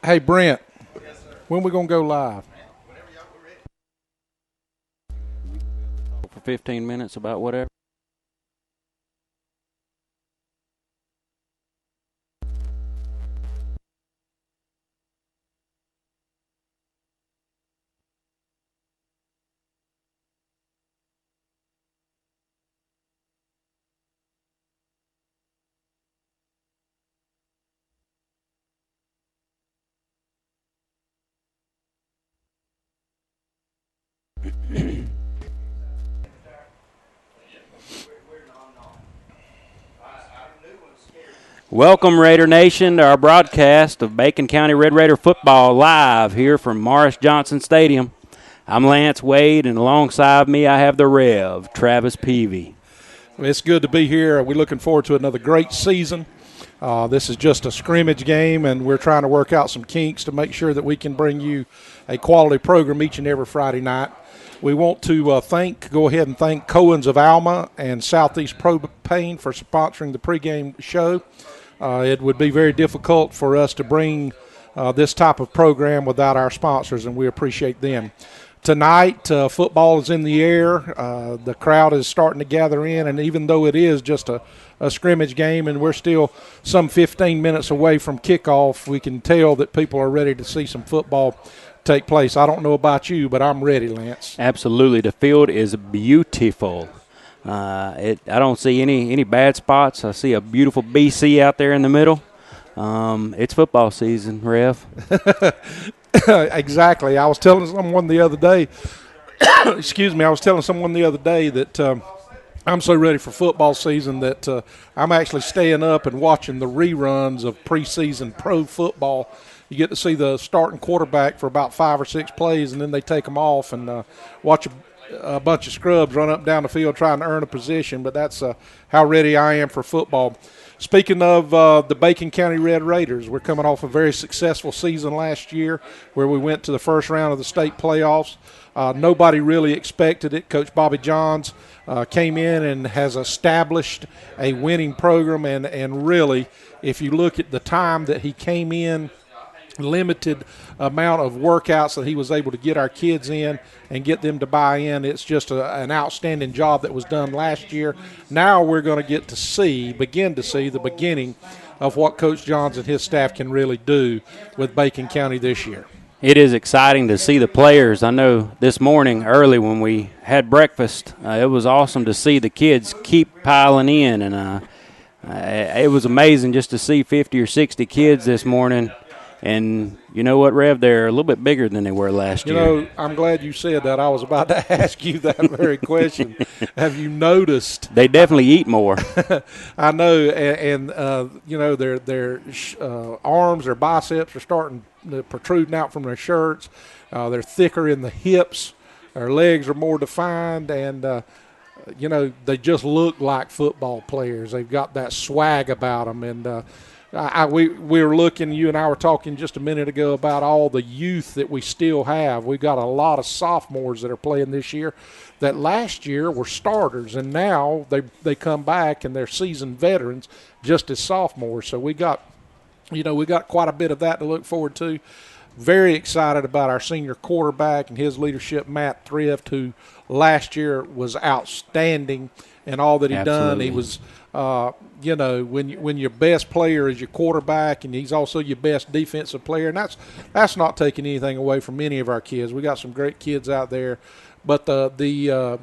Hey, Brent, when we going to go live? For 15 minutes about whatever. Welcome, Raider Nation, to our broadcast of Bacon County Red Raider football live here from Morris Johnson Stadium. I'm Lance Wade, and alongside me I have the Rev, Travis Peavy. It's good to be here. We're looking forward to another great season. This is just a scrimmage game, and we're trying to work out some kinks to make sure that we can bring you a quality program each and every Friday night. We want to go ahead and thank Cohen's of Alma and Southeast Propane for sponsoring the pregame show. It would be very difficult for us to bring this type of program without our sponsors, and we appreciate them. Tonight, football is in the air. The crowd is starting to gather in, and even though it is just a scrimmage game and we're still some 15 minutes away from kickoff, we can tell that people are ready to see some football take place. I don't know about you, but I'm ready, Lance. Absolutely. The field is beautiful. I don't see any bad spots. I see a beautiful BC out there in the middle. It's football season, Rev. Exactly. I was telling someone the other day, that I'm so ready for football season that I'm actually staying up and watching the reruns of preseason pro football. You get to see the starting quarterback for about 5 or 6 plays, and then they take them off and watch a bunch of scrubs run up and down the field trying to earn a position. But that's how ready I am for football. Speaking of the Bacon County Red Raiders, we're coming off a very successful season last year where we went to the first round of the state playoffs. Nobody really expected it. Coach Bobby Johns came in and has established a winning program, and really, if you look at the time that he came in, limited amount of workouts that he was able to get our kids in and get them to buy in. It's just an outstanding job that was done last year. Now we're going to begin to see the beginning of what Coach Johns and his staff can really do with Bacon County this year. It is exciting to see the players. I know this morning early when we had breakfast, it was awesome to see the kids keep piling in, and it was amazing just to see 50 or 60 kids this morning. And you know what, Rev? They're a little bit bigger than they were last year. You know, I'm glad you said that. I was about to ask you that very question. Have you noticed? They definitely eat more. I know, and you know, their arms, their biceps are starting to protruding out from their shirts. They're thicker in the hips. Their legs are more defined, and you know, they just look like football players. They've got that swag about them, and we were looking, you and I were talking just a minute ago about all the youth that we still have. We've got a lot of sophomores that are playing this year that last year were starters, and now they come back and they're seasoned veterans just as sophomores. So we got quite a bit of that to look forward to. Very excited about our senior quarterback and his leadership, MATTTHRIFT, who last year was outstanding in all that he done. He was when your best player is your quarterback, and he's also your best defensive player, and that's not taking anything away from any of our kids. We got some great kids out there, but the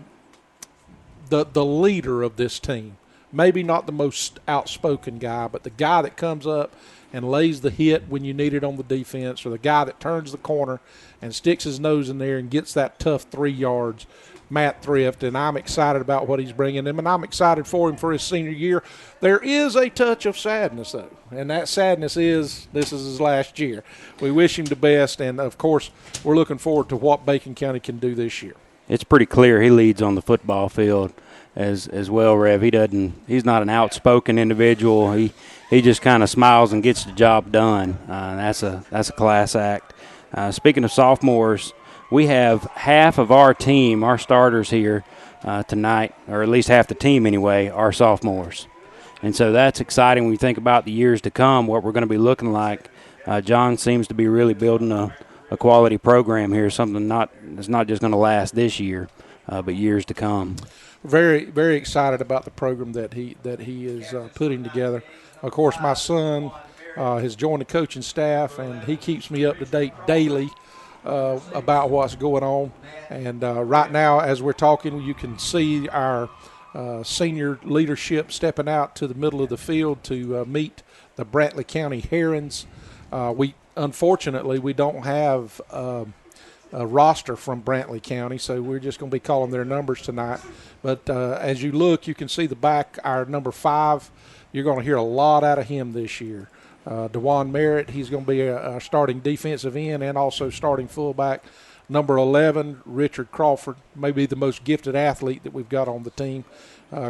leader of this team, maybe not the most outspoken guy, but the guy that comes up and lays the hit when you need it on the defense, or the guy that turns the corner and sticks his nose in there and gets that tough 3 yards, MATTTHRIFT, and I'm excited about what he's bringing him, and I'm excited for him for his senior year. There is a touch of sadness, though, and that sadness is this is his last year. We wish him the best, and, of course, we're looking forward to what Bacon County can do this year. It's pretty clear he leads on the football field as well, Rev. He's not an outspoken individual. He just kind of smiles and gets the job done. That's a class act. Speaking of sophomores, we have half of our team, our starters here tonight, or at least half the team anyway, are sophomores. And so that's exciting when you think about the years to come, what we're going to be looking like John seems to be really building a quality program here, something that's not just going to last this year, but years to come. Very, very excited about the program that he is putting together. Of course, my son has joined the coaching staff, and he keeps me up to date daily about what's going on. And right now, as we're talking, you can see our senior leadership stepping out to the middle of the field to meet the Brantley County Herons. Unfortunately, we don't have a roster from Brantley County, so we're just going to be calling their numbers tonight. But as you look, you can see the back, our number 5. You're going to hear a lot out of him this year. DeJuan Merritt, he's going to be a starting defensive end and also starting fullback. Number 11, Richard Crawford, maybe the most gifted athlete that we've got on the team.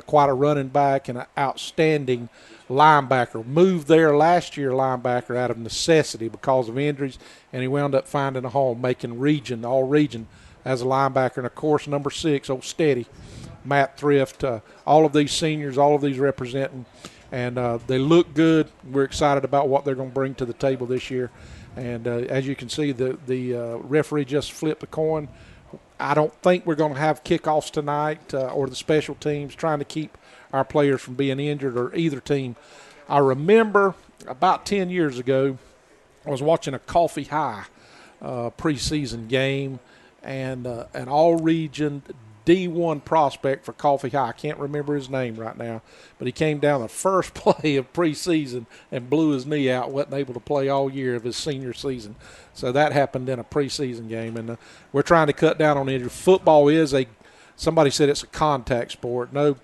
Quite a running back and an outstanding linebacker. Moved there last year, linebacker, out of necessity because of injuries, and he wound up finding a home, making all-region as a linebacker. And, of course, number 6, old Steady, MATTTHRIFT. All of these seniors, all of these representing, and they look good. We're excited about what they're going to bring to the table this year. And as you can see, the referee just flipped a coin. I don't think we're going to have kickoffs tonight or the special teams, trying to keep our players from being injured or either team. I remember about 10 years ago, I was watching a Coffee High preseason game, and an all-region D1 prospect for Coffee High. I can't remember his name right now, but he came down the first play of preseason and blew his knee out, wasn't able to play all year of his senior season. So that happened in a preseason game, and we're trying to cut down on injury. Football is somebody said it's a contact sport. No,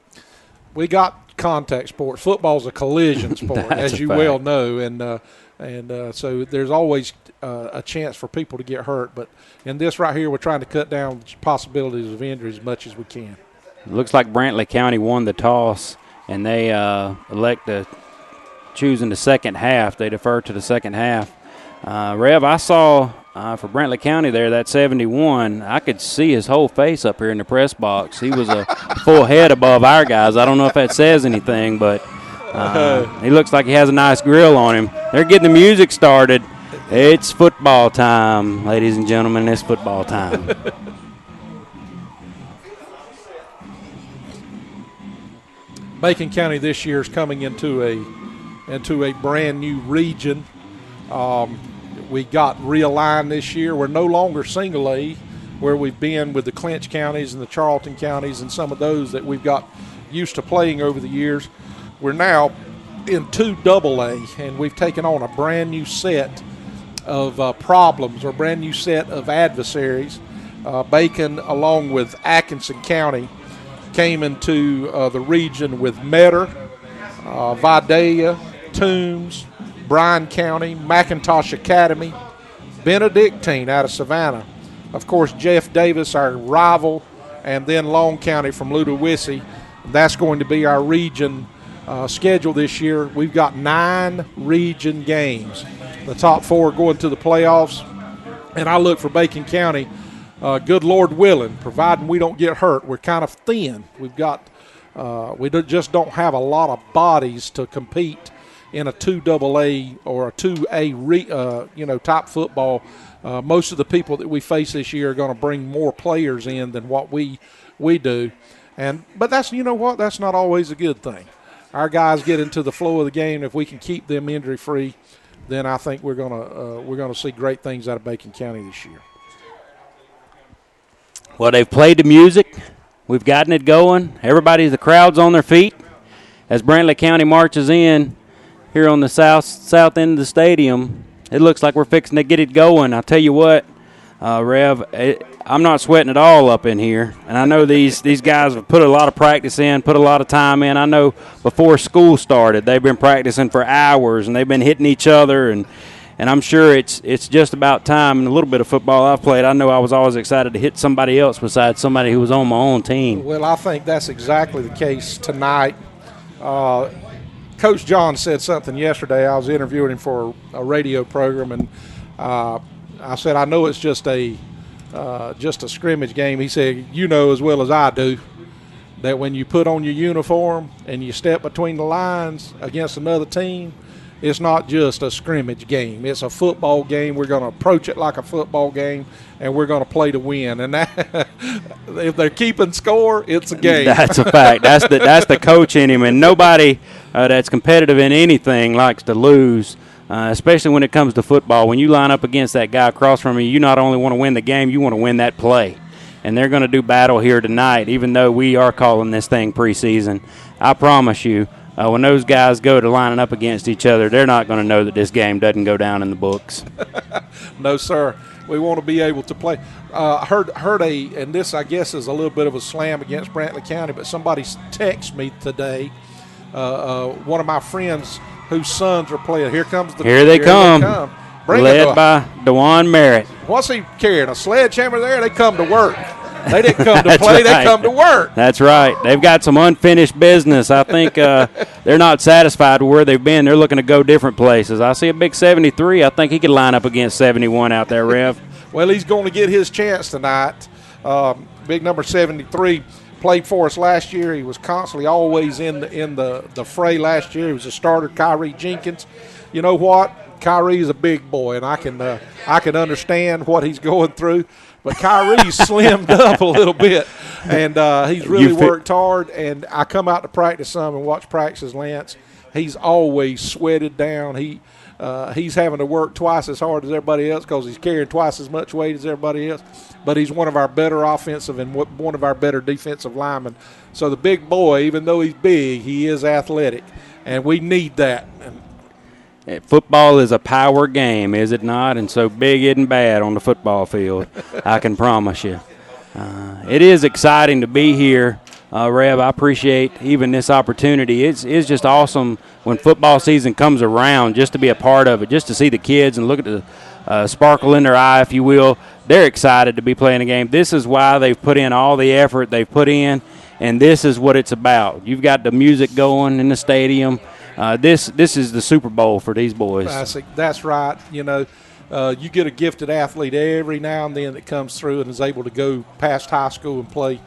we got contact sports. Football's a collision sport, as you well know, and so there's always a chance for people to get hurt. But in this right here, we're trying to cut down possibilities of injury as much as we can. It looks like Brantley County won the toss, and they elect to choose in the second half. They defer to the second half. Rev, I saw for Brantley County there, that 71, I could see his whole face up here in the press box. He was a full head above our guys. I don't know if that says anything, but he looks like he has a nice grill on him. They're getting the music started. It's football time, ladies and gentlemen. It's football time. Macon County this year is coming into a brand new region. We got realigned this year. We're no longer single A, where we've been with the Clinch counties and the Charlton counties and some of those that we've got used to playing over the years. We're now in 2 AA, and we've taken on a brand new set of problems, or a brand new set of adversaries. Bacon, along with Atkinson County, came into the region with Metter, Vidalia, Toombs, Bryan County, McIntosh Academy, Benedictine out of Savannah. Of course, Jeff Davis, our rival, and then Long County from Ludowici. That's going to be our region schedule this year. We've got 9 region games. The top 4 are going to the playoffs. And I look for Bacon County, good Lord willing, providing we don't get hurt. We're kind of thin. Just don't have a lot of bodies to compete in a 2 AA or a 2A top football. Most of the people that we face this year are going to bring more players in than what we do. But that's, you know what, that's not always a good thing. Our guys get into the flow of the game. If we can keep them injury free, then I think we're gonna see great things out of Bacon County this year. Well, they've played the music. We've gotten it going. The crowd's on their feet as Brantley County marches in here on the south end of the stadium. It looks like we're fixing to get it going. I'll tell you what, Rev, I'm not sweating at all up in here. And I know these guys have put a lot of practice in, put a lot of time in. I know before school started, they've been practicing for hours, and they've been hitting each other. And I'm sure it's just about time. And a little bit of football I've played, I know I was always excited to hit somebody else besides somebody who was on my own team. Well, I think that's exactly the case tonight. Coach John said something yesterday. I was interviewing him for a radio program, and I said, I know it's just a scrimmage game. He said, you know as well as I do that when you put on your uniform and you step between the lines against another team, it's not just a scrimmage game. It's a football game. We're going to approach it like a football game, and we're going to play to win. And that, if they're keeping score, it's a game. That's a fact. That's the coach in him, and nobody that's competitive in anything likes to lose. Especially when it comes to football. When you line up against that guy across from you not only want to win the game, you want to win that play. And they're going to do battle here tonight, even though we are calling this thing preseason. I promise you, when those guys go to lining up against each other, they're not going to know that this game doesn't go down in the books. No, sir. We want to be able to play. Heard and this I guess is a little bit of a slam against Brantley County, but somebody texted me today. One of my friends whose sons are playing. Here they come. Led by DeJuan Merritt. What's he carrying? A sledgehammer there? They come to work. They didn't come to play. Right. They come to work. That's right. They've got some unfinished business. I think they're not satisfied with where they've been. They're looking to go different places. I see a big 73. I think he could line up against 71 out there, Rev. Well, he's going to get his chance tonight. Big number 73. Played for us last year. He was constantly always in the fray last year. He was a starter, Kyrie Jenkins. You know what? Kyrie is a big boy, and I can understand what he's going through. But Kyrie's slimmed up a little bit, and he's really worked hard. And I come out to practice some and watch practices, Lance. He's always sweated down. He's having to work twice as hard as everybody else because he's carrying twice as much weight as everybody else. But he's one of our better offensive and one of our better defensive linemen. So the big boy, even though he's big, he is athletic, and we need that. Football is a power game, is it not? And so big isn't bad on the football field, I can promise you. It is exciting to be here, Rev. I appreciate even this opportunity. It's just awesome when football season comes around just to be a part of it, just to see the kids and look at the sparkle in their eye, if you will. They're excited to be playing a game. This is why they've put in all the effort they've put in, and this is what it's about. You've got the music going in the stadium. This is the Super Bowl for these boys. That's right. You know, you get a gifted athlete every now and then that comes through and is able to go past high school and play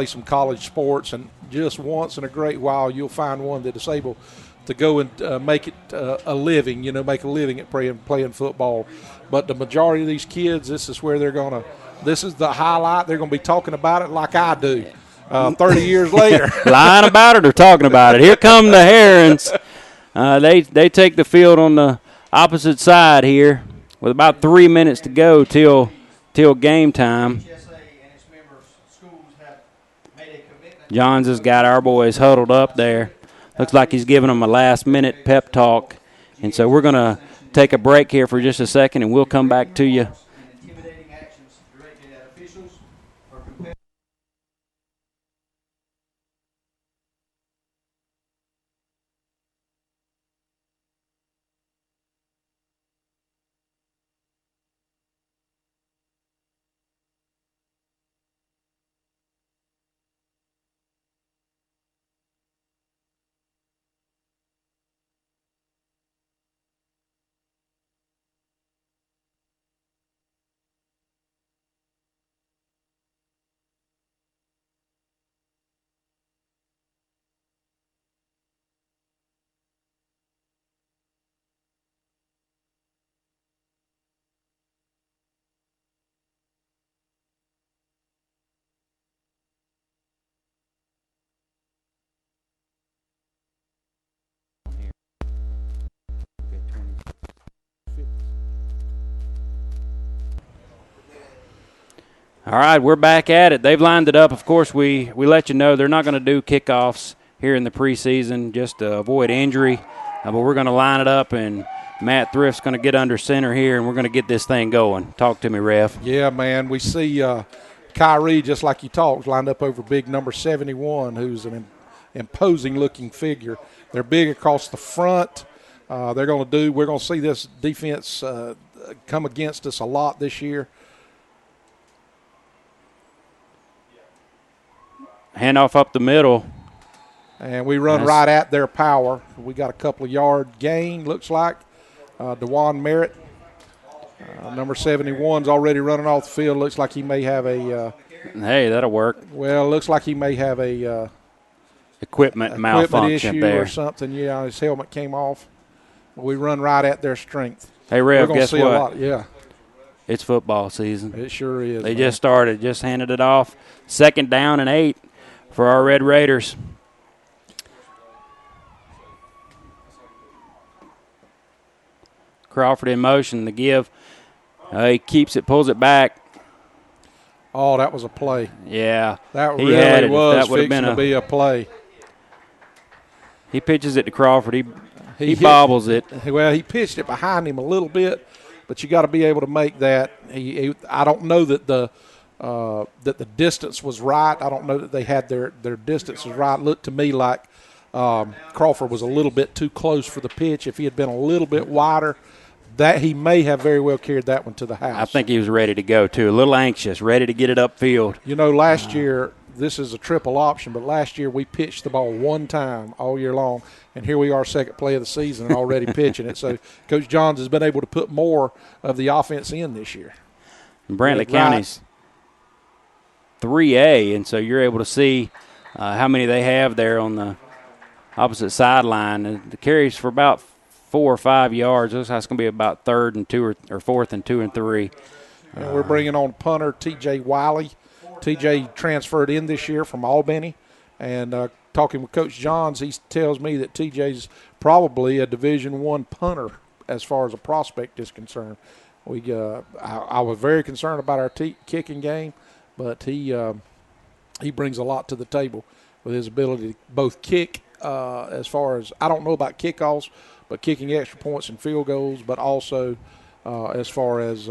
some college sports. And just once in a great while, you'll find one that is able to go and make it a living. You know, make a living at playing football. But the majority of these kids, this is where this is the highlight. They're going to be talking about it like I do. 30 years later. Lying about it or talking about it. Here come the Herons. They take the field on the opposite side here with about 3 minutes to go till game time. Johns has got our boys huddled up there. Looks like he's giving them a last-minute pep talk. And so we're going to take a break here for just a second, and we'll come back to you. All right, we're back at it. They've lined it up. Of course, we let you know they're not going to do kickoffs here in the preseason just to avoid injury. But we're going to line it up, and Matt Thrift's going to get under center here, and we're going to get this thing going. Talk to me, Ref. Yeah, man. We see Kyrie, just like you talked, lined up over big number 71, who's an imposing-looking figure. They're big across the front. We're going to see this defense come against us a lot this year. Handoff up the middle. And we run right at their power. We got a couple of yard gain, looks like. DeJuan Merritt, number 71's already running off the field. Looks like he may have a hey, that'll work. Well, looks like he may have a equipment malfunction issue there or something. Yeah, his helmet came off. We run right at their strength. Hey, We're Rev, going to guess see a what? lot. Yeah, It's football season. it sure is. They man. just started, just handed it off. 2nd down and 8 for our Red Raiders. Crawford in motion, the give. He keeps it, pulls it back. Oh, that was a play. Yeah. That he had really it. was That would have fixing been to be a play. He pitches it to Crawford. He hit- bobbles it. Well, he pitched it behind him a little bit, but you got to be able to make that. I don't know that the distance was right. I don't know that they had their distances right. It looked to me like Crawford was a little bit too close for the pitch. If he had been a little bit wider, that he may have very well carried that one to the house. I think he was ready to go, too. A little anxious, ready to get it upfield. You know, last year, this is a triple option, but last year we pitched the ball one time all year long, and here we are, second play of the season, and already pitching it. So Coach Johns has been able to put more of the offense in this year. Brantley County's 3A, and so you're able to see how many they have there on the opposite sideline. The carries for about 4 or 5 yards. Looks like it's going to be about 3rd and 2 or 4th and 2 and 3. And we're bringing on punter T.J. Wiley. T.J. transferred in this year from Albany, and talking with Coach Johns, he tells me that T.J.'s probably a Division I punter as far as a prospect is concerned. I was very concerned about our kicking game, but he brings a lot to the table with his ability to both kick as far as, I don't know about kickoffs, but kicking extra points and field goals, but also as far as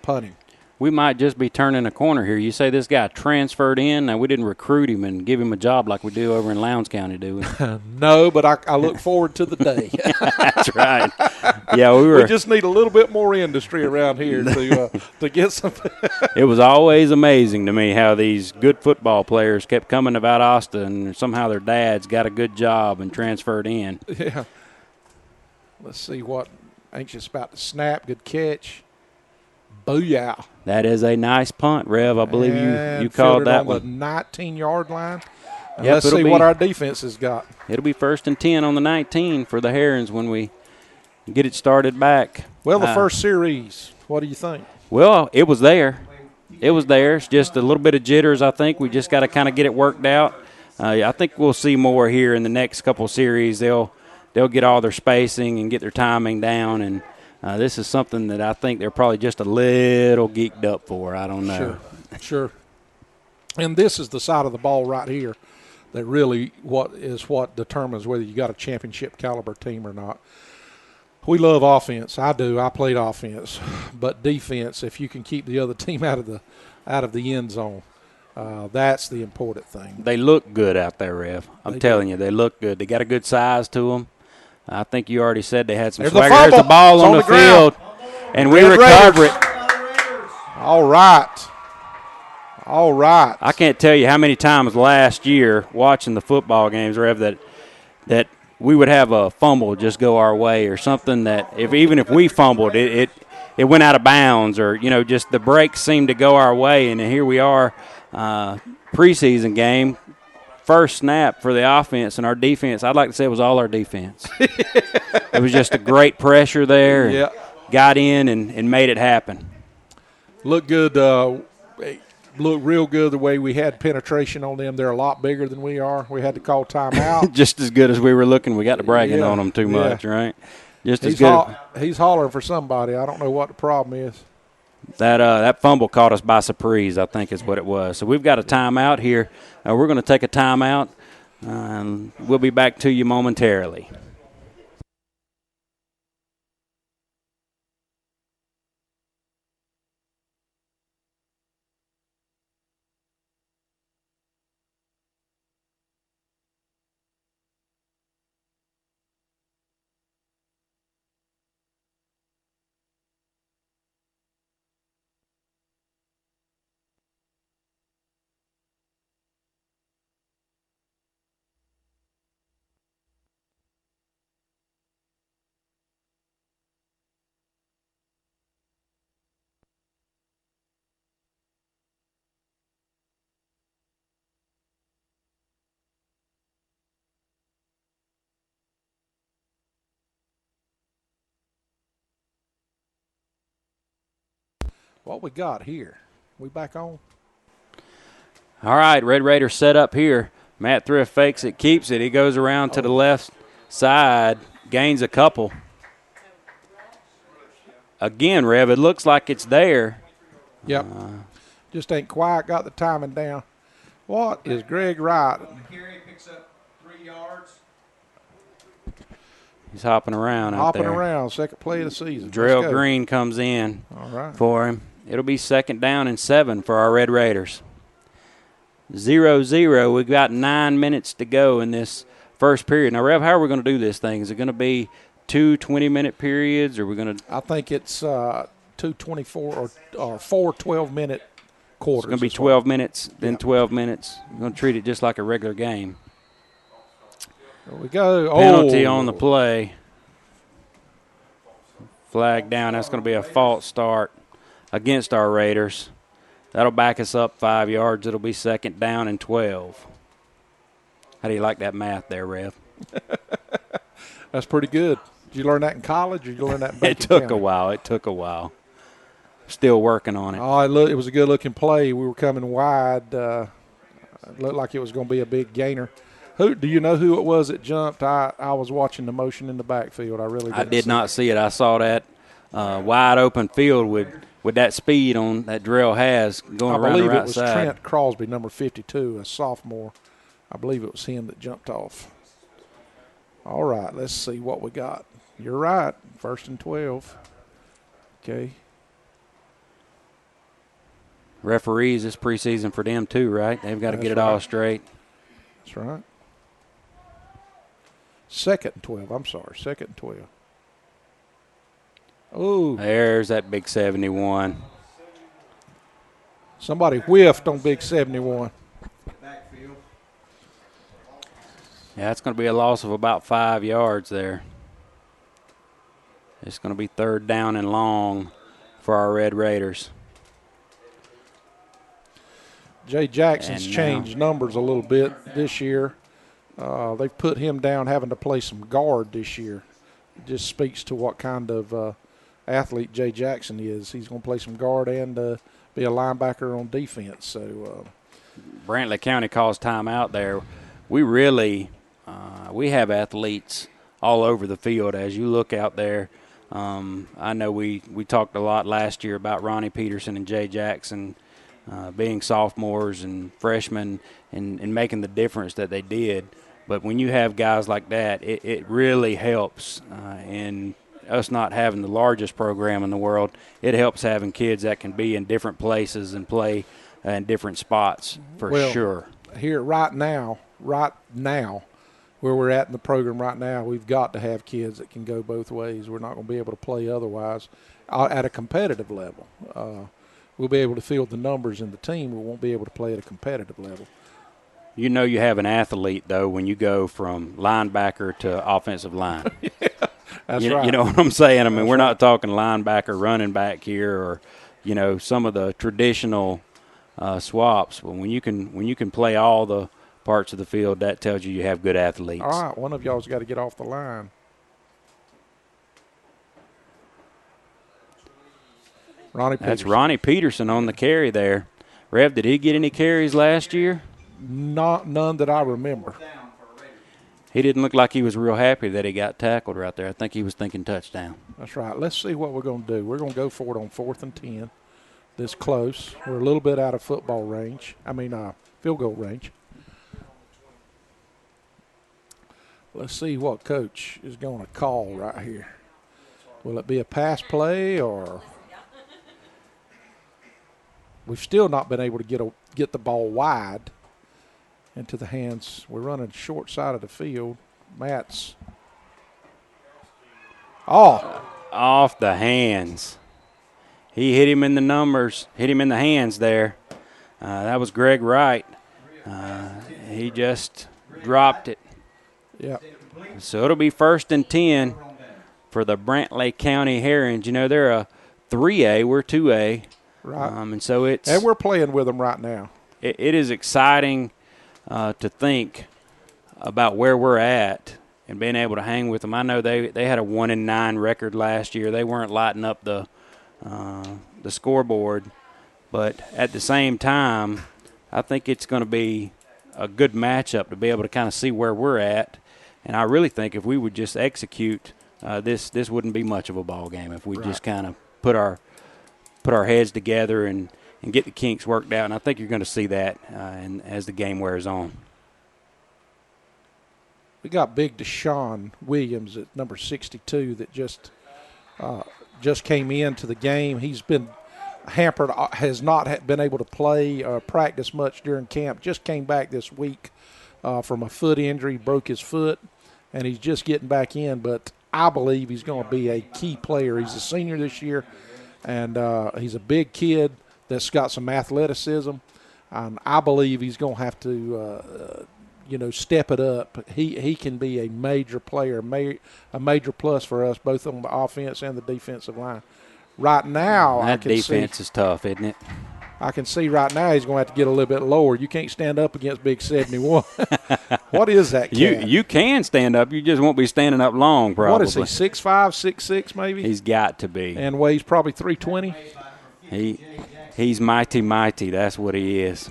punting. We might just be turning a corner here. You say this guy transferred in. Now, we didn't recruit him and give him a job like we do over in Lowndes County, do we? No, but I look forward to the day. That's right. Yeah, we just need a little bit more industry around here to get some. It was always amazing to me how these good football players kept coming to Valdosta, and somehow their dads got a good job and transferred in. Yeah. Let's see what anxious about the snap. Good catch. Booyah. That is a nice punt, Rev. I believe you called that one. On the 19-yard line. Yep, let's see what our defense has got. It'll be 1st and 10 on the 19 for the Herons when we get it started back. Well, the first series, what do you think? Well, it was there. It was there. It's just a little bit of jitters, I think. We just got to kind of get it worked out. I think we'll see more here in the next couple series. They'll get all their spacing and get their timing down, and this is something that I think they're probably just a little geeked up for. I don't know. Sure. And this is the side of the ball right here that really what determines whether you got a championship caliber team or not. We love offense. I do. I played offense, but defense. If you can keep the other team out of the end zone, that's the important thing. They look good out there, Rev. I'm telling you, they look good. They got a good size to them. I think you already said they had some swagger. There's the ball on the field, and we recover it. All right. I can't tell you how many times last year watching the football games, Rev, that we would have a fumble just go our way or something that even if we fumbled, it went out of bounds or, just the breaks seemed to go our way. And here we are, preseason game. First snap for the offense, and our defense, I'd like to say it was all our defense. It was just a great pressure there. Yeah. Got in and made it happen. Looked good. Looked real good the way we had penetration on them. They're a lot bigger than we are. We had to call timeout. Just as good as we were looking. We got to bragging on them too much, right? Just as good. He's hollering for somebody. I don't know what the problem is. That fumble caught us by surprise, I think is what it was. So we've got a timeout here. We're going to take a timeout, and we'll be back to you momentarily. what we got here? We back on? All right, Red Raider set up here. Matt Thrift fakes it, keeps it. He goes around to the left side, gains a couple. Again, Rev, it looks like it's there. Yep. Just ain't quite got the timing down. What is Greg Wright? Carey picks up 3 yards. He's hopping around out there. Hopping around, second play of the season. Drell Green comes in for him. It'll be 2nd down and 7 for our Red Raiders. 0-0. We've got 9 minutes to go in this first period. Now, Rev, how are we going to do this thing? Is it going to be 2 20-minute periods, or are we going to? I think it's 2 24 or 4 12-minute quarters. It's going to be 12 minutes, then 12 minutes. We're going to treat it just like a regular game. There we go. Penalty on the play. Flag down. That's going to be a false start against our Raiders. That'll back us up 5 yards. It'll be 2nd down and 12. How do you like that math there, Rev? That's pretty good. Did you learn that in college, or did you learn that in It took a while. It took a while. Still working on it. Oh, it was a good-looking play. We were coming wide. It looked like it was going to be a big gainer. Do you know who it was that jumped? I was watching the motion in the backfield. I did not see it. I saw that wide open field with that speed on that Drell has going around the right side. I believe it was Trent Crosby, number 52, a sophomore. I believe it was him that jumped off. All right, let's see what we got. You're right, 1st and 12. Okay. Referees, this preseason for them too, right? They've got to get it all straight. That's right. 2nd and 12. I'm sorry, 2nd and 12. Oh, there's that big 71. Somebody whiffed on big 71. Backfield. Yeah, it's going to be a loss of about 5 yards there. It's going to be 3rd down and long for our Red Raiders. Jay Jackson's changed numbers a little bit this year. They've put him down having to play some guard this year. It just speaks to what kind of athlete Jay Jackson is. He's going to play some guard and be a linebacker on defense. So Brantley County calls timeout there. We really we have athletes all over the field. As you look out there, I know we talked a lot last year about Ronnie Peterson and Jay Jackson being sophomores and freshmen and making the difference that they did. But when you have guys like that, it really helps in us not having the largest program in the world. It helps having kids that can be in different places and play in different spots for sure. Here right now, where we're at in the program right now, we've got to have kids that can go both ways. We're not going to be able to play otherwise at a competitive level. We'll be able to field the numbers in the team. We won't be able to play at a competitive level. You know you have an athlete, though, when you go from linebacker to offensive line. Yeah, that's right. You know what I'm saying? I mean, we're not talking linebacker, running back here, or, some of the traditional swaps. But when you can play all the parts of the field, that tells you have good athletes. All right, one of y'all's got to get off the line. Ronnie Peterson. That's Ronnie Peterson on the carry there. Rev, did he get any carries last year? None that I remember. He didn't look like he was real happy that he got tackled right there. I think he was thinking touchdown. That's right. Let's see what we're going to do. We're going to go for it on 4th and 10. This close. We're a little bit out of field goal range. Let's see what coach is going to call right here. Will it be a pass play, or we've still not been able to get the ball wide into the hands. We're running short side of the field. Matt's off the hands. He hit him in the hands there. That was Greg Wright. He just dropped it. Yeah. So it'll be 1st and 10 for the Brantley County Herons. They're a 3A. We're 2A. Right. And so and we're playing with them right now. It is exciting to think about where we're at and being able to hang with them. I know they had a 1-9 record last year. They weren't lighting up the the scoreboard. But at the same time, I think it's going to be a good matchup to be able to kind of see where we're at. And I really think if we would just execute, this wouldn't be much of a ball game if we just kind of put our heads together and get the kinks worked out. And I think you're going to see that and as the game wears on. We got big Deshaun Williams at number 62 that just came into the game. He's been hampered, has not been able to play or practice much during camp. Just came back this week from a foot injury, broke his foot, and he's just getting back in. But I believe he's going to be a key player. He's a senior this year, and he's a big kid that's got some athleticism. I believe he's going to have to step it up. He can be a major player, a major plus for us, both on the offense and the defensive line. Right now, that defense is tough, isn't it? I can see right now he's going to have to get a little bit lower. You can't stand up against big 71. What is that cat? You can stand up. You just won't be standing up long, probably. What is he, 6'5", 6'6", maybe? He's got to be. And weighs probably 320? He's mighty. That's what he is.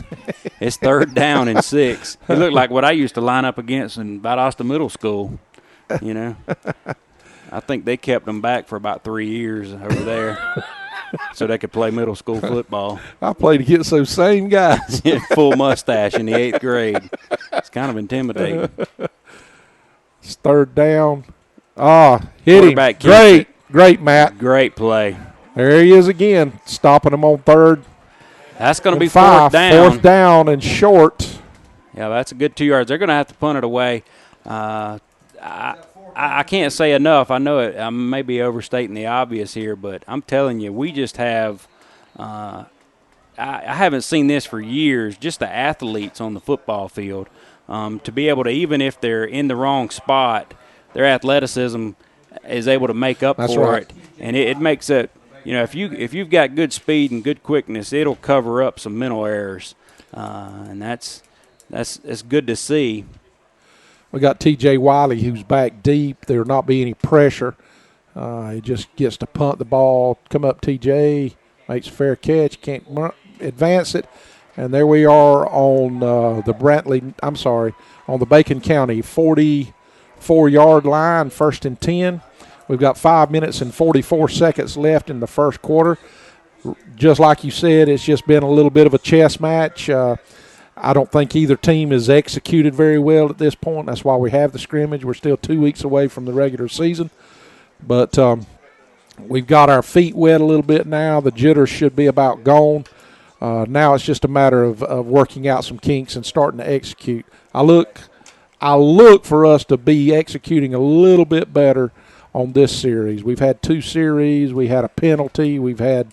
It's 3rd down and 6. He looked like what I used to line up against in Valdosta Middle School, I think they kept him back for about 3 years over there so they could play middle school football. I played against those same guys. Full mustache in the 8th grade. It's kind of intimidating. It's 3rd down. Hit him. Great, Matt. Great play. There he is again, stopping him on 3rd. That's going to be 5, 4th down. 4th down and short. Yeah, that's a good 2 yards. They're going to have to punt it away. I can't say enough. I know I may be overstating the obvious here, but I'm telling you, we just have I haven't seen this for years, just the athletes on the football field. To be able to, even if they're in the wrong spot, their athleticism is able to make up for it. And it makes it, if you've got good speed and good quickness, it'll cover up some mental errors. And that's good to see. We got T.J. Wiley, who's back deep. There'll not be any pressure. He just gets to punt the ball, come up T.J., makes a fair catch, can't advance it. And there we are on on the Bacon County 44-yard line, 1st and 10. We've got 5 minutes and 44 seconds left in the first quarter. Just like you said, it's just been a little bit of a chess match. I don't think either team has executed very well at this point. That's why we have the scrimmage. We're still 2 weeks away from the regular season. But we've got our feet wet a little bit now. The jitters should be about gone. Now it's just a matter of working out some kinks and starting to execute. I look for us to be executing a little bit better on this series. We've had 2 series. We had a penalty. We've had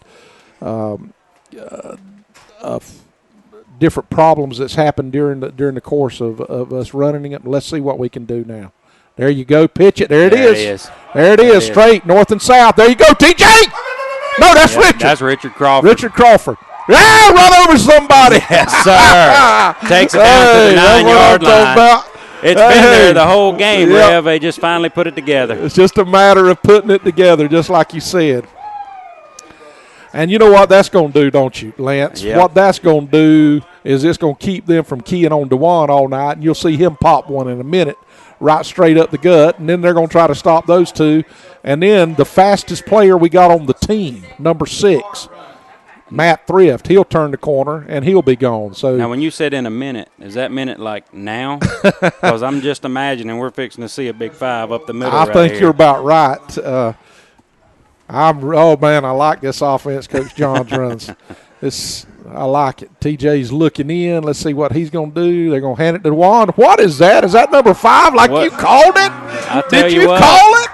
different problems that's happened during the course of us running it. Let's see what we can do now. There you go. Pitch it. There it is. There it is. Straight north and south. There you go, TJ. No, that's Richard. That's Richard Crawford. Richard Crawford. Yeah, run over somebody. Yes, sir. Takes it down to the 9-yard line. It's been there the whole game, Rev. They just finally put it together. It's just a matter of putting it together, just like you said. And you know what that's going to do, don't you, Lance? Yep. What that's going to do is it's going to keep them from keying on DeJuan all night, and you'll see him pop one in a minute right straight up the gut, and then they're going to try to stop those 2. And then the fastest player we got on the team, number 6, MATTTHRIFT, he'll turn the corner, and he'll be gone. So now, when you said in a minute, is that minute like now? Because I'm just imagining we're fixing to see a big 5 up the middle. I think you're about right. I like this offense Coach Johns runs. I like it. TJ's looking in. Let's see what he's going to do. They're going to hand it to DeJuan. What is that? Is that number 5 like what? You called it? Did you call it?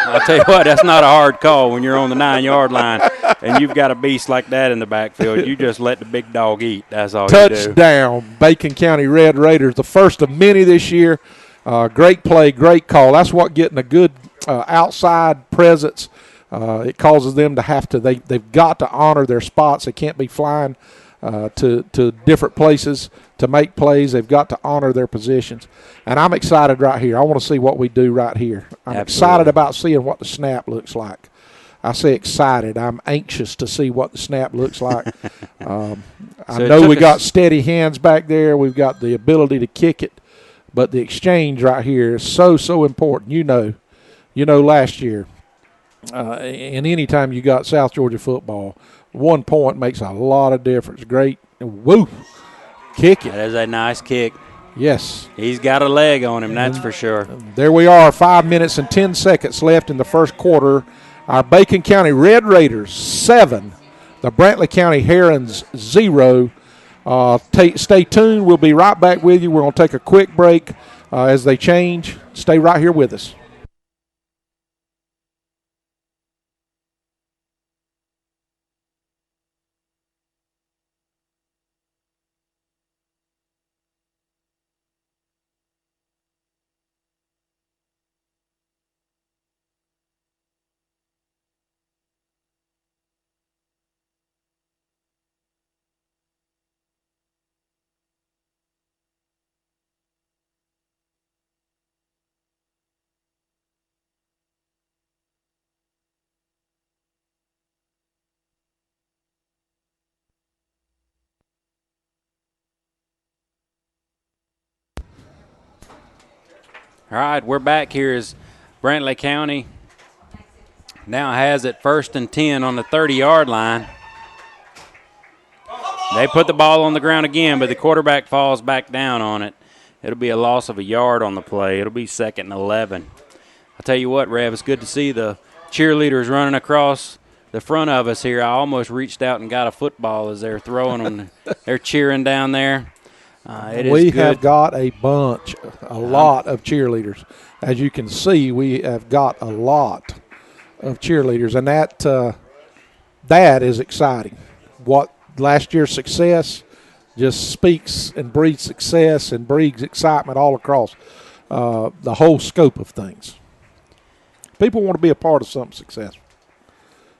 I'll tell you what, that's not a hard call when you're on the 9-yard line and you've got a beast like that in the backfield. You just let the big dog eat. That's all you do. Touchdown, Bacon County Red Raiders, the first of many this year. Great play, great call. That's what getting a good outside presence. It causes them to have to. They've got to honor their spots. They can't be flying to different places to make plays. They've got to honor their positions. And I'm excited right here. I want to see what we do right here. I'm excited about seeing what the snap looks like. I say excited. I'm anxious to see what the snap looks like. I So know we got steady hands back there. We've got the ability to kick it, but the exchange right here is so important. You know, last year, and any time you got South Georgia football, 1 point makes a lot of difference. Great, woo, kick it. That is a nice kick. Yes. He's got a leg on him, that's for sure. There we are, 5 minutes and 10 seconds left in the first quarter. Our Bacon County Red Raiders 7, the Brantley County Herons 0. Stay tuned. We'll be right back with you. We're going to take a quick break as they change. Stay right here with us. All right, we're back here as Brantley County now has it 1st and 10 on the 30-yard line. They put the ball on the ground again, but the quarterback falls back down on it. It'll be a loss of a yard on the play. It'll be 2nd and 11. I'll tell you what, Rev, it's good to see the cheerleaders running across the front of us here. I almost reached out and got a football as they're throwing them. They're cheering down there. We have got a lot of cheerleaders. As you can see, we have got a lot of cheerleaders, and that is exciting. What last year's success just speaks and breeds success and breeds excitement all across the whole scope of things. People want to be a part of something successful.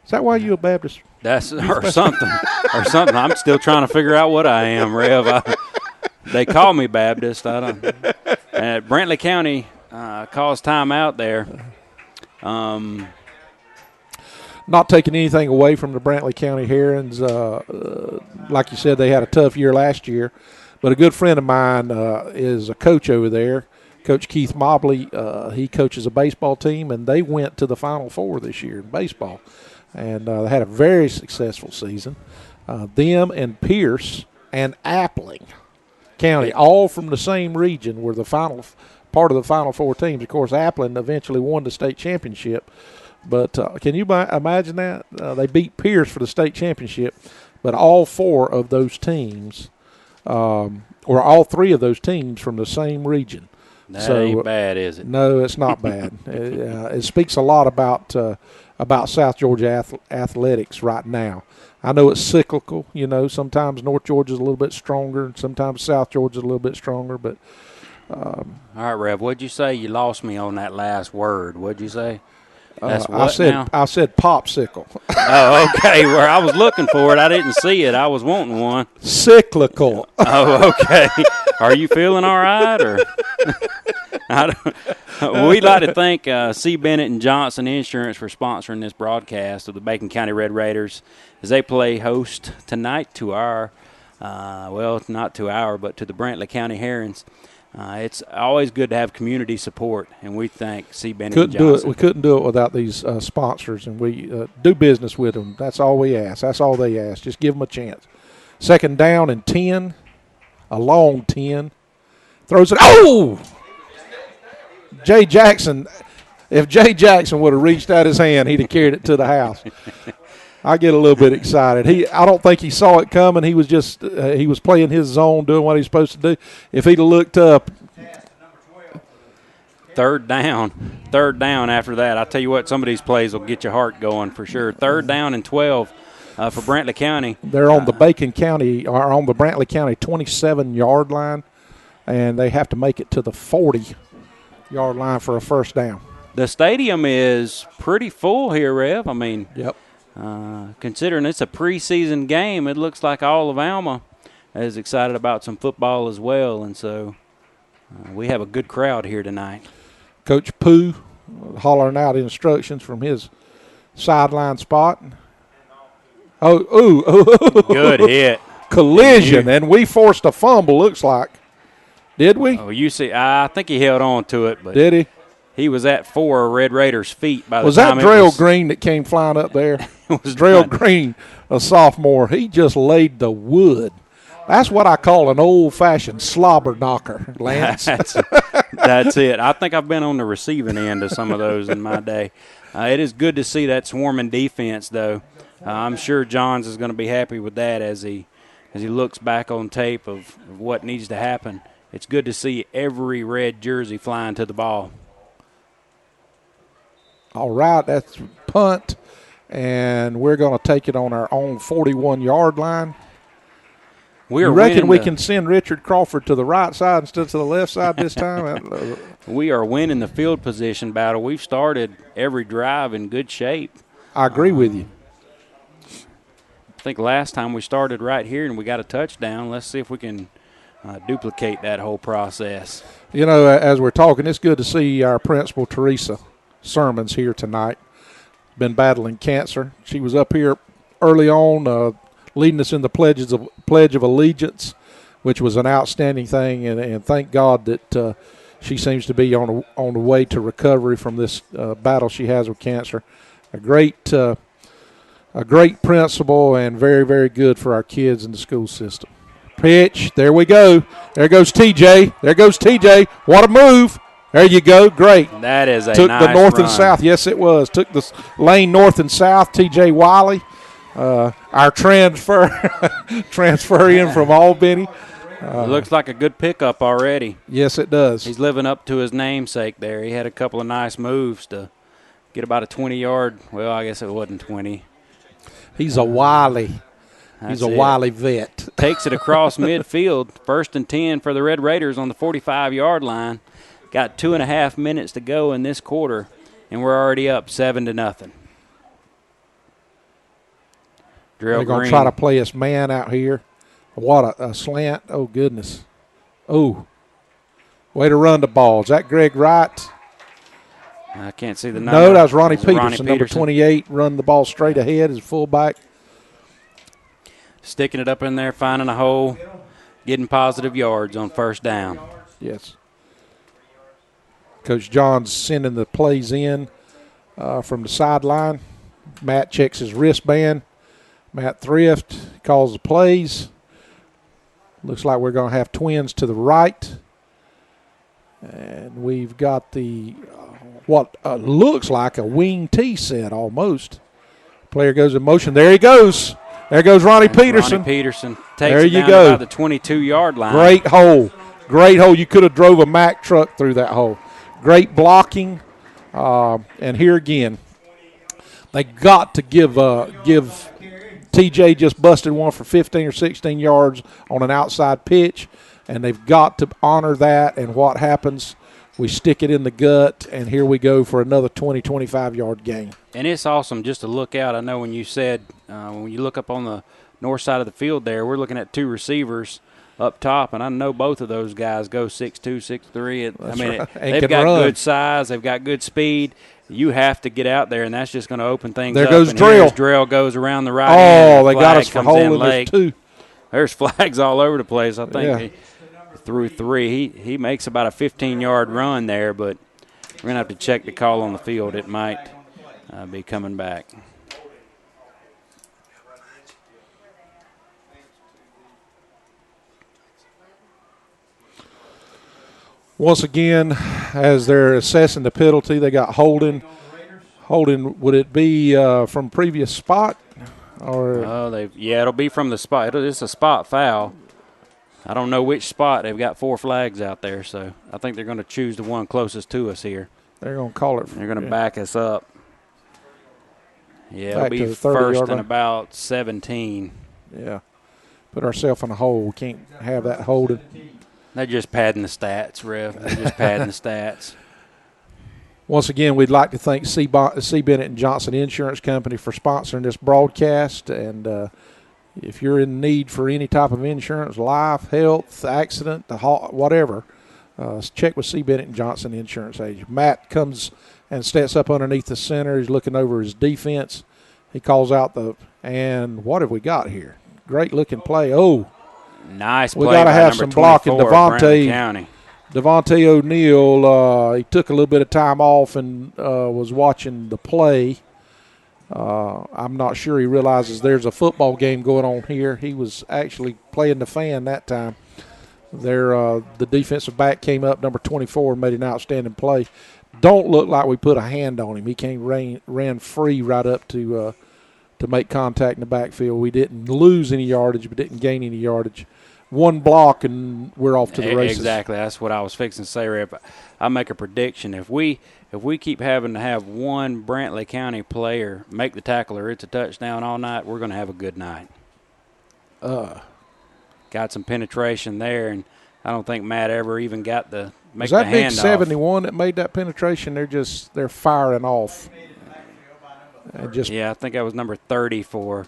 Is that why you're a Baptist? That's or something. I'm still trying to figure out what I am, Rev. They call me Baptist. I don't. Brantley County calls timeout there. Not taking anything away from the Brantley County Herons. Like you said, they had a tough year last year. But a good friend of mine is a coach over there, Coach Keith Mobley. He coaches a baseball team, and they went to the Final Four this year in baseball. And they had a very successful season. Them and Pierce and Appling County, all from the same region, were the final part of the Final Four teams. Of course, Appling eventually won the state championship. But can you imagine that? They beat Pierce for the state championship, but all four of those teams, or all three of those teams from the same region. That ain't bad, is it? No, it's not bad. It speaks a lot about South Georgia athletics right now. I know it's cyclical. You know, sometimes North Georgia's a little bit stronger, and sometimes South Georgia's a little bit stronger. But all right, Rev, what'd you say? You lost me on that last word. What'd you say? That's I said popsicle. Oh, okay. Where I was looking for it, I didn't see it. I was wanting one. Cyclical. Oh, okay. Are you feeling all right, or? We'd like to thank C. Bennett and Johnson Insurance for sponsoring this broadcast of the Bacon County Red Raiders as they play host tonight to our, not to our, but to the Brantley County Herons. It's always good to have community support, and we thank C. Bennett and Johnson. We couldn't do it without these sponsors, and we do business with them. That's all we ask. That's all they ask. Just give them a chance. 2nd down and 10, a long 10. Throws it. Oh! Jay Jackson. If Jay Jackson would have reached out his hand, he'd have carried it to the house. I get a little bit excited. I don't think he saw it coming. He was just he was playing his zone, doing what he's supposed to do. If he'd have looked up. Third down after that. I tell you what, some of these plays will get your heart going for sure. 3rd down and 12 for Brantley County. They're on the Bacon County, or on the Brantley County 27-yard line, and they have to make it to the 40-yard line for a 1st down. The stadium is pretty full here, Rev. I mean, yep. Considering it's a preseason game, it looks like all of Alma is excited about some football as well, and so we have a good crowd here tonight. Coach Pooh hollering out instructions from his sideline spot. Oh, Good hit. Collision, and we forced a fumble, looks like. Did we? Oh, you see, I think he held on to it, but Did he? he was at 4 Red Raiders' feet by the Was that time Drell Green that came flying up there? it was Drell done. Green, a sophomore, he just laid the wood. That's what I call an old-fashioned slobber knocker, Lance. That's it. I think I've been on the receiving end of some of those in my day. It is good to see that swarming defense, though. I'm sure Johns is going to be happy with that as he looks back on tape of what needs to happen. It's good to see every red jersey flying to the ball. All right, that's punt, and we're going to take it on our own 41-yard line. You reckon we can send Richard Crawford to the right side instead of the left side this time? We are winning the field position battle. We've started every drive in good shape. I agree with you. I think last time we started right here and we got a touchdown. Let's see if we can duplicate that whole process. You know, as we're talking, it's good to see our principal, Teresa Sermons, here tonight. Been battling cancer. She was up here early on leading us in the Pledge of Allegiance, which was an outstanding thing, and thank God that she seems to be on the way to recovery from this battle she has with cancer. A great principal and very, very good for our kids in the school system. Pitch, there we go. There goes TJ. There goes TJ. What a move. There you go. Great. That is a Took nice the north run. and south. Yes, it was. Took the lane north and south. TJ Wiley, our transfer in from Albany. Looks like a good pickup already. Yes, it does. He's living up to his namesake there. He had a couple of nice moves to get about a 20-yard. Well, I guess it wasn't 20. He's a Wiley. That's He's a it. Wiley vet. Takes it across midfield. 1st and 10 for the Red Raiders on the 45-yard line. Got 2.5 minutes to go in this quarter, and we're already up 7-0. They're going to try to play us man out here. What a slant. Oh, goodness. Oh. Way to run the ball. Is that Greg Wright? I can't see the number. No, that was Ronnie Is it Peterson, number 28, run the ball straight ahead as fullback. Sticking it up in there, finding a hole, getting positive yards on 1st down. Yes. Coach John's sending the plays in from the sideline. Matt checks his wristband. Matt Thrift calls the plays. Looks like we're going to have twins to the right. And we've got the what looks like a wing T set almost. Player goes in motion. There he goes. There goes Ronnie Peterson. Ronnie Peterson takes there it you down go. about the 22-yard line. Great hole. Great hole. You could have drove a Mack truck through that hole. Great blocking. And here again, they got to give TJ just busted one for 15 or 16 yards on an outside pitch, and they've got to honor that. And what happens? We stick it in the gut, and here we go for another 20, 25-yard gain. And it's awesome just to look out. I know when you said when you look up on the north side of the field there, we're looking at 2 receivers up top, and I know both of those guys go 6'2", 6'3". They've got good size. They've got good speed. You have to get out there, and that's just going to open things there up. Goes and Drell. Drell goes around the right end. Oh, they got us for holding. There's 2. There's flags all over the place. I think Yeah. he threw 3. He makes about a 15-yard run there, but we're going to have to check the call on the field. It might be coming back. Once again, as they're assessing the penalty, they got holding. Holding, would it be from previous spot? Or it'll be from the spot. It's a spot foul. I don't know which spot. They've got 4 flags out there, so I think they're going to choose the one closest to us here. They're going to call it. They're going to back us up. Yeah, Back it'll to be the 30-yard 1st and line. about 17. Yeah. Put ourselves in a hole. We can't have that holding. They're just padding the stats, Rev. They're just padding the stats. Once again, we'd like to thank C. Bennett and Johnson Insurance Company for sponsoring this broadcast. And if you're in need for any type of insurance, life, health, accident, whatever, Check with C. Bennett and Johnson Insurance Agent. Matt comes and steps up underneath the center. He's looking over his defense. He calls out and what have we got here? Great looking play. Oh, nice play. We got to have some blocking. Devontae O'Neal, he took a little bit of time off and was watching the play. I'm not sure he realizes there's a football game going on here. He was actually playing the fan that time. The defensive back came up, number 24, and made an outstanding play. Don't look like we put a hand on him. He ran free right up to make contact in the backfield. We didn't lose any yardage, but didn't gain any yardage. One block, and we're off to the races. Exactly. That's what I was fixing to say, Rip. I'll make a prediction. If we keep having to have one Brantley County player make the tackle or it's a touchdown all night, we're going to have a good night. Got some penetration there, and I don't think Matt ever even got the make the handoff. Was that big 71 that made that penetration? They're firing off. Yeah, I think that was number 30 for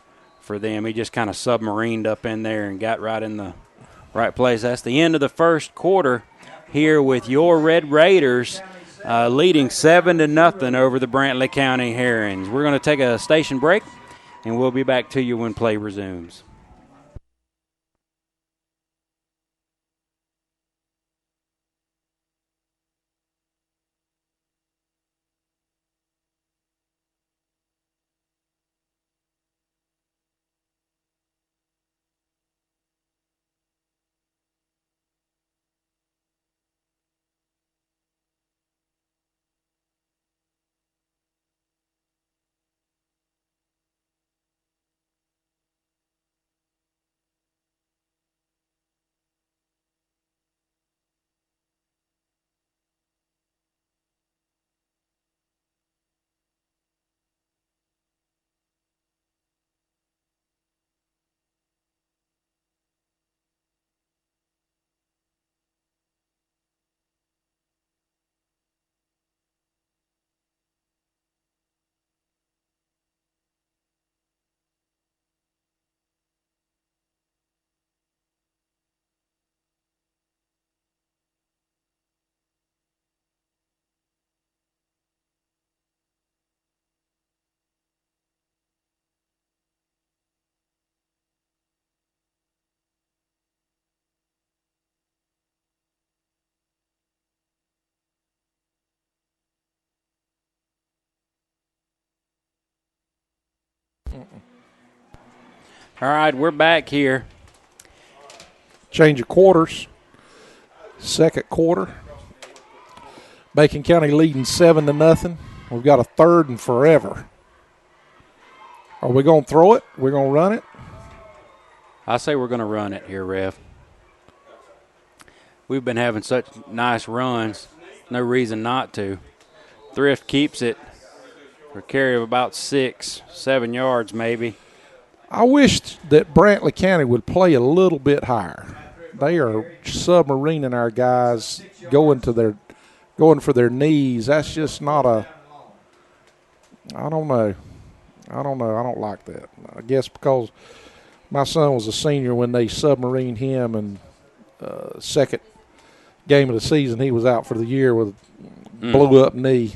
them. He just kind of submarined up in there and got right in the right place. That's the end of the first quarter here with your Red Raiders leading 7-0 over the Brantley County Herons. We're going to take a station break, and we'll be back to you when play resumes. All right, we're back here. Change of quarters. Second quarter. Bacon County leading 7-0. We've got a 3rd and forever. Are we going to throw it? We're going to run it? I say we're going to run it here, Rev. We've been having such nice runs. No reason not to. Thrift keeps it for a carry of about 6-7 yards maybe. I wish that Brantley County would play a little bit higher. They are submarining our guys, going for their knees. That's just not I don't know. I don't like that. I guess because my son was a senior when they submarined him, and second game of the season he was out for the year with a blew-up knee.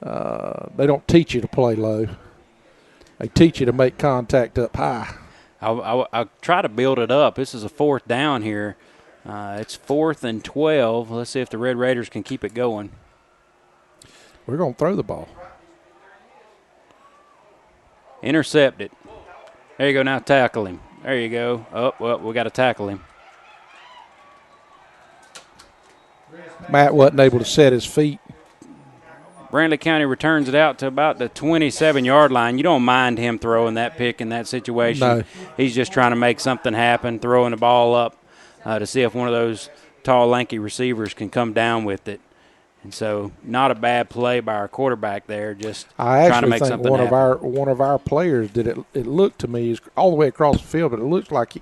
They don't teach you to play low. They teach you to make contact up high. I'll try to build it up. This is a 4th down here. It's 4th and 12. Let's see if the Red Raiders can keep it going. We're going to throw the ball. Intercept it. There you go. Now tackle him. There you go. Oh, well, we got to tackle him. Matt wasn't able to set his feet. Brantley County returns it out to about the 27-yard line. You don't mind him throwing that pick in that situation. No. He's just trying to make something happen, throwing the ball up to see if one of those tall, lanky receivers can come down with it. And so not a bad play by our quarterback there, just trying to make something happen. One of our players did it. It looked to me all the way across the field, but it looks like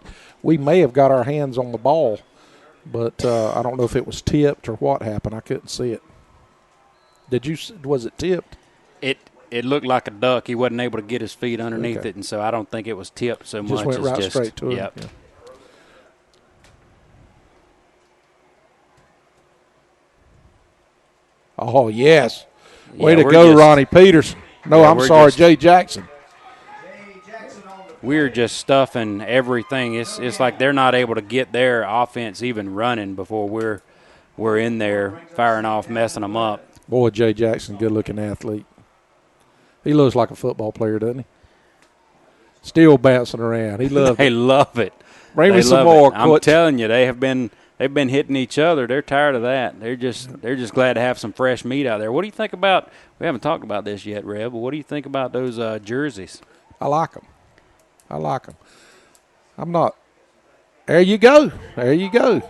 we may have got our hands on the ball. But I don't know if it was tipped or what happened. I couldn't see it. Was it tipped? It looked like a duck. He wasn't able to get his feet underneath it, and so I don't think it was tipped so much. Just went right straight to him. Yep. Yeah. Oh, yes. Way Yeah, to we're go, just- Ronnie Peters. No, Yeah, I'm we're sorry, just- Jay Jackson. We're just stuffing everything. It's like they're not able to get their offense even running before we're in there firing off, messing them up. Boy, Jay Jackson, good-looking athlete. He looks like a football player, doesn't he? Still bouncing around. He loves They it. love it. Bring They me some love more, it. I'm Coach. telling you, they've been hitting each other. They're tired of that. They're just glad to have some fresh meat out there. What do you think about? We haven't talked about this yet, Reb. But what do you think about those jerseys? I like them. I like them. I'm not. There you go. There you go.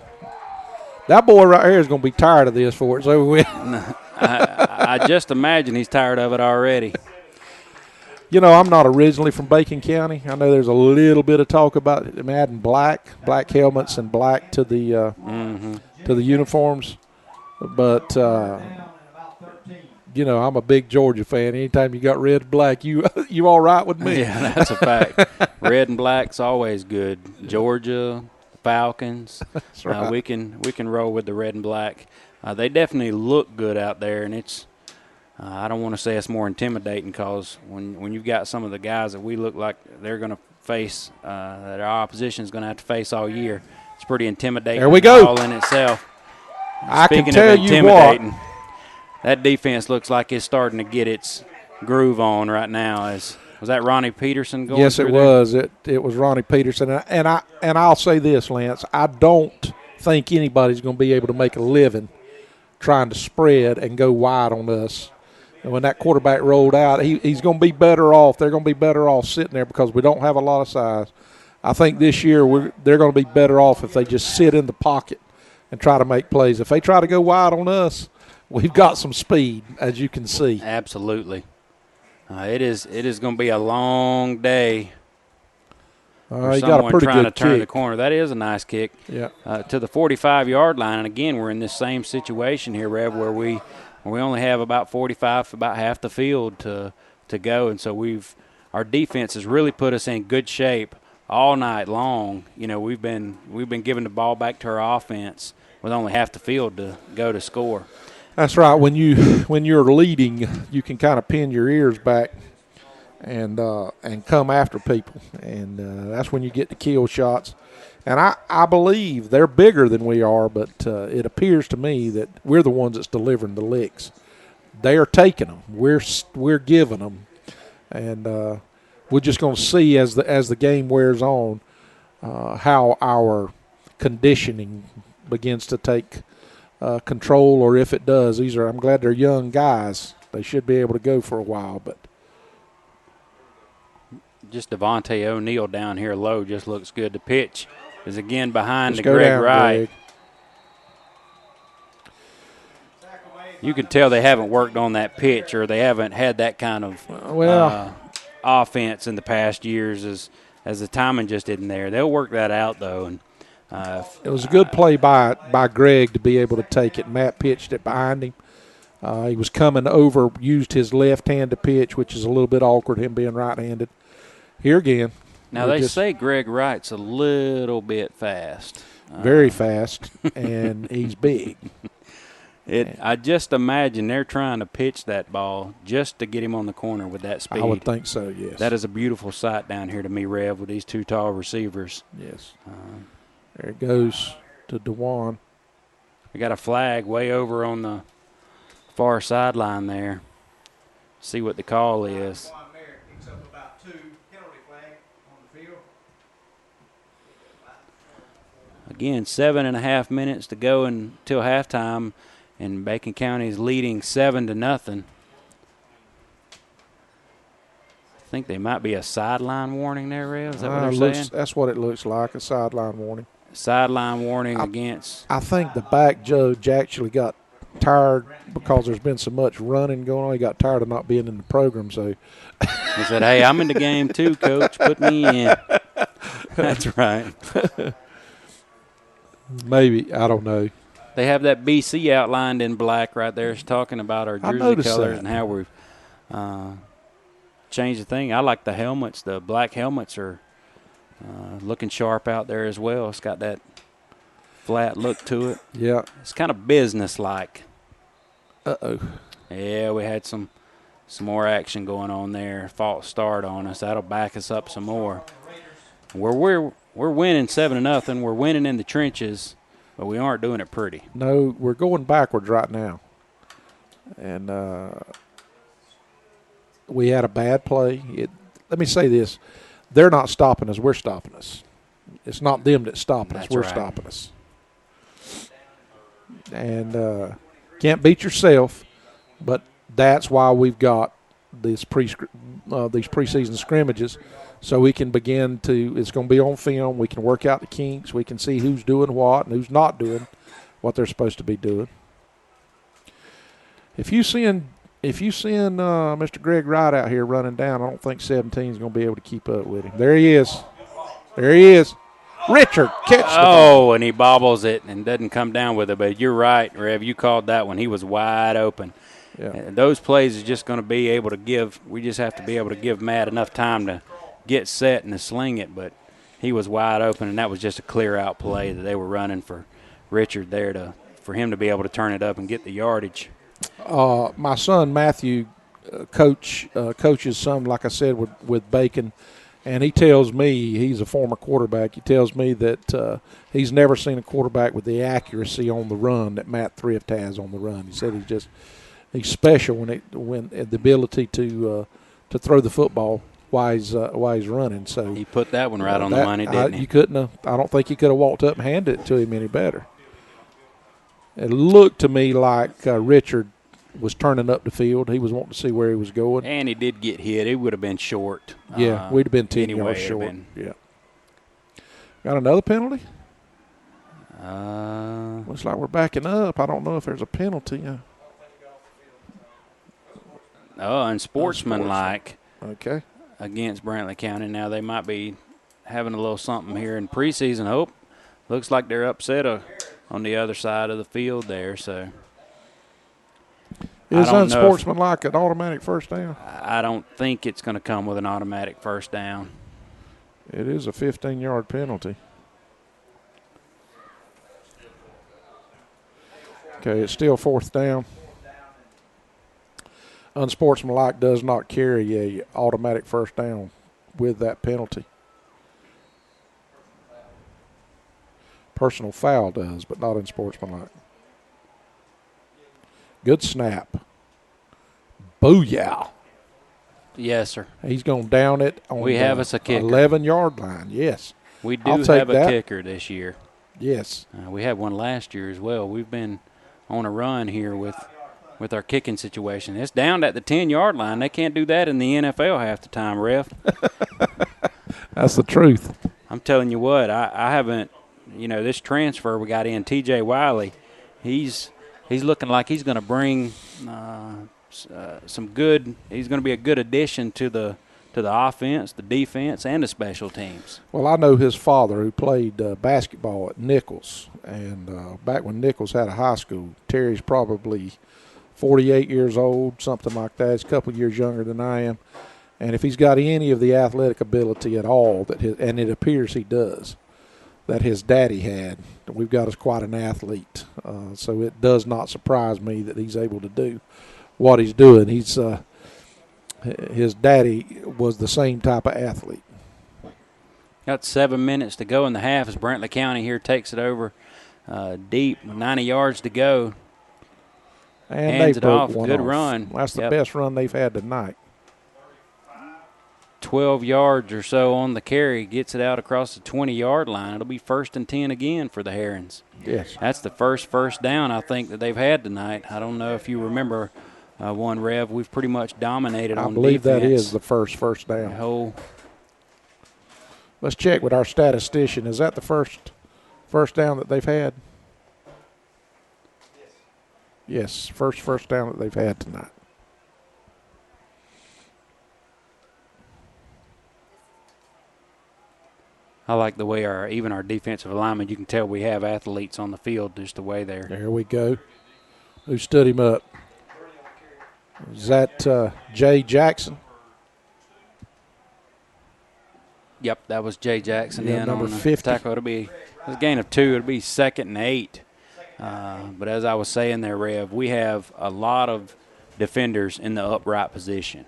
That boy right here is going to be tired of this before it's over with. I just imagine he's tired of it already. You know, I'm not originally from Bacon County. I know there's a little bit of talk about them adding black helmets and black to the uniforms. But, you know, I'm a big Georgia fan. Anytime you got red and black, you all right with me. Yeah, that's a fact. Red and black's always good. Georgia, Falcons. That's right. We can roll with the red and black. They definitely look good out there, and it's. I don't want to say it's more intimidating because when you've got some of the guys that we look like they're going to face, that our opposition is going to have to face all year, it's pretty intimidating. There we go. All in itself. I can Speaking tell of you intimidating, what. that defense looks like it's starting to get its groove on right now. Was that Ronnie Peterson going? Yes, it through was. It was Ronnie Peterson, and I'll say this, Lance. I don't think anybody's going to be able to make a living trying to spread and go wide on us. And when that quarterback rolled out, he's going to be better off. They're going to be better off sitting there because we don't have a lot of size. I think this year they're going to be better off if they just sit in the pocket and try to make plays. If they try to go wide on us, we've got some speed, as you can see. Absolutely. It is going to be a long day. You got a pretty trying good to turn kick. the corner. That is a nice kick. Yeah. To the 45-yard line. And again, we're in this same situation here, Rev, where we only have about 45, about half the field to go, and so our defense has really put us in good shape all night long. You know, we've been giving the ball back to our offense with only half the field to go to score. That's right. When you're leading, you can kind of pin your ears back and come after people, and that's when you get the kill shots. And I believe they're bigger than we are, but it appears to me that we're the ones that's delivering the licks. They are taking them. We're giving them, and we're just going to see as the game wears on how our conditioning begins to take control, or if it does. I'm glad they're young guys. They should be able to go for a while, but. Just Devontae O'Neal down here low just looks good. The pitch is again behind Let's to go Greg down, Wright. Greg. You can tell they haven't worked on that pitch, or they haven't had that kind of offense in the past years as the timing just isn't there. They'll work that out, though. And it was a good play by Greg to be able to take it. Matt pitched it behind him. He was coming over, used his left hand to pitch, which is a little bit awkward, him being right-handed. Here again. Now, they say Greg Wright's a little bit fast. Very fast, and he's big. I just imagine they're trying to pitch that ball just to get him on the corner with that speed. I would think so, yes. That is a beautiful sight down here to me, Rev, with these two tall receivers. Yes. There it goes to DeJuan. We got a flag way over on the far sideline there. See what the call is. Again, 7.5 minutes to go until halftime, and Bacon County is leading 7-0. I think they might be a sideline warning there, Rev. Is that what they're saying? That's what it looks like, a sideline warning. Sideline warning against. I think the back judge actually got tired because there's been so much running going on. He got tired of not being in the program, so He said, "Hey, I'm in the game too, Coach. Put me in." That's right. maybe, I don't know. They have that BC outlined in black right there. It's talking about our jersey noticed colors that. and how we've changed the thing. I like the helmets. The black helmets are looking sharp out there as well. It's got that flat look to it. Yeah. It's kind of business-like. Uh-oh. Yeah, we had some more action going on there. False start on us. That'll back us up some more. We're winning 7-0. We're winning in the trenches, but we aren't doing it pretty. No, we're going backwards right now. And we had a bad play. Let me say this. They're not stopping us. We're stopping us. It's not them that's stopping us. That's We're right. stopping us. And can't beat yourself, but that's why we've got these preseason scrimmages, so we can begin to. It's going to be on film. We can work out the kinks. We can see who's doing what and who's not doing what they're supposed to be doing. If you send Mr. Greg Wright out here running down, I don't think 17 is going to be able to keep up with him. There he is. There he is. Richard, catch the ball. Oh, and he bobbles it and doesn't come down with it. But you're right, Rev. You called that one. He was wide open. Yeah. And those plays is just going to be able to give. We just have to be able to give Matt enough time to get set and to sling it. But he was wide open, and that was just a clear-out play that they were running for Richard there for him to be able to turn it up and get the yardage. My son Matthew coaches some, like I said, with Bacon, and he tells me, he's a former quarterback, he tells me that he's never seen a quarterback with the accuracy on the run that Matt Thrift has on the run. He said he's special when the ability to throw the football while he's running. So he put that one right on the money, didn't he? You couldn't have. I don't think you could have walked up and handed it to him any better. It looked to me like Richard was turning up the field. He was wanting to see where he was going. And he did get hit. It would have been short. Yeah, we'd have been 10 anyway, yards short. Yeah. Got another penalty? Looks like we're backing up. I don't know if there's a penalty. Unsportsmanlike. Okay. Against Brantley County. Now they might be having a little something here in preseason. Hope looks like they're upset on the other side of the field there. So is unsportsmanlike an automatic first down? I don't think it's going to come with an automatic first down. It is a 15-yard penalty. Okay, it's still fourth down. Unsportsmanlike does not carry a automatic first down with that penalty. Personal foul does, but not unsportsmanlike. Good snap. Booyah. Yes, sir. He's going to down it on we have us a kicker. 11-yard line, yes. We do have a kicker this year. Yes. We had one last year as well. We've been on a run here with our kicking situation. It's down at the 10-yard line. They can't do that in the NFL half the time, Ref. That's the truth. I'm telling you what, I haven't, this transfer we got in, T.J. Wiley, he's looking like he's going to bring some good – he's going to be a good addition to the offense, the defense, and the special teams. Well, I know his father who played basketball at Nichols, and back when Nichols had a high school. Terry's probably 48 years old, something like that. He's a couple of years younger than I am. And if he's got any of the athletic ability at all, and it appears he does, that his daddy had, we've got us quite an athlete. So it does not surprise me that he's able to do what he's doing. His daddy was the same type of athlete. Got 7 minutes to go in the half as Brantley County here takes it over deep, 90 yards to go. And hands they it broke off. one Good off. run. That's the best run they've had tonight. 12 yards or so on the carry, gets it out across the 20-yard line. It'll be 1st and 10 again for the Herons. Yes. That's the first down I think that they've had tonight. I don't know if you remember one, Rev. We've pretty much dominated on defense. I believe that is the first down. Let's check with our statistician. Is that the first down that they've had? Yes, first down that they've had tonight. I like the way even our defensive alignment, you can tell we have athletes on the field just the way they're. There we go. Who stood him up? Is that Jay Jackson? Yep, that was Jay Jackson Yeah, in number on the 50. tackle. It'll be a gain of 2. It'll be 2nd and 8. But as I was saying there, Rev, we have a lot of defenders in the upright position.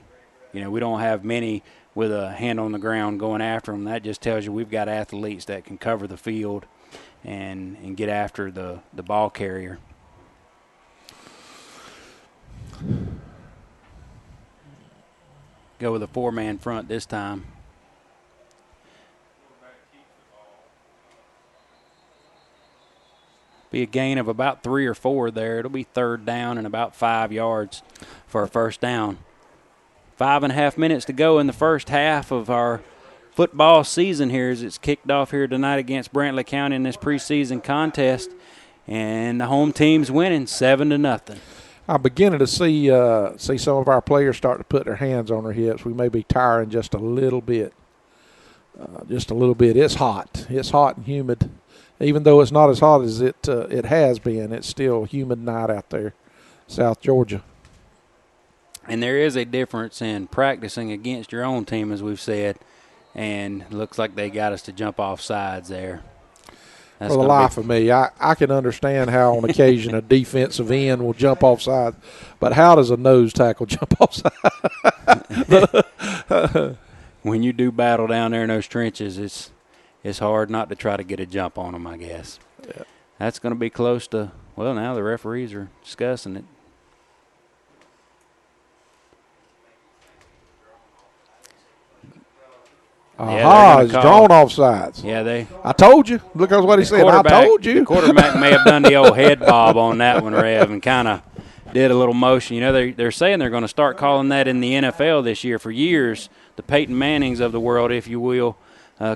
You know, we don't have many with a hand on the ground going after them. That just tells you we've got athletes that can cover the field and get after the ball carrier. Go with a four-man front this time. Be a gain of about 3 or 4 there. It'll be 3rd down and about 5 yards for a first down. 5.5 minutes to go in the first half of our football season here as it's kicked off here tonight against Brantley County in this preseason contest. And the home team's winning 7-0. I'm beginning to see some of our players start to put their hands on their hips. We may be tiring just a little bit. It's hot. It's hot and humid. Even though it's not as hot as it has been, it's still a humid night out there, South Georgia. And there is a difference in practicing against your own team, as we've said, and it looks like they got us to jump off sides there. For the life of me, I can understand how on occasion a defensive end will jump off sides, but how does a nose tackle jump off sides? When you do battle down there in those trenches, it's hard not to try to get a jump on them, I guess. Yeah. That's going to be close to, well, now the referees are discussing it. Aha, it's drawn off sides. Yeah, I told you. Look at what he said. I told you. The quarterback may have done the old head bob on that one, Rev, and kind of did a little motion. You know, they're saying they're going to start calling that in the NFL this year. For years, the Peyton Mannings of the world, if you will,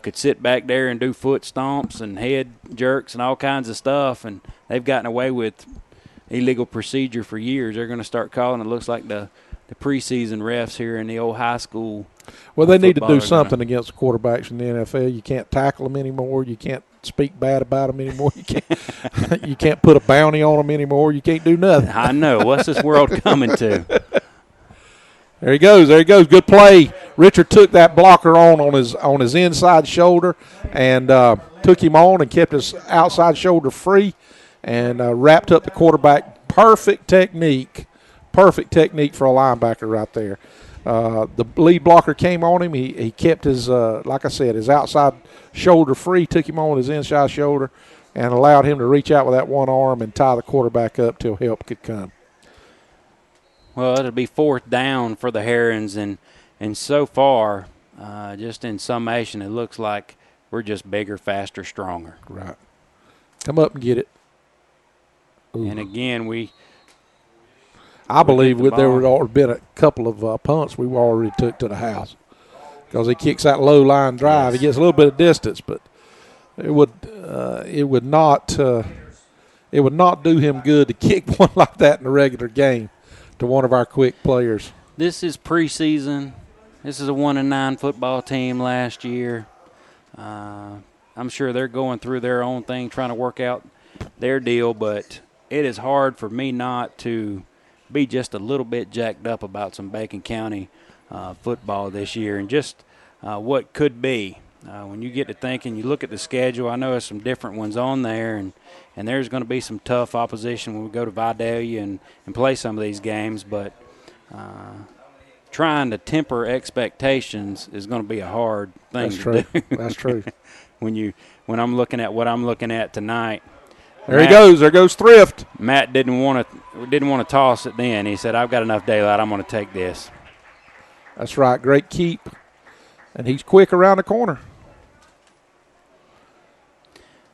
could sit back there and do foot stomps and head jerks and all kinds of stuff, and they've gotten away with illegal procedure for years. They're going to start calling it, looks like the preseason refs here in the old high school. Well, they need to do something against the quarterbacks in the NFL. You can't tackle them anymore. You can't speak bad about them anymore. You can't put a bounty on them anymore. You can't do nothing. I know. What's this world coming to? There he goes. Good play. Richard took that blocker on his inside shoulder and took him on and kept his outside shoulder free and wrapped up the quarterback. Perfect technique for a linebacker right there. The lead blocker came on him. He kept his, like I said, his outside shoulder free, took him on his inside shoulder, and allowed him to reach out with that one arm and tie the quarterback up till help could come. Well, it'll be 4th down for the Herons, and so far, just in summation, it looks like we're just bigger, faster, stronger. Right. Come up and get it. Ooh. And again, I believe there would have been a couple of punts we already took to the house because he kicks that low line drive. Yes. He gets a little bit of distance, but it would not do him good to kick one like that in a regular game to one of our quick players. This is preseason. This is a 1-9 football team last year. I'm sure they're going through their own thing, trying to work out their deal, but it is hard for me not to be just a little bit jacked up about some Bacon County football this year and just what could be. When you get to thinking, you look at the schedule, I know there's some different ones on there, and there's going to be some tough opposition when we go to Vidalia and play some of these games, but trying to temper expectations is going to be a hard thing to do. That's true. When I'm looking at what I'm looking at tonight. There goes Thrift. Matt didn't want to toss it then. He said, I've got enough daylight, I'm going to take this. That's right, great keep. And he's quick around the corner.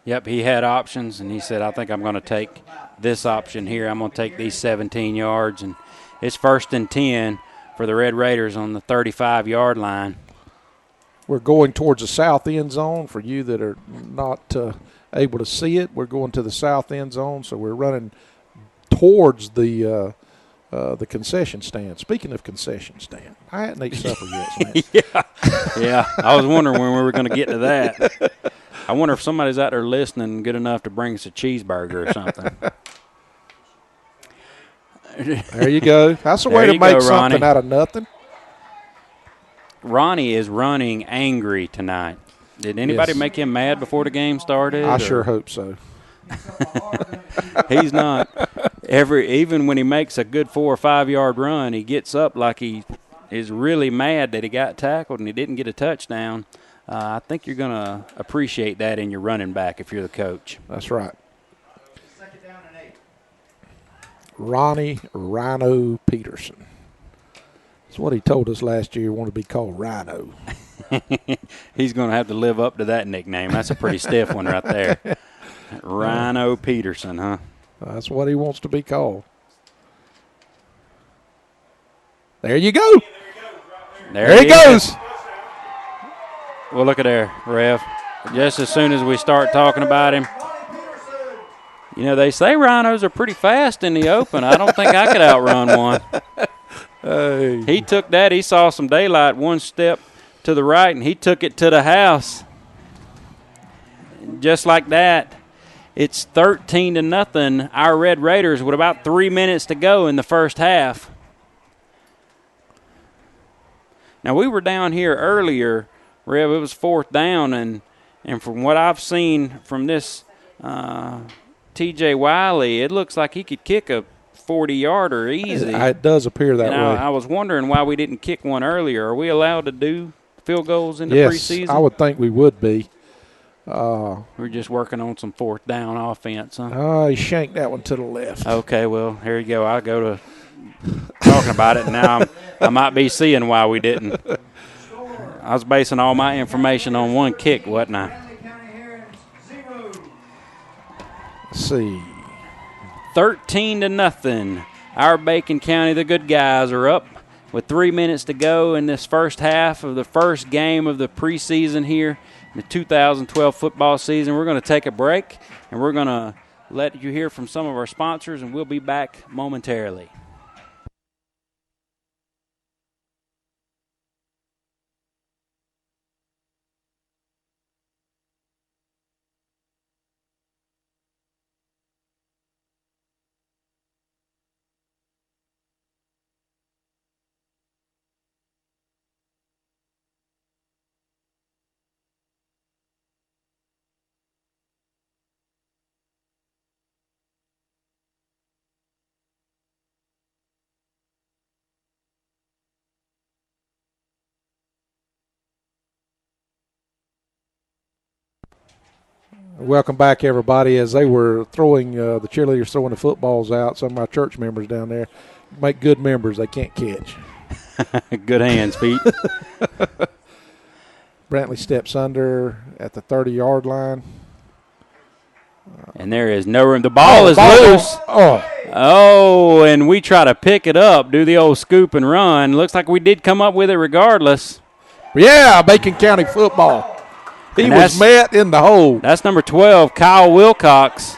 Yep, he had options, and he said, I think I'm going to take this option here. I'm going to take these 17 yards, and it's 1st and 10 for the Red Raiders on the 35-yard line. We're going towards the south end zone. For you that are not able to see it, we're going to the south end zone, so we're running towards the concession stand. Speaking of concession stand, I hadn't eaten supper yet, man. Yeah. I was wondering when we were going to get to that. I wonder if somebody's out there listening good enough to bring us a cheeseburger or something. There you go. That's a way to make something out of nothing. Ronnie is running angry tonight. Did anybody make him mad before the game started? I sure hope so. He's not. Even when he makes a good 4 or 5 yard run, he gets up like he is really mad that he got tackled and he didn't get a touchdown. I think you're going to appreciate that in your running back if you're the coach. That's right. Second down and 8. Ronnie Rhino Peterson. That's what he told us last year. He wanted to be called Rhino. He's going to have to live up to that nickname. That's a pretty stiff one right there. Rhino Peterson, huh? That's what he wants to be called. There you go. There he goes. Well, look at there, Rev. Just as soon as we start talking about him, you know, they say rhinos are pretty fast in the open. I don't think I could outrun one. Hey. He took that. He saw some daylight one step to the right, and he took it to the house. Just like that, it's 13-0. Our Red Raiders with about 3 minutes to go in the first half. Now, we were down here earlier, Rev. It was 4th down, and from what I've seen from this T.J. Wiley, it looks like he could kick a 40-yarder easy. It does appear that way. I was wondering why we didn't kick one earlier. Are we allowed to do field goals in the preseason? Yes, I would think we would be. We're just working on some 4th down offense, huh? He shanked that one to the left. Okay, well, here you go. I'll go to talking about it, and now I might be seeing why we didn't. I was basing all my information on one kick, wasn't I? Let's see. 13-0. Our Bacon County, the good guys, are up with 3 minutes to go in this first half of the first game of the preseason here in the 2012 football season. We're going to take a break, and we're going to let you hear from some of our sponsors, and we'll be back momentarily. Welcome back, everybody. As they were throwing, the cheerleaders throwing the footballs out, some of my church members down there make good members they can't catch. Good hands, Pete. Brantley steps under at the 30-yard line. And there is no room. The ball is loose. Oh, and we try to pick it up, do the old scoop and run. Looks like we did come up with it regardless. Yeah, Bacon County football. He was met in the hole. That's number 12, Kyle Wilcox.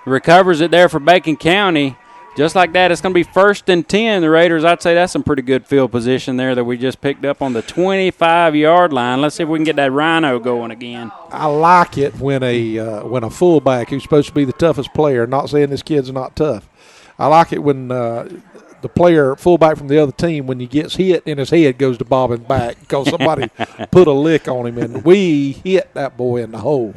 Recovers it there for Bacon County. Just like that, it's going to be 1st and 10. The Raiders, I'd say that's some pretty good field position there that we just picked up on the 25-yard line. Let's see if we can get that Rhino going again. I like it when a fullback who's supposed to be the toughest player, not saying this kid's not tough, I like it when the player, fullback from the other team, when he gets hit and his head goes to bobbing back because somebody put a lick on him, and we hit that boy in the hole.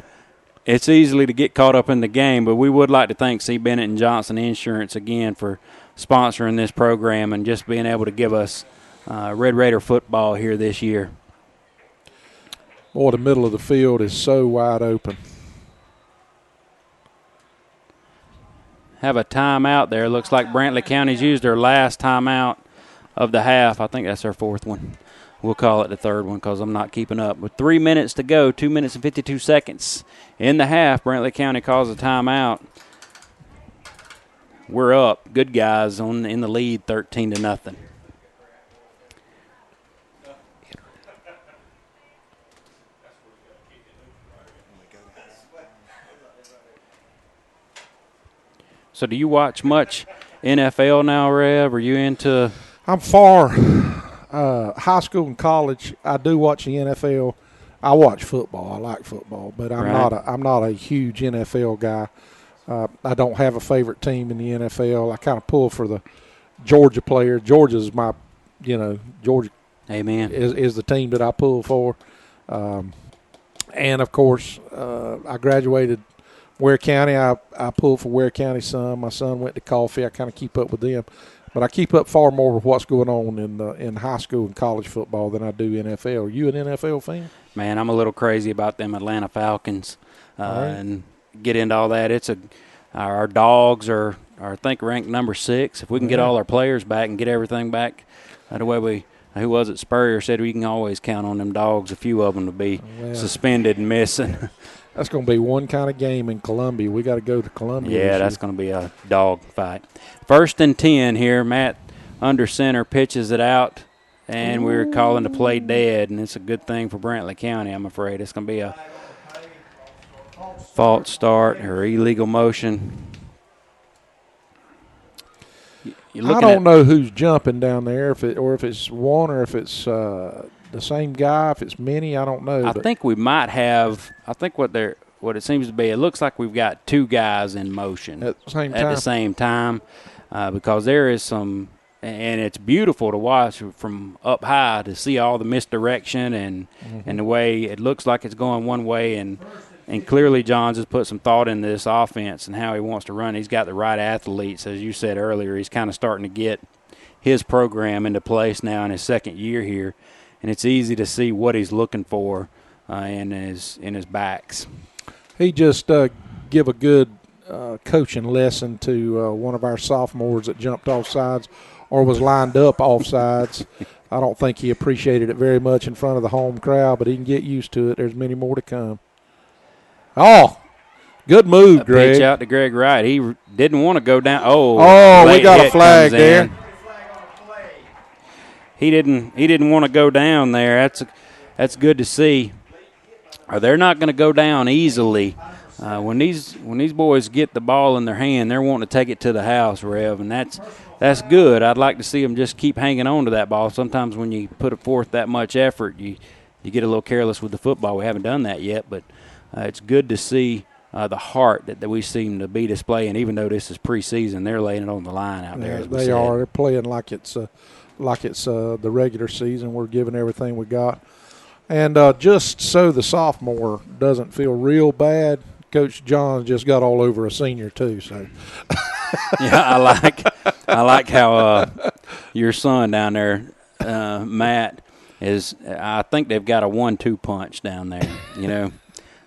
It's easily to get caught up in the game, but we would like to thank C. Bennett and Johnson Insurance again for sponsoring this program and just being able to give us Red Raider football here this year. Boy, the middle of the field is so wide open. Have a timeout there. Looks like Brantley County's used their last timeout of the half. I think that's their 4th one. We'll call it the 3rd one because I'm not keeping up. With 3 minutes to go, 2 minutes and 52 seconds in the half, Brantley County calls a timeout. We're up. Good guys in the lead, 13-0. So do you watch much NFL now, Rev? Are you into? I'm far. High school and college, I do watch the NFL. I watch football. I like football, but I'm not a huge NFL guy. I don't have a favorite team in the NFL. I kind of pull for the Georgia players. Georgia's my, Georgia. Amen. Is the team that I pull for. And, of course, I graduated Ware County. I pulled for Ware County some. My son went to Coffee. I kind of keep up with them. But I keep up far more with what's going on in high school and college football than I do NFL. Are you an NFL fan? Man, I'm a little crazy about them Atlanta Falcons and get into all that. Our Dogs are I think, ranked number 6. If we can get all our players back and get everything back the way who was it, Spurrier said we can always count on them Dogs, a few of them to be suspended and missing. That's going to be one kind of game in Columbia. We got to go to Columbia. Yeah, that's going to be a dog fight. 1st and 10 here. Matt under center pitches it out, and we're calling the play dead, and it's a good thing for Brantley County, I'm afraid. It's going to be a false start or illegal motion. I don't know who's jumping down there, if it's one or if it's the same guy, if it's many, I don't know. I think we might have. I think what it seems to be, it looks like we've got 2 guys in motion at the same time, because there is some, and it's beautiful to watch from up high to see all the misdirection and the way it looks like it's going one way, and clearly Johns has put some thought into this offense and how he wants to run. He's got the right athletes, as you said earlier. He's kind of starting to get his program into place now in his 2nd year here, and it's easy to see what he's looking for in his backs. He just give a good coaching lesson to one of our sophomores that jumped off sides or was lined up off sides. I don't think he appreciated it very much in front of the home crowd, but he can get used to it. There's many more to come. Oh, good move, Greg. Pitch out to Greg Wright. He didn't want to go down. We got a flag there. He didn't want to go down there. That's good to see. They're not going to go down easily. When these boys get the ball in their hand, they're wanting to take it to the house, Rev, and that's good. I'd like to see them just keep hanging on to that ball. Sometimes when you put forth that much effort, you get a little careless with the football. We haven't done that yet, but it's good to see the heart that we seem to be displaying. Even though this is preseason, they're laying it on the line out there. They are. They're playing like it's the regular season. We're giving everything we got. And just so the sophomore doesn't feel real bad, Coach John just got all over a senior too. So, yeah, I like how your son down there, Matt, is. I think they've got a 1-2 punch down there. You know,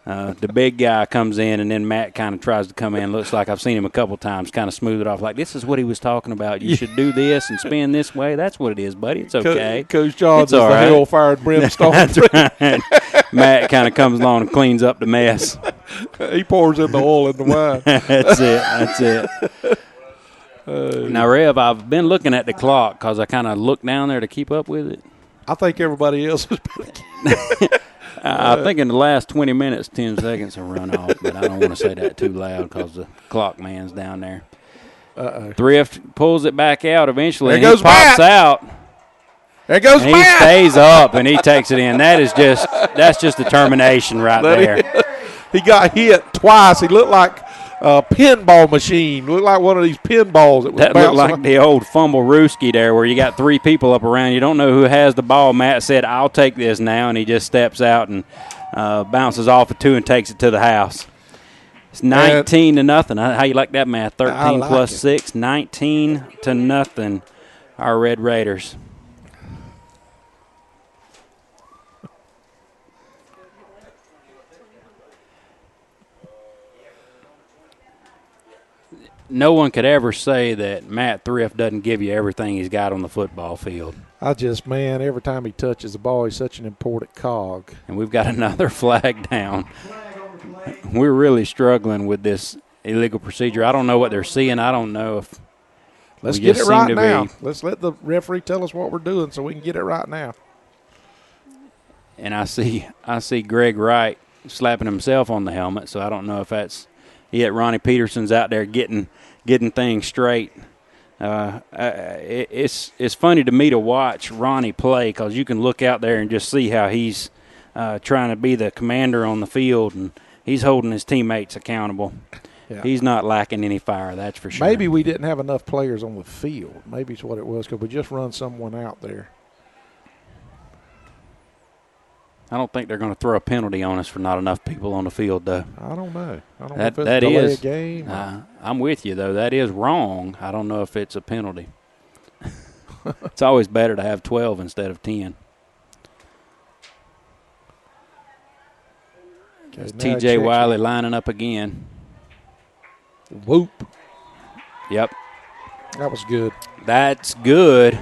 the big guy comes in, and then Matt kind of tries to come in. Looks like I've seen him a couple times, kind of smooth it off. Like, this is what he was talking about. You should do this and spin this way. That's what it is, buddy. It's okay. Coach Johns is the hellfire and brimstone. That's right. Matt kind of comes along and cleans up the mess. He pours in the oil in the wine. That's it. Now, Rev, I've been looking at the clock because I kind of looked down there to keep up with it. I think everybody else has been. I think in the last 20 minutes, 10 seconds have run off, but I don't want to say that too loud because the clock man's down there. Thrift pulls it back out eventually, and he pops out. There goes and Matt. He stays up, and he takes it in. That's just determination right there. He got hit twice. He looked like a pinball machine. Looked like one of these pinballs that was That looked like the old fumble rooski there where you got 3 people up around. You don't know who has the ball. Matt said, I'll take this now, and he just steps out and bounces off of 2 and takes it to the house. It's 19-0. How you like that math? 13 plus 6, 19-0, our Red Raiders. No one could ever say that Matt Thrift doesn't give you everything he's got on the football field. Every time he touches the ball, he's such an important cog. And we've got another flag down. We're really struggling with this illegal procedure. I don't know what they're seeing. I don't know if Let's get it right now. Let's let the referee tell us what we're doing so we can get it right now. And I see Greg Wright slapping himself on the helmet, so I don't know if that's yet. Ronnie Peterson's out there getting things straight. It's funny to me to watch Ronnie play because you can look out there and just see how he's trying to be the commander on the field, and he's holding his teammates accountable. Yeah. He's not lacking any fire, that's for sure. Maybe we didn't have enough players on the field. Maybe it's what it was because we just run someone out there. I don't think they're going to throw a penalty on us for not enough people on the field, though. I don't know. I don't That know if it's that a delay is of game. I'm with you though. That is wrong. I don't know if it's a penalty. It's always better to have 12 instead of 10. Okay, T.J. Wiley lining up again. Whoop. Yep. That was good. That's good.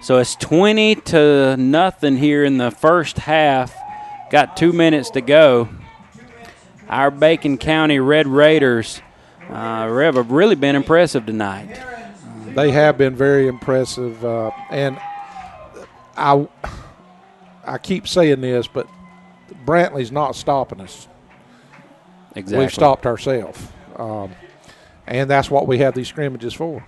So it's 20-0 here in the first half. Got 2 minutes to go. Our Bacon County Red Raiders have really been impressive tonight. They have been very impressive, and I keep saying this, but Brantley's not stopping us. Exactly. We've stopped ourselves, and that's what we have these scrimmages for.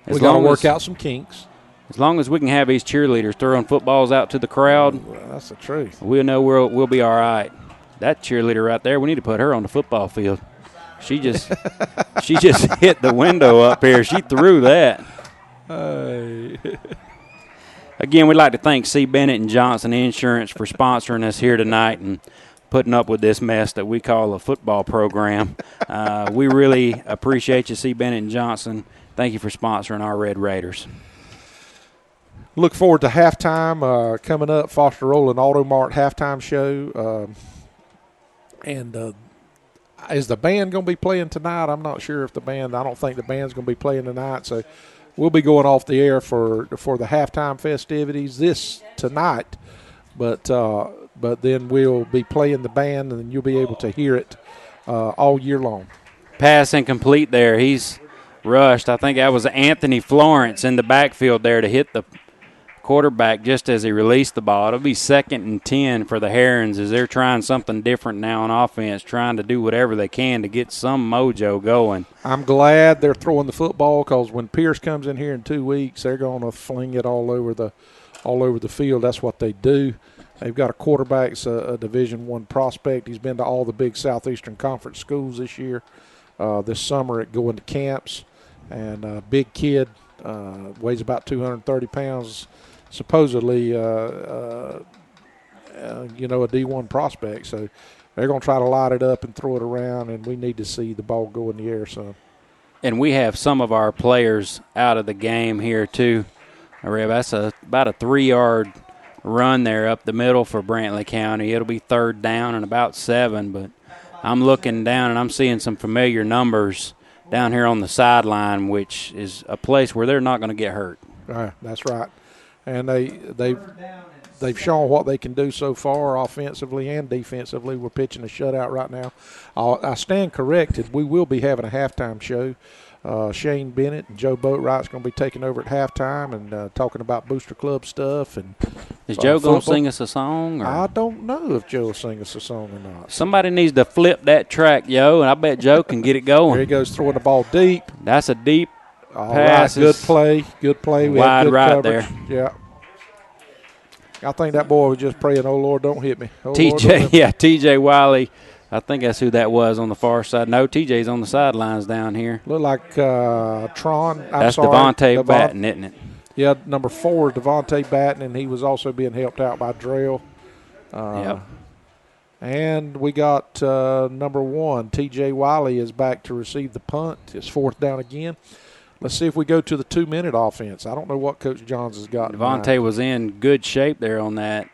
We got to work out some kinks. As long as we can have these cheerleaders throwing footballs out to the crowd, Well, that's the truth. we'll know we'll be all right. That cheerleader right there, we need to put her on the football field. She just hit the window up here. She threw that. Again, we'd like to thank C. Bennett and Johnson Insurance for sponsoring us here tonight and putting up with this mess that we call a football program. We really appreciate you, C. Bennett and Johnson. Thank you for sponsoring our Red Raiders. Look forward to halftime coming up. Foster Rowland Auto Mart halftime show. And is the band going to be playing tonight? I'm not sure if I don't think the band's going to be playing tonight. So we'll be going off the air for the halftime festivities tonight. But then we'll be playing the band, and you'll be able to hear it all year long. Pass incomplete there. He's rushed. I think that was Anthony Florence in the backfield there to hit the quarterback just as he released the ball. It'll be 2nd and 10 for the Herons as they're trying something different now on offense, trying to do whatever they can to get some mojo going. I'm glad they're throwing the football because when Pierce comes in here in 2 weeks, they're going to fling it all over the field. That's what they do. They've got a quarterback, a Division I prospect. He's been to all the big Southeastern Conference schools this year, this summer at going to camps. And a big kid, weighs about 230 pounds, supposedly, a D1 prospect. So they're going to try to light it up and throw it around, and we need to see the ball go in the air some. And we have some of our players out of the game here, too. That's about a 3-yard run there up the middle for Brantley County. It'll be 3rd down and about 7, but I'm looking down and I'm seeing some familiar numbers down here on the sideline, which is a place where they're not going to get hurt. That's right. And they've shown what they can do so far offensively and defensively. We're pitching a shutout right now. I stand corrected. We will be having a halftime show. Shane Bennett and Joe Boatwright's going to be taking over at halftime and talking about Booster Club stuff. And is Joe going to sing us a song? Or? I don't know if Joe will sing us a song or not. Somebody needs to flip that track, Joe, and I bet Joe can get it going. There he goes throwing the ball deep. That's a deep pass. Right, good play. We wide had good right coverage. there. Yeah. I think that boy was just praying, "Oh Lord, don't hit me." TJ Wiley. I think that's who that was on the far side. No, TJ's on the sidelines down here. Look like Tron. That's Devontae Batten, isn't it? Yeah, number 4 is Devontae Batten, and he was also being helped out by Drell. Yep. And we got number 1, TJ Wiley, is back to receive the punt. It's 4th down again. Let's see if we go to the 2-minute offense. I don't know what Coach Johns has got. Devontae was in good shape there on that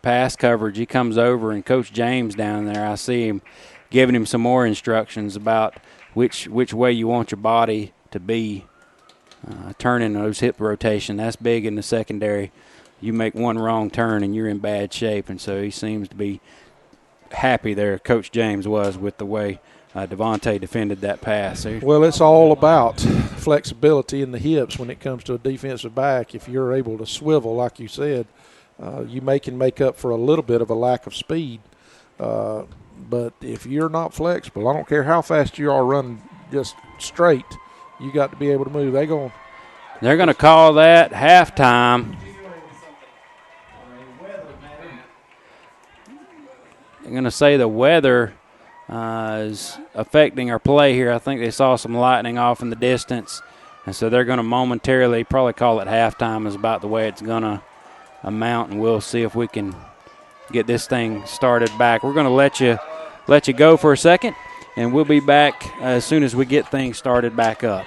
pass coverage. He comes over, and Coach James down there, I see him giving him some more instructions about which way you want your body to be turning those hip rotation. That's big in the secondary. You make one wrong turn, and you're in bad shape. And so he seems to be happy there, Coach James was, with the way Devontae defended that pass. Well, it's all about flexibility in the hips when it comes to a defensive back. If you're able to swivel, like you said, you can make up for a little bit of a lack of speed. But if you're not flexible, I don't care how fast you are running just straight, you got to be able to move. They're going to call that halftime. They're going to say the weather is affecting our play here. I think they saw some lightning off in the distance, and so they're going to momentarily probably call it halftime is about the way it's going to amount, and we'll see if we can get this thing started back. We're going to let you go for a second, and we'll be back as soon as we get things started back up.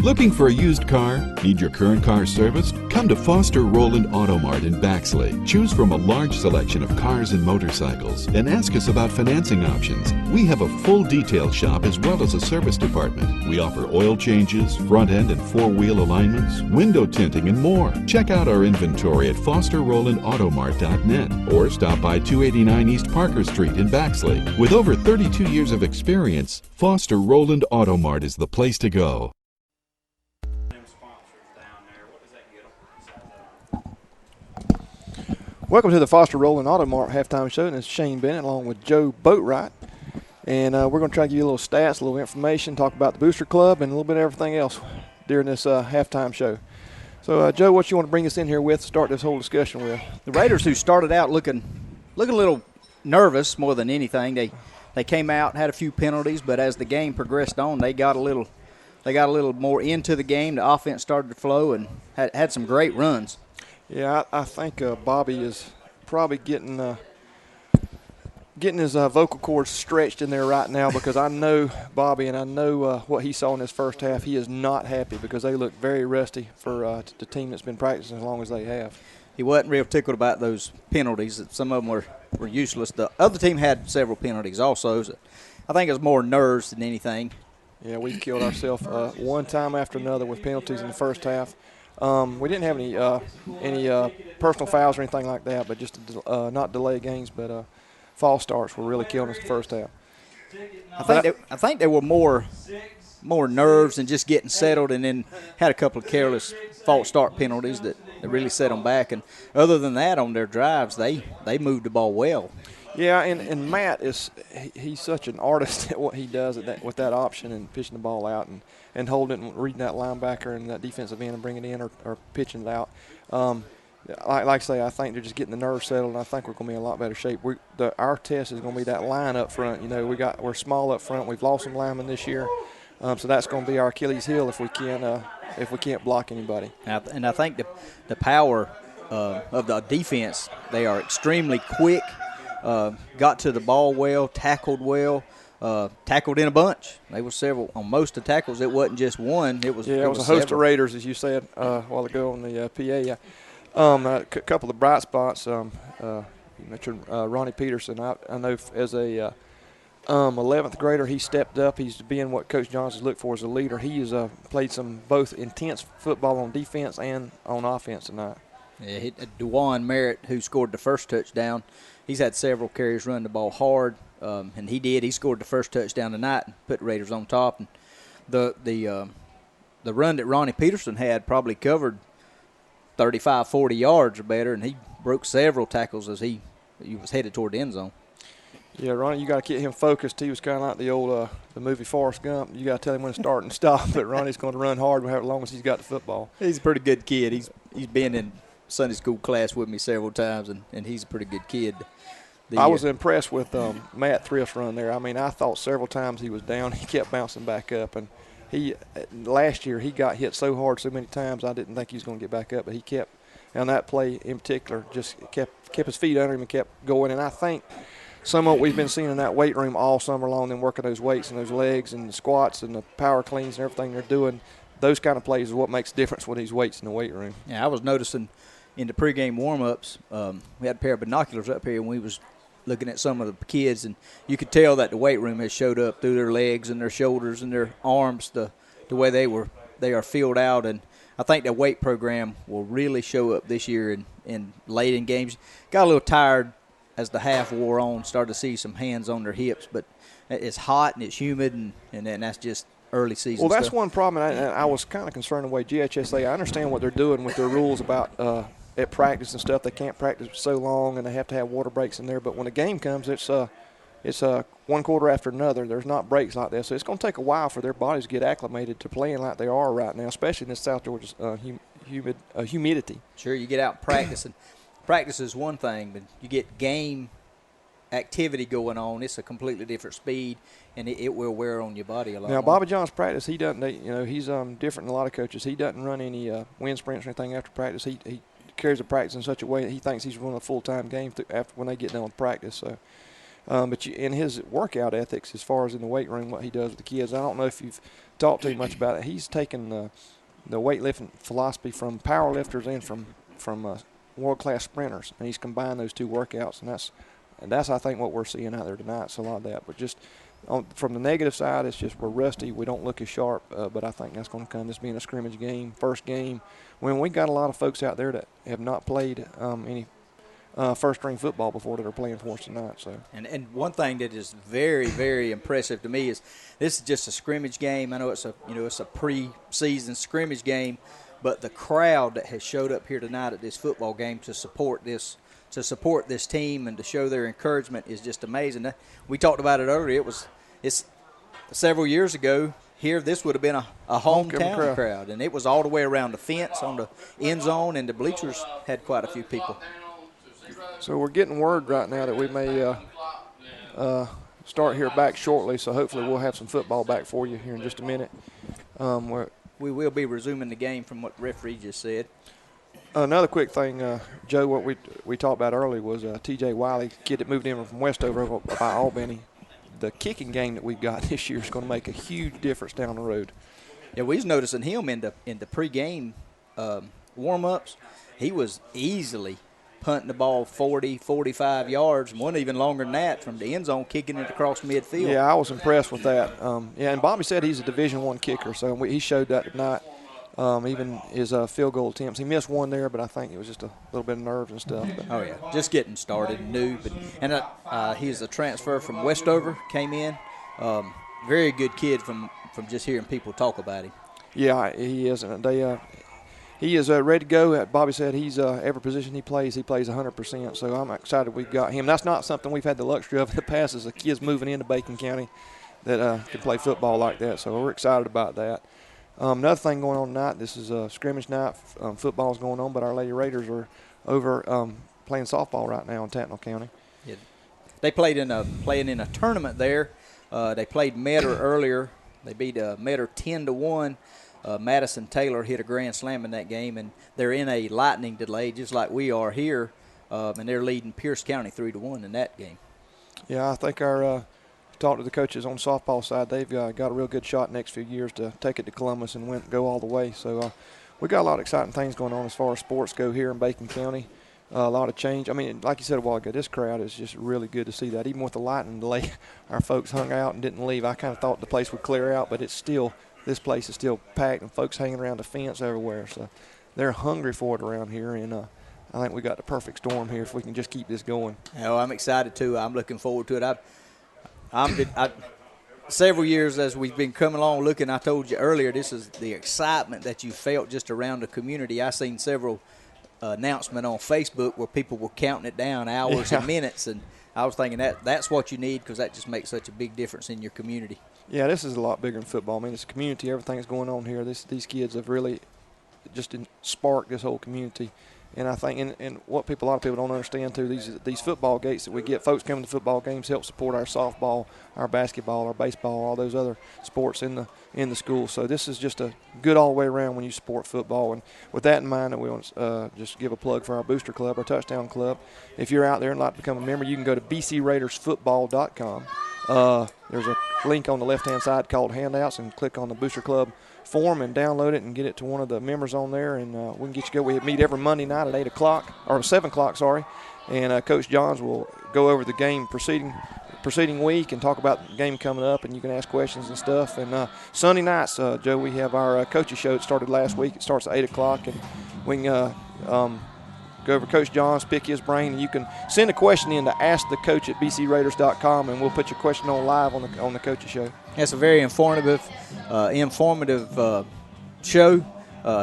Looking for a used car? Need your current car serviced? Come to Foster Roland Auto Mart in Baxley. Choose from a large selection of cars and motorcycles and ask us about financing options. We have a full detail shop as well as a service department. We offer oil changes, front end and four-wheel alignments, window tinting, and more. Check out our inventory at FosterRolandAutomart.net or stop by 289 East Parker Street in Baxley. With over 32 years of experience, Foster Roland Auto Mart is the place to go. Welcome to the Foster Roland Auto Mart halftime show, and it's Shane Bennett along with Joe Boatwright. And we're going to try to give you a little stats, a little information, talk about the Booster Club, and a little bit of everything else during this halftime show. So, Joe, what you want to bring us in here with to start this whole discussion with? The Raiders, who started out looking a little nervous more than anything, they came out and had a few penalties, but as the game progressed on, they got a little more into the game. The offense started to flow and had some great runs. Yeah, I think Bobby is probably getting his vocal cords stretched in there right now, because I know Bobby and I know what he saw in this first half. He is not happy because they look very rusty for the team that's been practicing as long as they have. He wasn't real tickled about those penalties. Some of them were useless. The other team had several penalties also. So I think it was more nerves than anything. Yeah, we killed ourselves one time after another with penalties in the first half. We didn't have any personal fouls or anything like that, but just not delay games, but false starts were really killing us the first half. I think they were more nerves and just getting settled, and then had a couple of careless false start penalties that really set them back. And other than that, on their drives, they moved the ball well. Yeah, and Matt he's such an artist at what he does with that option and pitching the ball out and holding it and reading that linebacker and that defensive end and bringing it in or pitching it out. Like I say, I think they're just getting the nerves settled, and I think we're going to be in a lot better shape. Our test is going to be that line up front. You know, we're small up front. We've lost some linemen this year, so that's going to be our Achilles heel if we can't block anybody. And I think the power of the defense, they are extremely quick. Got to the ball well, tackled well, tackled in a bunch. There were several on most of the tackles. It wasn't just one. It was a host of Raiders, as you said a while ago on the PA. Yeah, a couple of bright spots. You mentioned Ronnie Peterson. I know as a 11th grader, he stepped up. He's being what Coach Johnson's looked for as a leader. He has played some both intense football on defense and on offense tonight. Yeah, DeJuan Merritt, who scored the first touchdown, he's had several carries run the ball hard, and he scored the first touchdown tonight and put the Raiders on top. And the run that Ronnie Peterson had probably covered 35, 40 yards or better, and he broke several tackles as he was headed toward the end zone. Yeah, Ronnie, you got to get him focused. He was kind of like the old the movie Forrest Gump. You got to tell him when to start and stop, but Ronnie's going to run hard as long as he's got the football. He's a pretty good kid. He's been in Sunday school class with me several times, and he's a pretty good kid. I was impressed with MATTTHRIFT's run there. I mean, I thought several times he was down. He kept bouncing back up, and last year he got hit so hard so many times I didn't think he was going to get back up, but he kept, on that play in particular, just kept his feet under him and kept going. And I think some of what we've been seeing in that weight room all summer long, them working those weights and those legs and the squats and the power cleans and everything they're doing, those kind of plays is what makes a difference with these weights in the weight room. Yeah, I was noticing in the pregame warm-ups, we had a pair of binoculars up here, and we was looking at some of the kids, and you could tell that the weight room has showed up through their legs and their shoulders and their arms, the way they are filled out. And I think the weight program will really show up this year in late in games. Got a little tired as the half wore on, started to see some hands on their hips, but it's hot and it's humid, and that's just early season Well, that's stuff. one problem, and I was kind of concerned the way GHSA, I understand what they're doing with their rules about at practice and stuff. They can't practice so long, and they have to have water breaks in there. But when the game comes, it's one quarter after another. There's not breaks like that. So it's going to take a while for their bodies to get acclimated to playing like they are right now, especially in this South Georgia humidity. Sure, you get out and practice, and practice is one thing, but you get game activity going on. It's a completely different speed, and it will wear on your body a lot. Now, more. Bobby John's practice, he doesn't. He's different than a lot of coaches. He doesn't run any wind sprints or anything after practice. He carries the practice in such a way that he thinks he's running a full-time game after when they get done with practice. So But in his workout ethics, as far as in the weight room, what he does with the kids, I don't know if you've talked too much about it. He's taken the weightlifting philosophy from power lifters and from world-class sprinters, and he's combined those two workouts, and that's I think what we're seeing out there tonight. So a lot of that, but just from the negative side, it's just we're rusty. We don't look as sharp, but I think that's going to come. This being a scrimmage game, first game, when we got a lot of folks out there that have not played any first-string football before that are playing for us tonight. So, and one thing that is very, very impressive to me is this is just a scrimmage game. I know it's a pre-season scrimmage game, but the crowd that has showed up here tonight at this football game to support this team and to show their encouragement is just amazing. We talked about it earlier. It's several years ago. Here, this would have been a hometown crowd, and it was all the way around the fence on the end zone, and the bleachers had quite a few people. So we're getting word right now that we may start here back shortly, so hopefully we'll have some football back for you here in just a minute. We will be resuming the game from what the referee just said. Another quick thing, Joe, what we talked about earlier was T.J. Wiley, kid that moved in from Westover by Albany. The kicking game that we've got this year is going to make a huge difference down the road. Yeah, we was noticing him in the pregame warm-ups. He was easily punting the ball 40, 45 yards, one even longer than that, from the end zone, kicking it across midfield. Yeah, I was impressed with that. And Bobby said he's a Division I kicker, so he showed that tonight. Even his field goal attempts. He missed one there, but I think it was just a little bit of nerves and stuff. But. Oh, yeah, just getting started, new. He's a transfer from Westover, came in. Very good kid from just hearing people talk about him. Yeah, he is. And he is ready to go. Bobby said he's every position he plays 100%. So I'm excited we've got him. That's not something we've had the luxury of in the past is the kids moving into Bacon County that can play football like that. So we're excited about that. Another thing going on tonight, this is a scrimmage night. Football's going on, but our Lady Raiders are over playing softball right now in Tattnall County. Yeah. They playing in a tournament there. They played Metter earlier. They beat Metter 10-1. Madison Taylor hit a grand slam in that game, and they're in a lightning delay just like we are here, and they're leading Pierce County 3-1 in that game. Yeah, I think talked to the coaches on the softball side. They've got a real good shot next few years to take it to Columbus and go all the way. So we got a lot of exciting things going on as far as sports go here in Bacon County. A lot of change. I mean, like you said a while ago, this crowd is just really good to see that. Even with the lightning delay, our folks hung out and didn't leave. I kind of thought the place would clear out, but this place is still packed and folks hanging around the fence everywhere. So they're hungry for it around here, and I think we got the perfect storm here if we can just keep this going. Oh, I'm excited too. I'm looking forward to it. Several years as we've been coming along looking, I told you earlier, this is the excitement that you felt just around the community. I seen several announcements on Facebook where people were counting it down hours and minutes, and I was thinking that's what you need because that just makes such a big difference in your community. Yeah, this is a lot bigger than football. I mean, it's a community. Everything that's going on here. These kids have really just sparked this whole community. And I think, and what a lot of people don't understand too, these football gates that we get, folks coming to football games help support our softball, our basketball, our baseball, all those other sports in the school. So this is just a good all the way around when you support football. And with that in mind, we want to just give a plug for our booster club, our touchdown club. If you're out there and like to become a member, you can go to bcraidersfootball.com. There's a link on the left-hand side called handouts, and click on the booster club form and download it and get it to one of the members on there, and we can get you go. We meet every Monday night at 8 o'clock, or 7 o'clock, sorry, and Coach Johns will go over the game preceding week and talk about the game coming up, and you can ask questions and stuff. And Sunday nights, Joe, we have our coaches show. It started last week. It starts at 8 o'clock, and we can go over Coach Johns, pick his brain, and you can send a question in to askthecoach at bcraiders.com, and we'll put your question on live on the coaches show. It's a very informative show.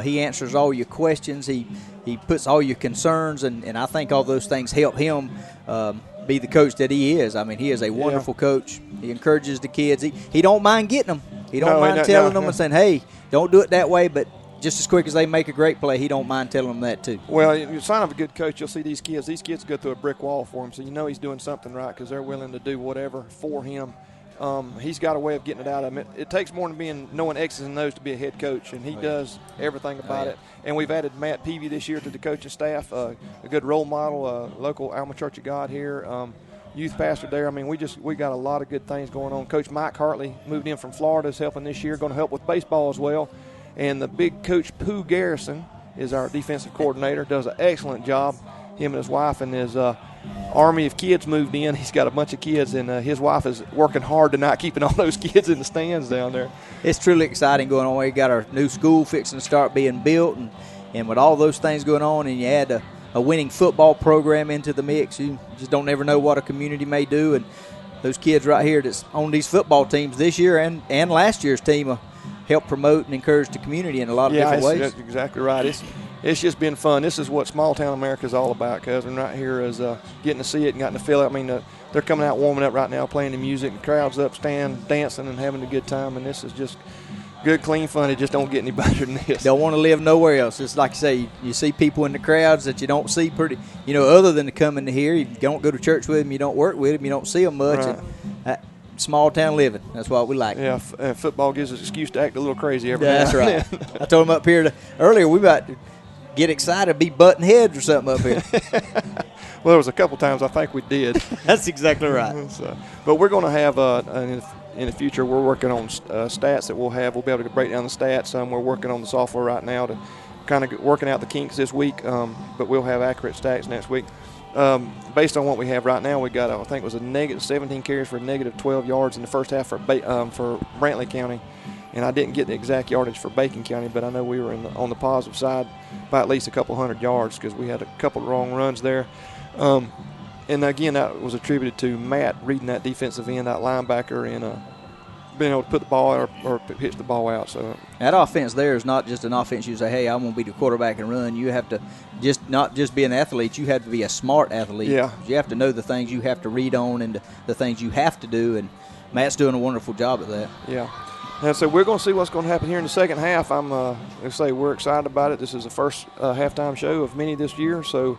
He answers all your questions. He puts all your concerns, and I think all those things help him be the coach that he is. I mean, he is a wonderful coach. He encourages the kids. He don't mind getting them. He don't mind telling them and saying, hey, don't do it that way, but just as quick as they make a great play, he don't mind telling them that too. Well, you sign of a good coach, you'll see these kids. These kids go through a brick wall for him, so you know he's doing something right because they're willing to do whatever for him. He's got a way of getting it out of him. It takes more than knowing X's and O's to be a head coach, and he does everything about it. And we've added Matt Peavy this year to the coaching staff, a good role model, local Alma Church of God here. youth pastor there. I mean, we got a lot of good things going on. Coach Mike Hartley moved in from Florida, is helping this year, going to help with baseball as well. And the big coach, Pooh Garrison, is our defensive coordinator, does an excellent job. Him and his wife and his army of kids moved in. He's got a bunch of kids, and his wife is working hard tonight keeping all those kids in the stands down there. It's truly exciting going on. We got our new school fixing to start being built, and with all those things going on, and you add a winning football program into the mix, you just don't ever know what a community may do. And those kids right here that's on these football teams this year and last year's team help promote and encourage the community in a lot of different ways. That's exactly right. It's just been fun. This is what small town America is all about, cousin. Right here is getting to see it and getting to feel it. I mean, they're coming out warming up right now, playing the music, the crowd's up, dancing and having a good time, and this is just good, clean fun. It just don't get any better than this. Don't want to live nowhere else. It's like I say, you see people in the crowds that you don't see other than to come into here. You don't go to church with them, you don't work with them, you don't see them much. Right. And, small town living. That's what we like. Yeah, football gives us an excuse to act a little crazy every That's now and right. then. I told him up here earlier we about to get excited, be butting heads or something up here. Well, there was a couple times I think we did. That's exactly right. But we're going to have in the future, we're working on stats that we'll have. We'll be able to break down the stats. We're working on the software right now to kind of working out the kinks this week, but we'll have accurate stats next week. Based on what we have right now, we got, I think it was a negative 17 carries for negative 12 yards in the first half for Brantley County. And I didn't get the exact yardage for Bacon County, but I know we were on the positive side by at least a couple hundred yards because we had a couple of wrong runs there. And again, that was attributed to Matt reading that defensive end, that linebacker, and being able to put the ball out or pitch the ball out. So that offense there is not just an offense you say, hey, I'm going to be the quarterback and run. You have to not just be an athlete, you have to be a smart athlete. Yeah. You have to know the things you have to read on and the things you have to do, and Matt's doing a wonderful job at that. Yeah. And so we're going to see what's going to happen here in the second half. We're excited about it. This is the first halftime show of many this year. So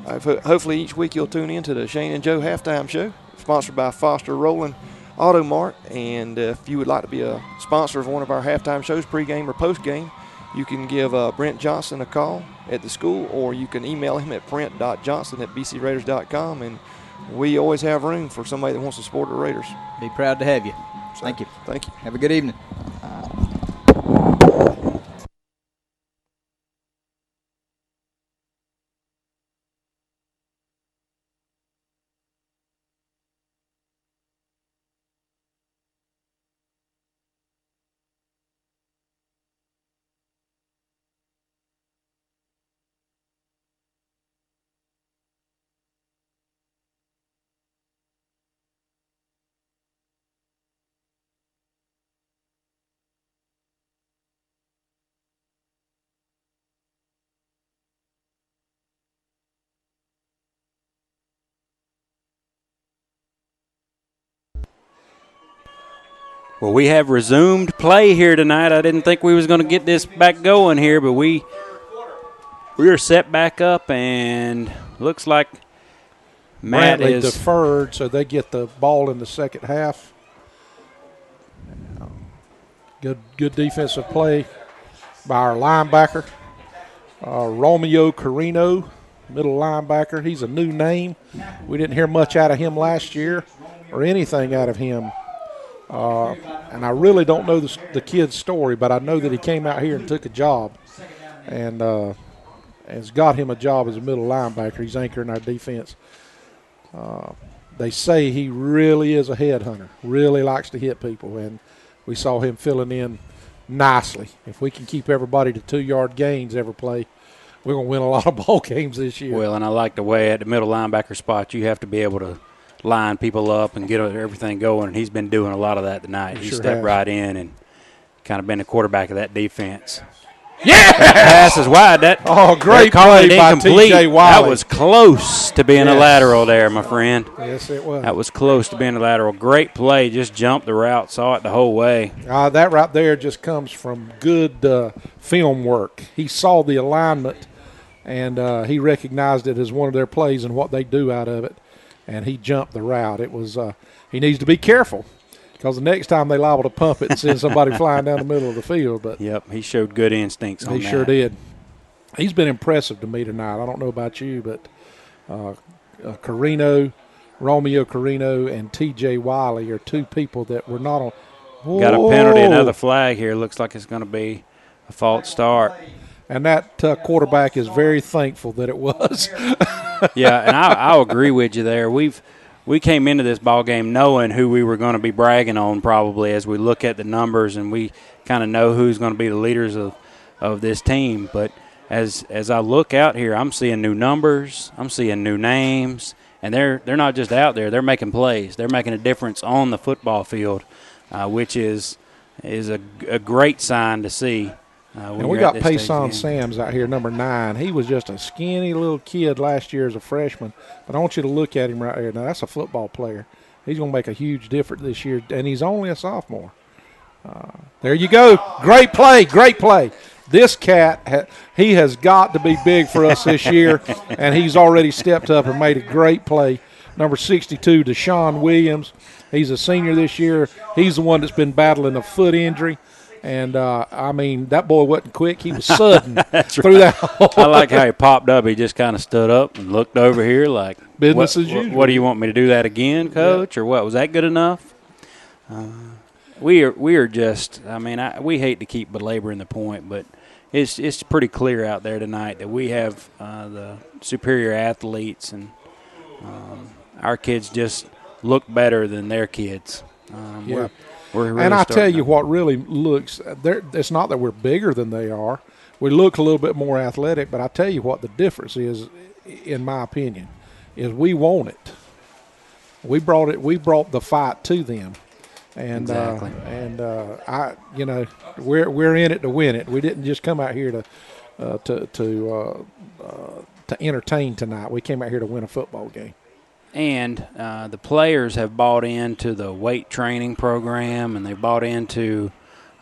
hopefully each week you'll tune in to the Shane and Joe halftime show, sponsored by Foster Roland Auto Mart. And if you would like to be a sponsor of one of our halftime shows, pregame or postgame, you can give Brent Johnson a call at the school, or you can email him at brent.johnson@bcraiders.com. And we always have room for somebody that wants to support the Raiders. Be proud to have you. Thank you. Thank you. Have a good evening. Well, we have resumed play here tonight. I didn't think we was going to get this back going here, but we are set back up, and looks like Matt Brantley is deferred, so they get the ball in the second half. Good defensive play by our linebacker, Romeo Carino, middle linebacker. He's a new name. We didn't hear much out of him last year or anything out of him. And I really don't know the kid's story, but I know that he came out here and took a job and has got him a job as a middle linebacker. He's anchoring our defense. They say he really is a headhunter, really likes to hit people, and we saw him filling in nicely. If we can keep everybody to 2-yard gains every play, we're going to win a lot of ball games this year. Well, and I like the way at the middle linebacker spot you have to be able to line people up and get everything going, and he's been doing a lot of that tonight. He sure stepped has. right in and kind of been the quarterback of that defense. Yeah! That pass is wide. Great play by incomplete. T.J. Wiley. That was close to being a lateral there, my friend. Yes, it was. That was close to being a lateral. Great play. Just jumped the route, saw it the whole way. That right there just comes from good film work. He saw the alignment, and he recognized it as one of their plays and what they do out of it, and he jumped the route. It was he needs to be careful because the next time they liable to pump it and send somebody flying down the middle of the field. But Yep, he showed good instincts on that. he sure did. He's been impressive to me tonight. I don't know about you, but Carino, Romeo Carino and T.J. Wiley are two people that were not on. Whoa. Got a penalty, another flag here. Looks like it's going to be a false start. And that quarterback is very thankful that it was. Yeah, and I'll agree with you there. We came into this ball game knowing who we were going to be bragging on probably as we look at the numbers, and we kind of know who's going to be the leaders of this team. But as I look out here, I'm seeing new numbers, I'm seeing new names, and they're not just out there. They're making plays. They're making a difference on the football field, which is a great sign to see. And we got Payson Sams out here, number 9. He was just a skinny little kid last year as a freshman. But I want you to look at him right here. Now, that's a football player. He's going to make a huge difference this year, and he's only a sophomore. There you go. Great play, great play. This cat, he has got to be big for us this year, and he's already stepped up and made a great play. Number 62, Deshaun Williams. He's a senior this year. He's the one that's been battling a foot injury. And, I mean, that boy wasn't quick. He was sudden through that hole. I like how he popped up. He just kind of stood up and looked over here like, business as usual. What do you want me to do that again, Coach, or what? Was that good enough? We are just, I mean, we hate to keep belaboring the point, but it's pretty clear out there tonight that we have the superior athletes, and our kids just look better than their kids. Yeah. We're really and I tell you what really looks – it's not that we're bigger than they are. We look a little bit more athletic, but I tell you what the difference is, in my opinion, is we want it. We brought the fight to them. And exactly. We're in it to win it. We didn't just come out here to entertain tonight. We came out here to win a football game. And the players have bought into the weight training program, and they've bought into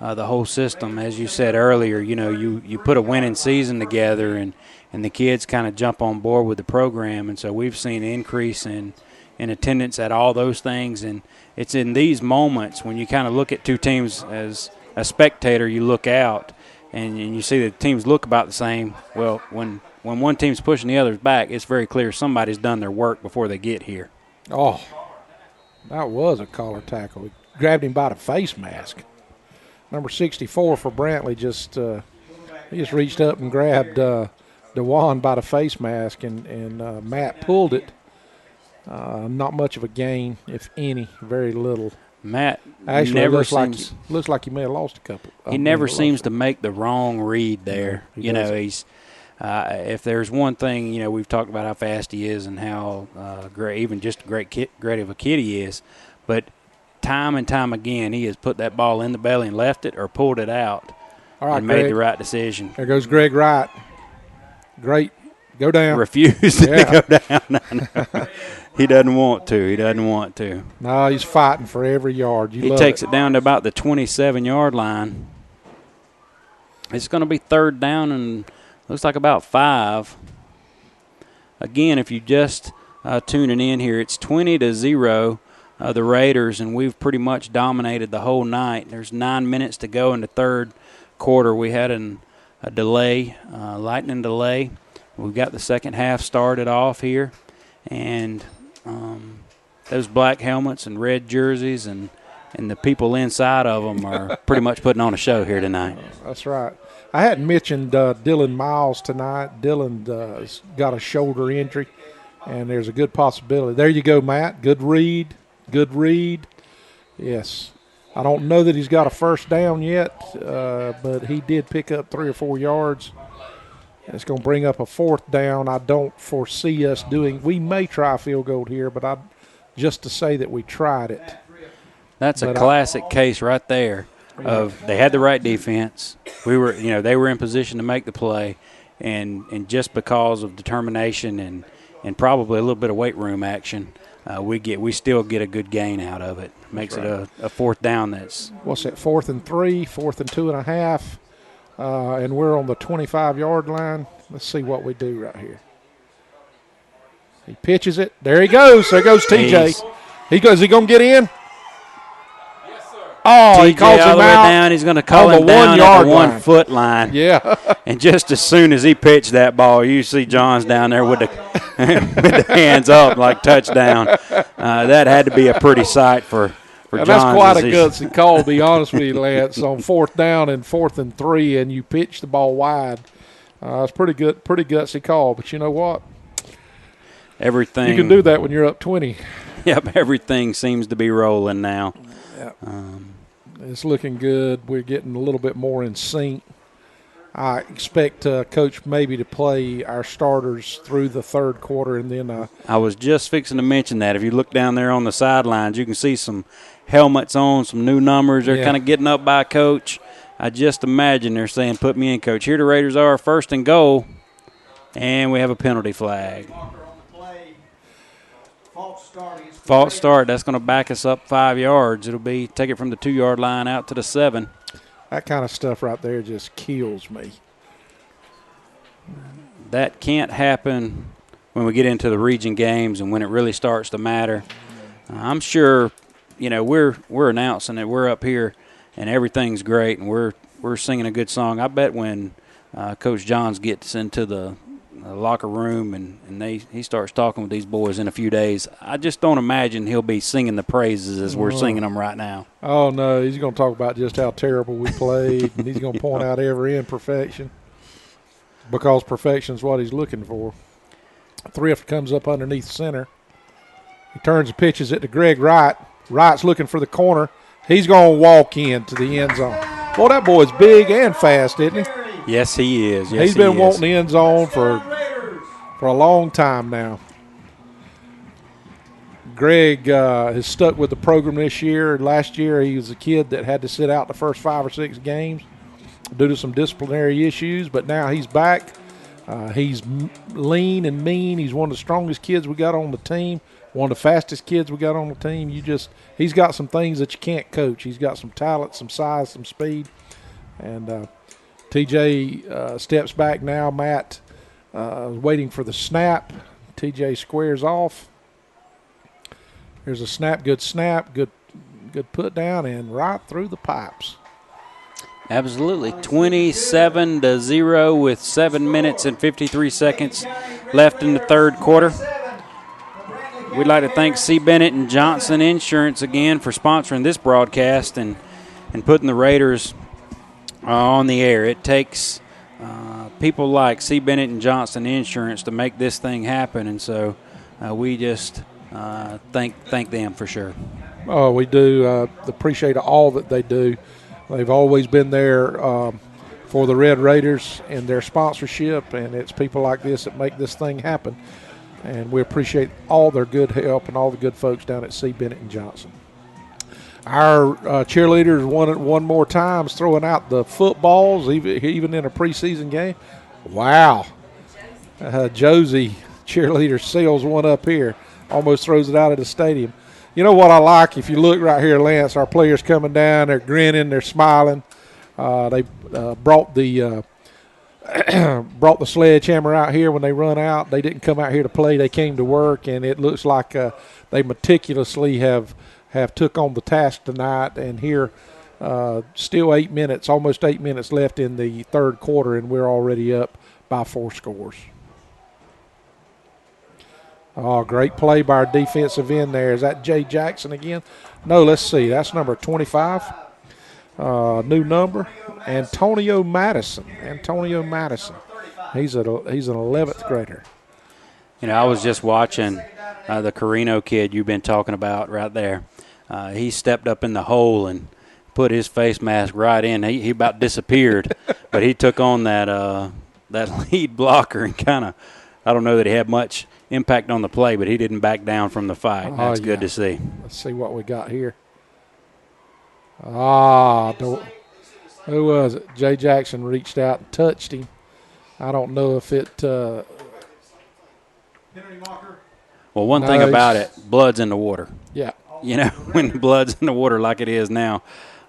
the whole system. As you said earlier, you put a winning season together, and the kids kind of jump on board with the program. And so we've seen an increase in attendance at all those things. And it's in these moments when you kind of look at two teams as a spectator, you look out, and you see the teams look about the same. Well, when one team's pushing the others back, it's very clear somebody's done their work before they get here. Oh, that was a collar tackle. He grabbed him by the face mask. Number 64 for Brantley just reached up and grabbed DeJuan by the face mask, and Matt pulled it. Not much of a gain, if any, very little. Matt actually never looks like he may have lost a couple. He never seems to make the wrong read there. Yeah, he's if there's one thing, we've talked about how fast he is and how great, even just great of a kid he is, but time and time again he has put that ball in the belly and left it or pulled it out and made the right decision. There goes Greg Wright. Great. Go down. Refused to go down. He doesn't want to. No, he's fighting for every yard. He takes it down to about the 27-yard line. It's going to be third down and looks like about 5. Again, if you just tuning in here, it's 20-0, the Raiders, and we've pretty much dominated the whole night. There's 9 minutes to go in the third quarter. We had a delay, lightning delay. We've got the second half started off here, and those black helmets and red jerseys and the people inside of them are pretty much putting on a show here tonight. That's right. I hadn't mentioned Dylan Miles tonight. Dylan's got a shoulder injury, and there's a good possibility. There you go, Matt. Good read. Yes. I don't know that he's got a first down yet, but he did pick up 3 or 4 yards. It's going to bring up a fourth down. I don't foresee us doing – we may try a field goal here, but just to say that we tried it. That's a classic case right there of they had the right defense. We were, they were in position to make the play, and just because of determination and probably a little bit of weight room action, we still get a good gain out of it. Makes it a fourth down. That's what's that? 4th and 3, 4th and 2.5. And we're on the 25-yard line. Let's see what we do right here. He pitches it. There he goes. There goes TJ. Is he going to get in? Yes, sir. Oh, he TJ calls all him the way out down. He's going to call on him the down 1 at yard the line. 1 foot line. Yeah. And just as soon as he pitched that ball, you see Johns down there with the with the hands up like touchdown. That had to be a pretty sight for And Johns. that's quite a gutsy call, to be honest with you, Lance. On 4th down and 4th and 3, and you pitch the ball wide. It's pretty gutsy call. But you know what? Everything. You can do that when you're up 20. Yep, everything seems to be rolling now. Yep. It's looking good. We're getting a little bit more in sync. I expect Coach maybe to play our starters through the 3rd quarter, and then I was just fixing to mention that. If you look down there on the sidelines, you can see some helmets on, some new numbers. They're kind of getting up by Coach. I just imagine they're saying, "Put me in, Coach." Here the Raiders are, 1st and goal, and we have a penalty flag. False start. That's going to back us up 5 yards. It'll be take it from the 2-yard line out to the 7. that kind of stuff right there just kills me. That can't happen when we get into the region games and when it really starts to matter. I'm sure, we're announcing that we're up here and everything's great and we're singing a good song. I bet when Coach Johns gets into the locker room and he starts talking with these boys in a few days, I just don't imagine he'll be singing the praises as we're singing them right now. Oh, no, he's going to talk about just how terrible we played, and he's going to point out every imperfection because perfection is what he's looking for. Thrift comes up underneath center. He turns and pitches it to Greg Wright. Wright's looking for the corner. He's going to walk in to the end zone. Boy, that boy's big and fast, isn't he? Yes, he is. Yes, He's been wanting the end zone for a long time now. Greg has stuck with the program this year. Last year, he was a kid that had to sit out the first 5 or 6 games due to some disciplinary issues, but now he's back. He's lean and mean. He's one of the strongest kids we got on the team, one of the fastest kids we got on the team. He's got some things that you can't coach. He's got some talent, some size, some speed. And TJ steps back now. Matt is waiting for the snap. TJ squares off. Here's a snap, good put down, and right through the pipes. Absolutely. 27-0 with 7 minutes and 53 seconds left in the 3rd quarter. We'd like to thank C. Bennett and Johnson Insurance again for sponsoring this broadcast and putting the Raiders on the air. It takes people like C. Bennett and Johnson Insurance to make this thing happen, and so we just thank them for sure. Oh, we do. Appreciate all that they do. They've always been there for the Red Raiders and their sponsorship, and it's people like this that make this thing happen. And we appreciate all their good help and all the good folks down at C. Bennett and Johnson. Our cheerleaders won it one more time, throwing out the footballs, even in a preseason game. Wow. Josie, cheerleader, sails one up here, almost throws it out of the stadium. You know what I like? If you look right here, Lance, our players coming down, they're grinning, they're smiling. They brought the sledgehammer out here when they run out. They didn't come out here to play. They came to work, and it looks like they meticulously have took on the task tonight. And here, still 8 minutes, almost 8 minutes left in the 3rd quarter, and we're already up by 4 scores. Oh, great play by our defensive end there. Is that Jay Jackson again? No, let's see. That's number 25. New number. Antonio Madison. He's an 11th grader. I was just watching the Carino kid you've been talking about right there. He stepped up in the hole and put his face mask right in. He about disappeared, but he took on that lead blocker and kind of, I don't know that he had much impact on the play, but he didn't back down from the fight. That's good to see. Let's see what we got here. Who was it? Jay Jackson reached out and touched him. I don't know if it well, one thing about it, blood's in the water. Yeah. When the blood's in the water like it is now,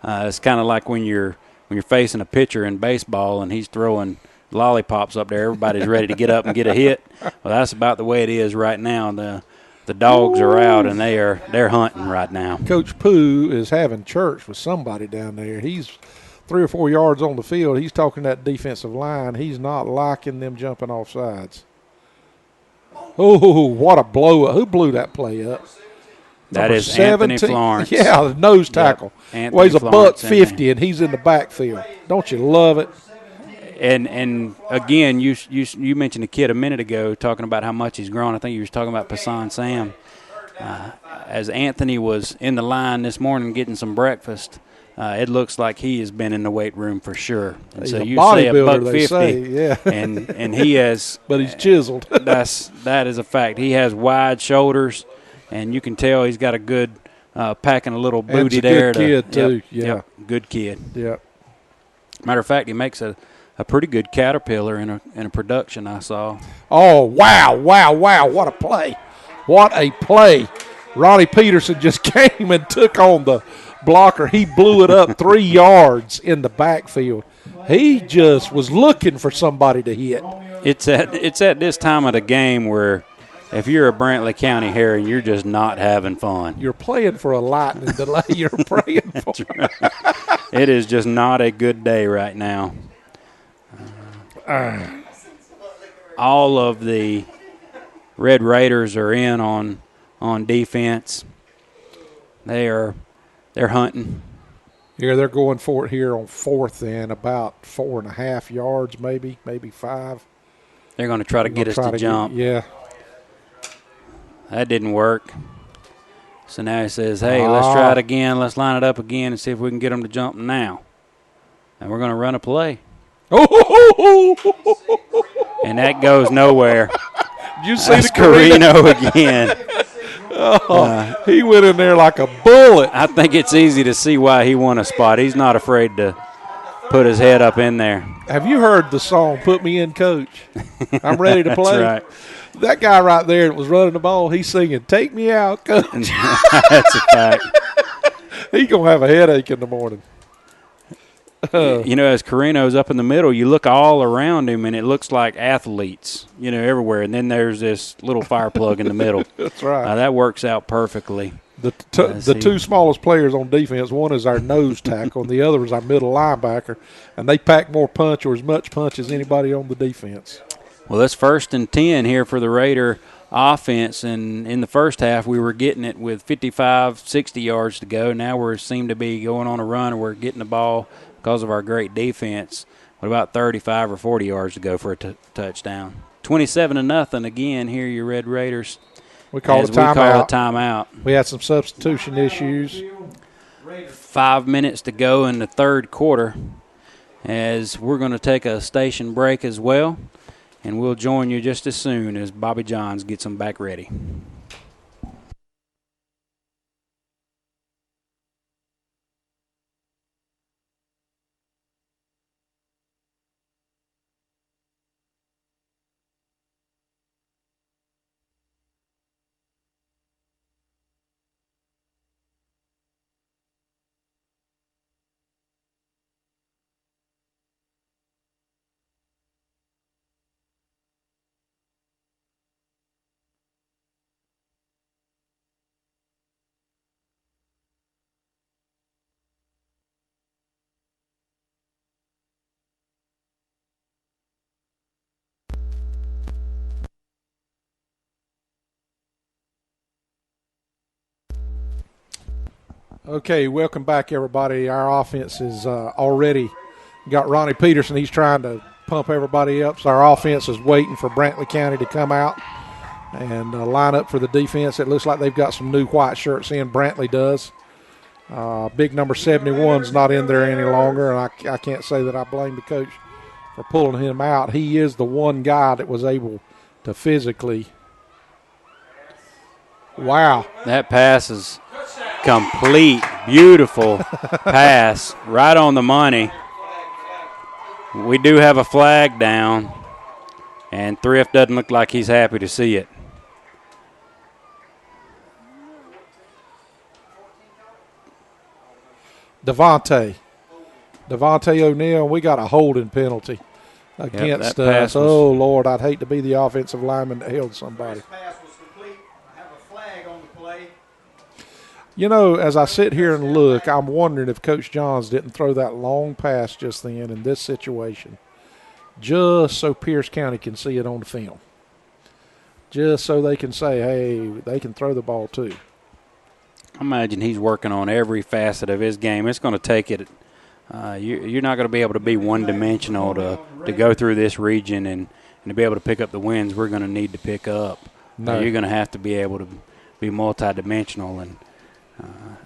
it's kind of like when you're facing a pitcher in baseball and he's throwing lollipops up there, everybody's ready to get up and get a hit. Well, that's about the way it is right now. the dogs are out, and they're hunting right now. Coach Pooh is having church with somebody down there. He's 3 or 4 yards on the field. He's talking to that defensive line. He's not liking them jumping off sides. Oh, what a blow up. Who blew that play up? That Number is Anthony 17. Florence. Yeah, the nose tackle. Yep. Weighs a Florence $150, and he's in the backfield. Don't you love it? And again, you mentioned a kid a minute ago talking about how much he's grown. I think you were talking about Passan Sam. As Anthony was in the line this morning getting some breakfast, it looks like he has been in the weight room for sure. And He's so a you say bodybuilder, they $150, say, yeah. and he has. But he's chiseled. that is a fact. He has wide shoulders, and you can tell he's got a good packing a little booty there. Good kid too. Yep, good kid. Yep. Matter of fact, he makes a pretty good caterpillar in a production I saw. Oh, wow. What a play. What a play. Ronnie Peterson just came and took on the blocker. He blew it up 3 yards in the backfield. He just was looking for somebody to hit. It's at this time of the game where if you're a Brantley County Herring, you're just not having fun. You're playing for a lightning delay. You're praying for. Right. It is just not a good day right now. All of the Red Raiders are in on defense. They're hunting. Yeah, they're going for it here on 4th and about 4.5 yards, maybe 5. They're going to try to get us to jump. Yeah. That didn't work. So now he says, hey, let's try it again. Let's line it up again and see if we can get them to jump now. And we're going to run a play. And that goes nowhere. Did you see That's the Carino again. He went in there like a bullet. I think it's easy to see why he won a spot. He's not afraid to put his head up in there. Have you heard the song, Put Me In, Coach? I'm ready to play. That's right. That guy right there that was running the ball, he's singing, Take Me Out, Coach. That's a fact. He's going to have a headache in the morning. As Carino's up in the middle, you look all around him, and it looks like athletes, everywhere. And then there's this little fire plug in the middle. That's right. That works out perfectly. The two smallest players on defense, one is our nose tackle, and the other is our middle linebacker, and they pack more punch or as much punch as anybody on the defense. Well, it's 1st and 10 here for the Raider offense, and in the first half we were getting it with 55, 60 yards to go. Now we seem to be going on a run, and we're getting the ball because of our great defense with about 35 or 40 yards to go for a touchdown. 27-0 again here, your Red Raiders. We called a timeout. We had some substitution issues. 5 minutes to go in the third quarter as we're going to take a station break as well. And we'll join you just as soon as Bobby Johns gets them back ready. Okay, welcome back, everybody. Our offense is already got Ronnie Peterson. He's trying to pump everybody up. So our offense is waiting for Brantley County to come out and line up for the defense. It looks like they've got some new white shirts in. Brantley does. Big number 71's not in there any longer, and I can't say that I blame the coach for pulling him out. He is the one guy that was able to physically. Wow. That pass is complete, beautiful pass, right on the money. We do have a flag down, and Thrift doesn't look like he's happy to see it. Devontae O'Neal, we got a holding penalty against us. Oh, Lord, I'd hate to be the offensive lineman that held somebody. You know, as I sit here and look, I'm wondering if Coach Johns didn't throw that long pass just then in this situation, just so Pierce County can see it on the film. Just so they can say, hey, they can throw the ball too. I imagine he's working on every facet of his game. It's going to take it. You're not going to be able to be one-dimensional to go through this region and to be able to pick up the wins we're going to need to pick up. No. You're going to have to be able to be multidimensional. And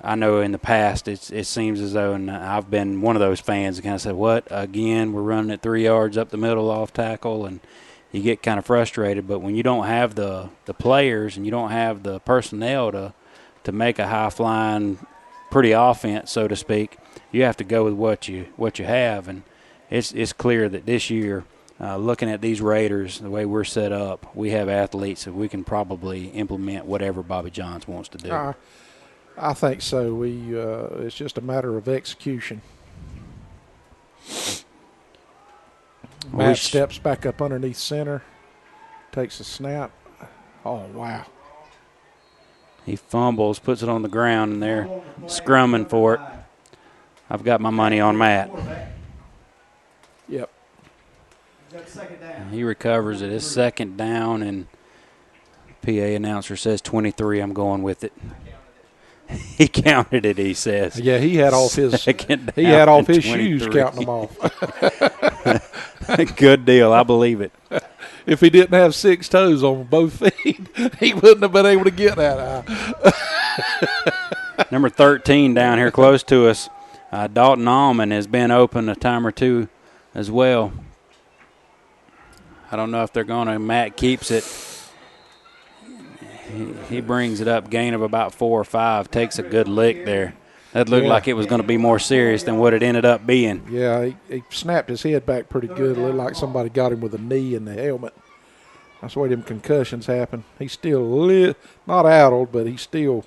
I know in the past it seems as though, and I've been one of those fans that kind of said, what, again, we're running it 3 yards up the middle off tackle, and you get kind of frustrated. But when you don't have the players and you don't have the personnel to make a high-flying, pretty offense, so to speak, you have to go with what you have. And it's clear that this year, looking at these Raiders, the way we're set up, we have athletes that we can probably implement whatever Bobby Johns wants to do. I think so. It's just a matter of execution. Matt steps back up underneath center, takes a snap. Oh, wow. He fumbles, puts it on the ground, and they're scrumming for it. I've got my money on Matt. Yep. He recovers it. It's second down, and PA announcer says 23. I'm going with it. He counted it, he says. Yeah, he had off his shoes counting them off. Good deal. I believe it. If he didn't have 6 toes on both feet, he wouldn't have been able to get that high. Number 13 down here close to us, Dalton Allman has been open a time or two as well. I don't know if they're going to. Matt keeps it. He brings it up, gain of about 4 or 5, takes a good lick there. That looked like it was going to be more serious than what it ended up being. Yeah, he snapped his head back pretty good. It looked like somebody got him with a knee in the helmet. That's the way them concussions happen. He's still not addled, but he's still.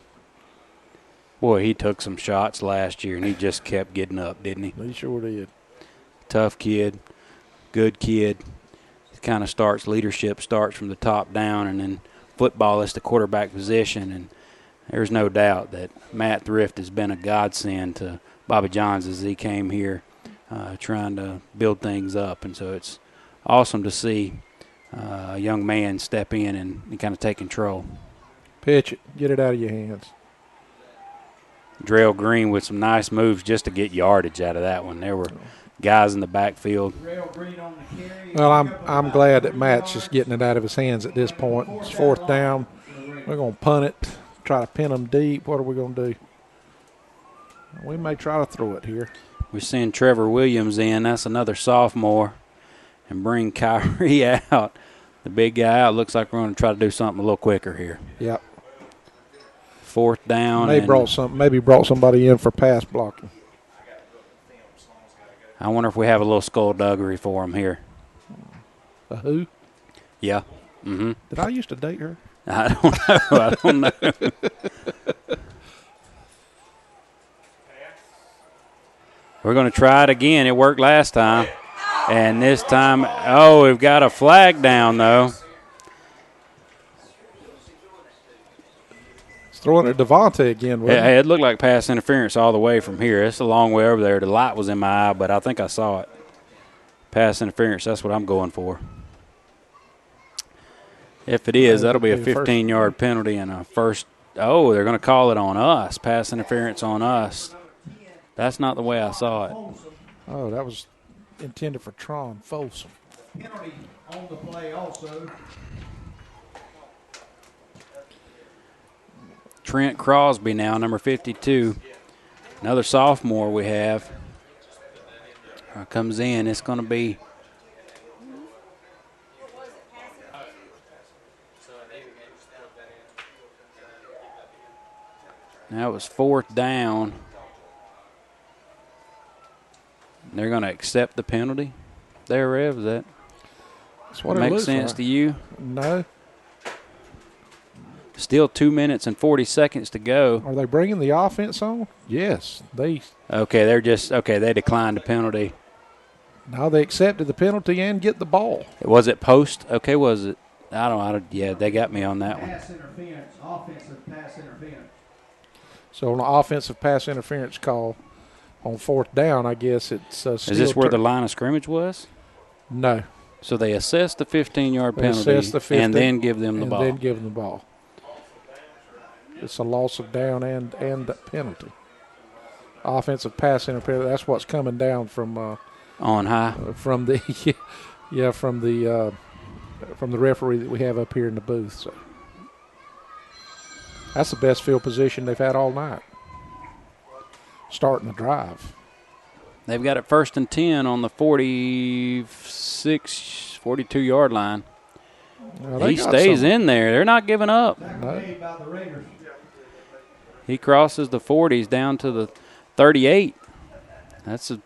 Boy, he took some shots last year, and he just kept getting up, didn't he? He sure did. Tough kid, good kid. Leadership starts from the top down, and then football is the quarterback position, and there's no doubt that Matt Thrift has been a godsend to Bobby Johns as he came here trying to build things up. And so it's awesome to see a young man step in and kind of take control. Pitch it. Get it out of your hands. Drell Green with some nice moves just to get yardage out of that one. There were guys in the backfield. Well, I'm glad that Matt's just getting it out of his hands at this point. It's 4th down. We're going to punt it, try to pin them deep. What are we going to do? We may try to throw it here. We're seeing Trevor Williams in. That's another sophomore. And bring Kyrie out, the big guy out. Looks like we're going to try to do something a little quicker here. Yep. 4th down. Maybe brought somebody in for pass blocking. I wonder if we have a little skullduggery for him here. A who? Yeah. Mm-hmm. Did I used to date her? I don't know. We're going to try it again. It worked last time. And this time, we've got a flag down, though. It's throwing it at Devontae again. Yeah, it looked like pass interference all the way from here. It's a long way over there. The light was in my eye, but I think I saw it. Pass interference, that's what I'm going for. If it is, that'll be a 15-yard penalty and a first. Oh, they're going to call it on us. Pass interference on us. That's not the way I saw it. Oh, that was intended for Tron Folsom. Penalty on the play also. Trent Crosby now, number 52. Another sophomore we have. Comes in. It's going to be. That was 4th down. They're going to accept the penalty there, Rev. Is that make sense to you? No. Still 2 minutes and 40 seconds to go. Are they bringing the offense on? Yes. Okay, they declined the penalty. No, they accepted the penalty and get the ball. Was it post? Okay, was it? Yeah, they got me on that one. Pass interference, offensive pass interference. So on the offensive pass interference call on 4th down, I guess it's Is this where the line of scrimmage was? No. So they assess the 15-yard They penalty assess the 15 and then give them the ball. And then give them the ball. It's a loss of down and penalty. Offensive pass interference. That's what's coming down from on high. From the from the referee that we have up here in the booth. So that's the best field position they've had all night. Starting the drive. They've got it 1st and 10 on the 42-yard line. He stays in there. They're not giving up. No. He crosses the 40s down to the 38. That's a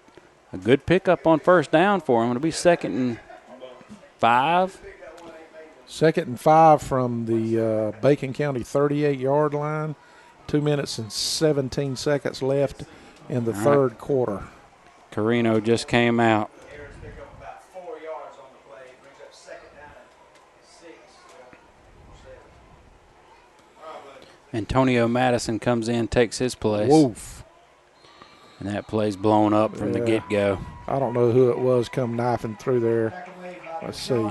good pickup on 1st down for him. It'll be 2nd and 5. 2nd and 5 from the Bacon County 38-yard line. 2 minutes and 17 seconds left in the third quarter. Carino just came out. Antonio Madison comes in, takes his place. Woof. And that play's blown up from the get-go. I don't know who it was come knifing through there. Let's see.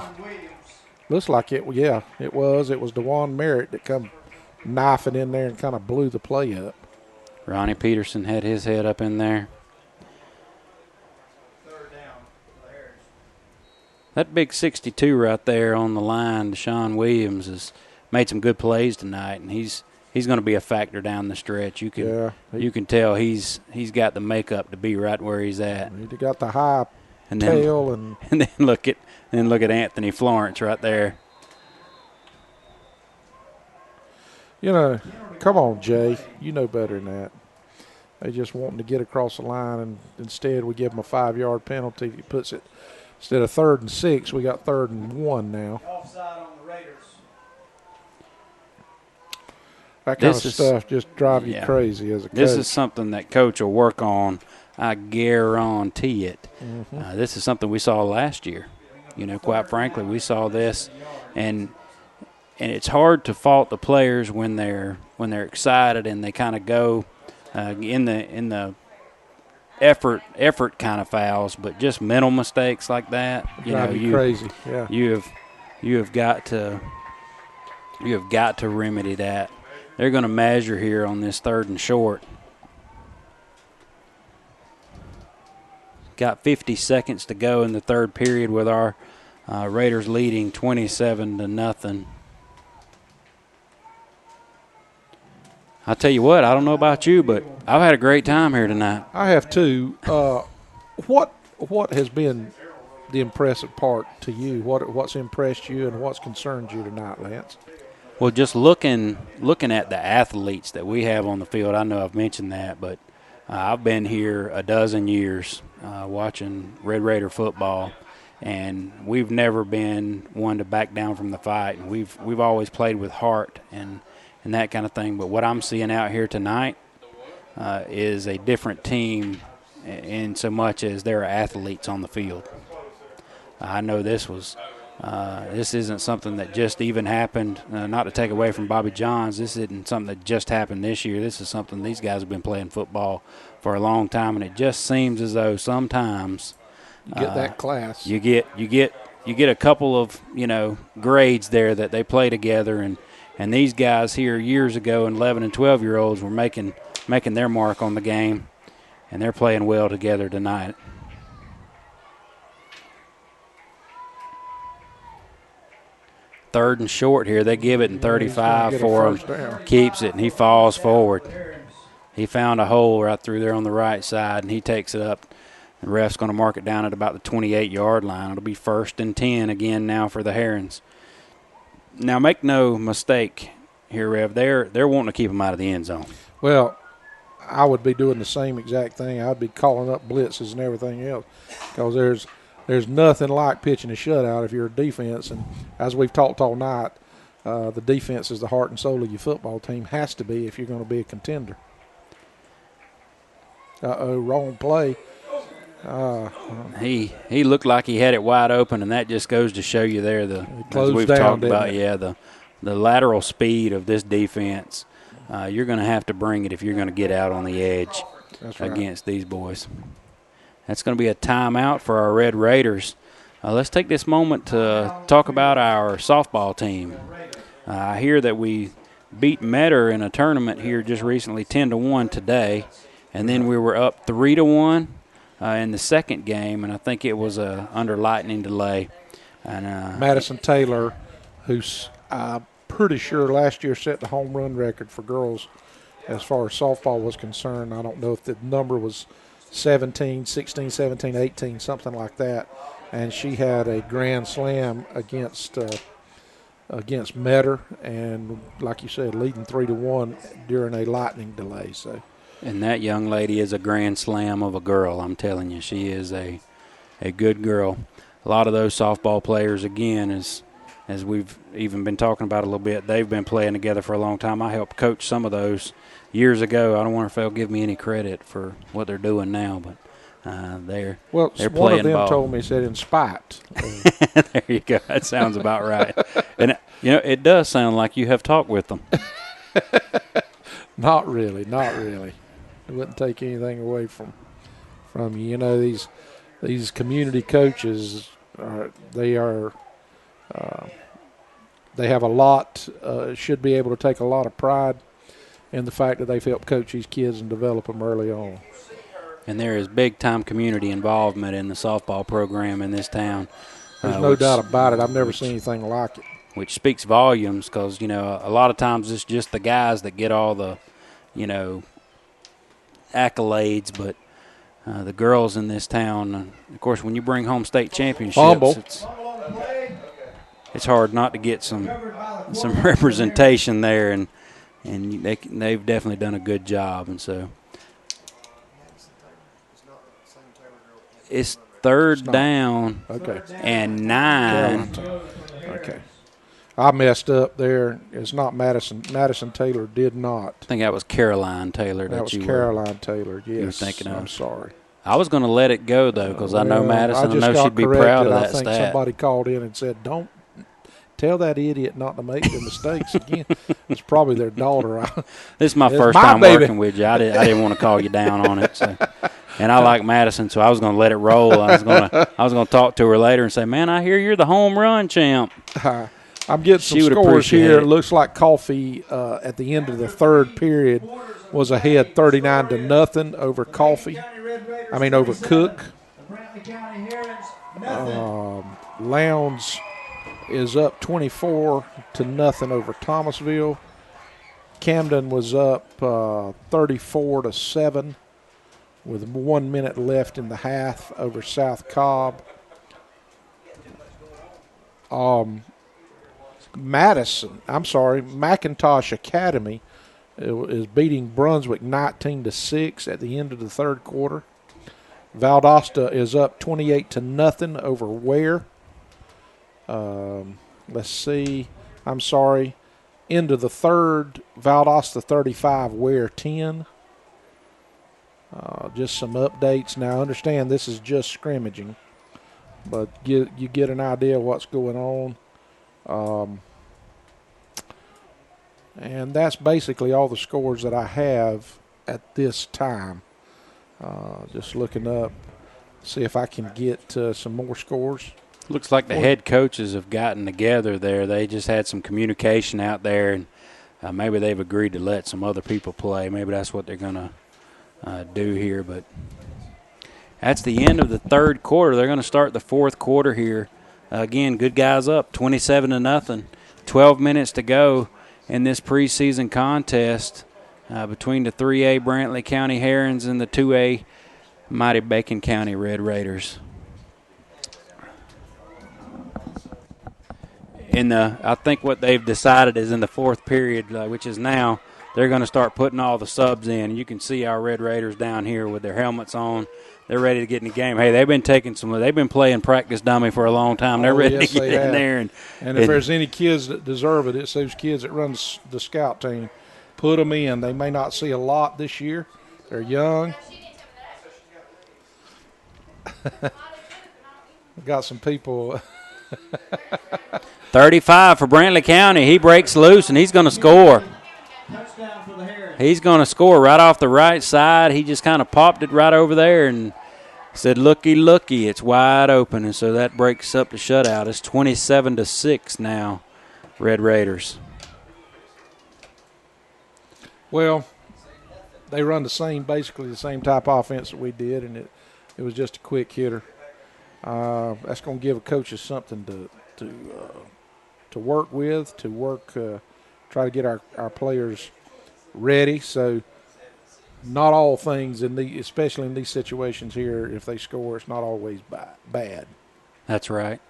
Looks like it was. It was DeJuan Merritt that come knifing in there and kind of blew the play up. Ronnie Peterson had his head up in there. That big 62 right there on the line, Deshaun Williams, has made some good plays tonight, and he's going to be a factor down the stretch. You can tell he's got the makeup to be right where he's at. He got the high tail and then look at Anthony Florence right there. You know, come on, Jay. You know better than that. They just wanting to get across the line, and instead we give them a 5-yard penalty. He puts it instead of 3rd and 6, we got 3rd and 1 now. Offside on the Raiders. That kind of stuff just drives you crazy as a coach. This is something that coach will work on. I guarantee it. Mm-hmm. This is something we saw last year. You know, quite frankly, we saw this, and it's hard to fault the players when they're excited and they kind of go in the effort kind of fouls, but just mental mistakes like that. You crazy. Yeah. You have got to remedy that. They're going to measure here on this 3rd and short. Got 50 seconds to go in the third period with our Raiders leading 27-0. I'll tell you what, I don't know about you, but I've had a great time here tonight. I have too. What has been the impressive part to you? What's impressed you and what's concerned you tonight, Lance? Well, just looking at the athletes that we have on the field, I know I've mentioned that, but I've been here a dozen years watching Red Raider football, and we've never been one to back down from the fight. And we've always played with heart and that kind of thing. But what I'm seeing out here tonight is a different team in so much as there are athletes on the field. I know this isn't something that just even happened, not to take away from Bobby Johns. This isn't something that just happened this year. This is something these guys have been playing football for a long time, and it just seems as though sometimes you get that class. You get a couple of grades there that they play together, and these guys here years ago, 11 and 12-year-olds, were making their mark on the game, and they're playing well together tonight. Third and short here. They give it in 35 for him. Keeps it, and he falls forward. He found a hole right through there on the right side, and he takes it up. The ref's going to mark it down at about the 28-yard line. It'll be 1st and 10 again now for the Herons. Now, make no mistake here, Rev. They're wanting to keep him out of the end zone. Well, I would be doing the same exact thing. I'd be calling up blitzes and everything else because there's nothing like pitching a shutout if you're a defense. And as we've talked all night, the defense is the heart and soul of your football team. Has to be if you're going to be a contender. Wrong play. He looked like he had it wide open, and that just goes to show you there as we've talked about, the lateral speed of this defense. You're going to have to bring it if you're going to get out on the edge against these boys. That's going to be a timeout for our Red Raiders. Let's take this moment to talk about our softball team. I hear that we beat Metter in a tournament here just recently, 10-1 today, and then we were up 3-1 in the second game, and I think it was under lightning delay. And Madison Taylor, who's pretty sure last year set the home run record for girls as far as softball was concerned. I don't know if the number was 16, 17, 18, something like that. And she had a grand slam against Metter, and like you said, leading 3-1 during a lightning delay. So, and that young lady is a grand slam of a girl. I'm telling you, she is a good girl. A lot of those softball players, again, as we've even been talking about a little bit, they've been playing together for a long time. I helped coach some of those years ago. I don't wonder if they'll give me any credit for what they're doing now, but they're one playing of them ball. told me, said in spite. There you go. That sounds about right. And it does sound like you have talked with them. Not really. It wouldn't take anything away from you. You know, these community coaches they have a lot. Should be able to take a lot of pride in the fact that they've helped coach these kids and develop them early on. And there is big-time community involvement in the softball program in this town. There's no doubt about it. I've never seen anything like it. Which speaks volumes because, a lot of times it's just the guys that get all the, accolades, but the girls in this town, of course, when you bring home state championships, it's hard not to get some representation there, and they've definitely done a good job, and so. It's third down and 9. Okay. I messed up there. It's not Madison. Madison Taylor did not. I think that was Caroline Taylor. That was Caroline Taylor, yes. You were thinking of. I'm sorry. I was going to let it go, though, because I know Madison. I know she'd be proud of that stat. I think somebody called in and said, don't tell that idiot not to make the mistakes again. It's probably their daughter. This is my first time working with you. I didn't want to call you down on it, so. And I like Madison, so I was going to let it roll. I was going to talk to her later and say, "Man, I hear you're the home run champ." I'm getting some scores here. It looks like Coffee at the end of the third period was ahead 39-0 over Coffee. Over Cook. Lowndes is up 24-0 over Thomasville. Camden was up 34-7. With 1 minute left in the half over South Cobb. McIntosh Academy is beating Brunswick 19-6 at the end of the third quarter. Valdosta is up 28-0 over Ware. Let's see. End of the third, Valdosta 35, Ware 10. Just some updates. Now, understand this is just scrimmaging, but you get an idea of what's going on. And that's basically all the scores that I have at this time. Just looking up, see if I can get some more scores. Looks like the head coaches have gotten together there. They just had some communication out there, and maybe they've agreed to let some other people play. Maybe that's what they're going to do here, but that's the end of the third quarter. They're going to start the fourth quarter here. Again, good guys up, 27-0. 12 minutes to go in this preseason contest between the 3A Brantley County Herons and the 2A Mighty Bacon County Red Raiders. I think what they've decided is in the fourth period, which is now, they're going to start putting all the subs in. You can see our Red Raiders down here with their helmets on. They're ready to get in the game. Hey, they've been playing practice dummy for a long time. They're ready to get in there. And if there's any kids that deserve it, it's those kids that run the scout team. Put them in. They may not see a lot this year. They're young. We got some people. 35 for Brantley County. He breaks loose, and he's going to score. Touchdown for the Herons. He's going to score right off the right side. He just kind of popped it right over there and said, looky, looky, it's wide open. And so that breaks up the shutout. It's 27-6 now, Red Raiders. Well, they run basically the same type of offense that we did, and it was just a quick hitter. That's going to give coaches something to work with, try to get our players ready. So not all things especially in these situations here, if they score, it's not always bad. That's right.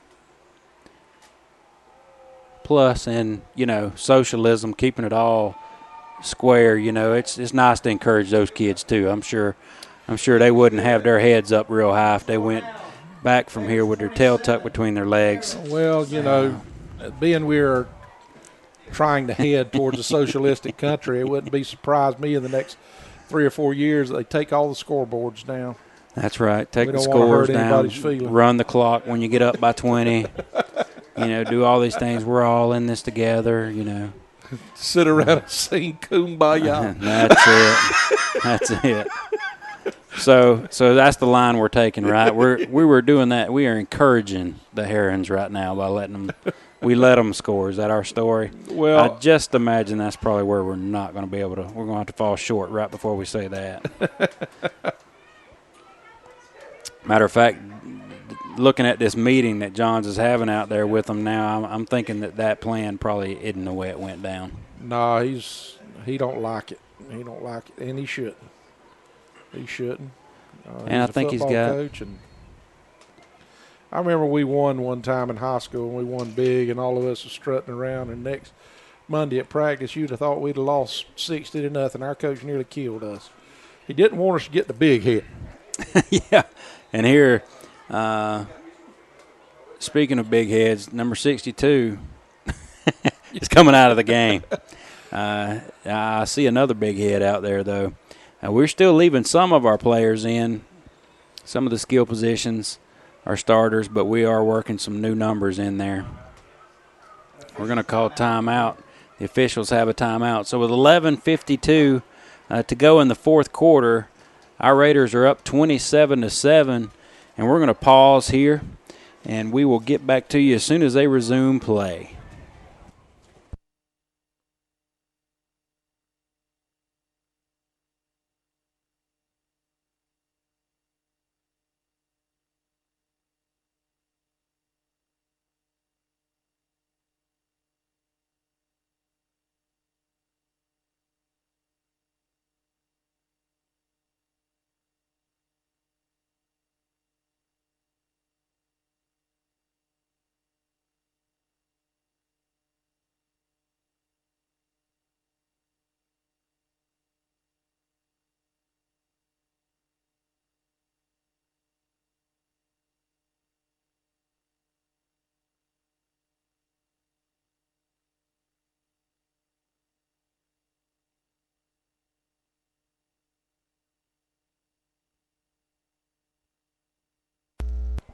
Plus, and socialism, keeping it all square. It's nice to encourage those kids too. I'm sure they wouldn't have their heads up real high if they went back from here with their tail tucked between their legs. Well, being we're trying to head towards a socialistic country, it wouldn't surprise me in the next 3 or 4 years that they take all the scoreboards down. That's right. Take the We don't scores wanna hurt down. anybody's feelings. Run the clock when you get up by 20. Do all these things. We're all in this together. Sit around and sing Kumbaya. That's it. So that's the line we're taking, right? We were doing that. We are encouraging the Herons right now by letting them. We let them score. Is that our story? Well, I just imagine that's probably where we're not going to be able to. We're going to have to fall short right before we say that. Matter of fact, looking at this meeting that Johns is having out there with them now, I'm thinking that plan probably isn't the way it went down. No, he don't like it. He don't like it, and he shouldn't. He shouldn't. And I think he's got. Coach, and I remember we won one time in high school, and we won big, and all of us were strutting around. And next Monday at practice, you'd have thought we'd have lost 60-0. Our coach nearly killed us. He didn't want us to get the big hit. Yeah, and here, speaking of big heads, number 62 is coming out of the game. I see another big head out there, though. We're still leaving some of our players in, some of the skill positions, our starters, but we are working some new numbers in there. We're going to call timeout. The officials have a timeout. So with 11:52 to go in the fourth quarter, our Raiders are up 27-7, and we're going to pause here, and we will get back to you as soon as they resume play.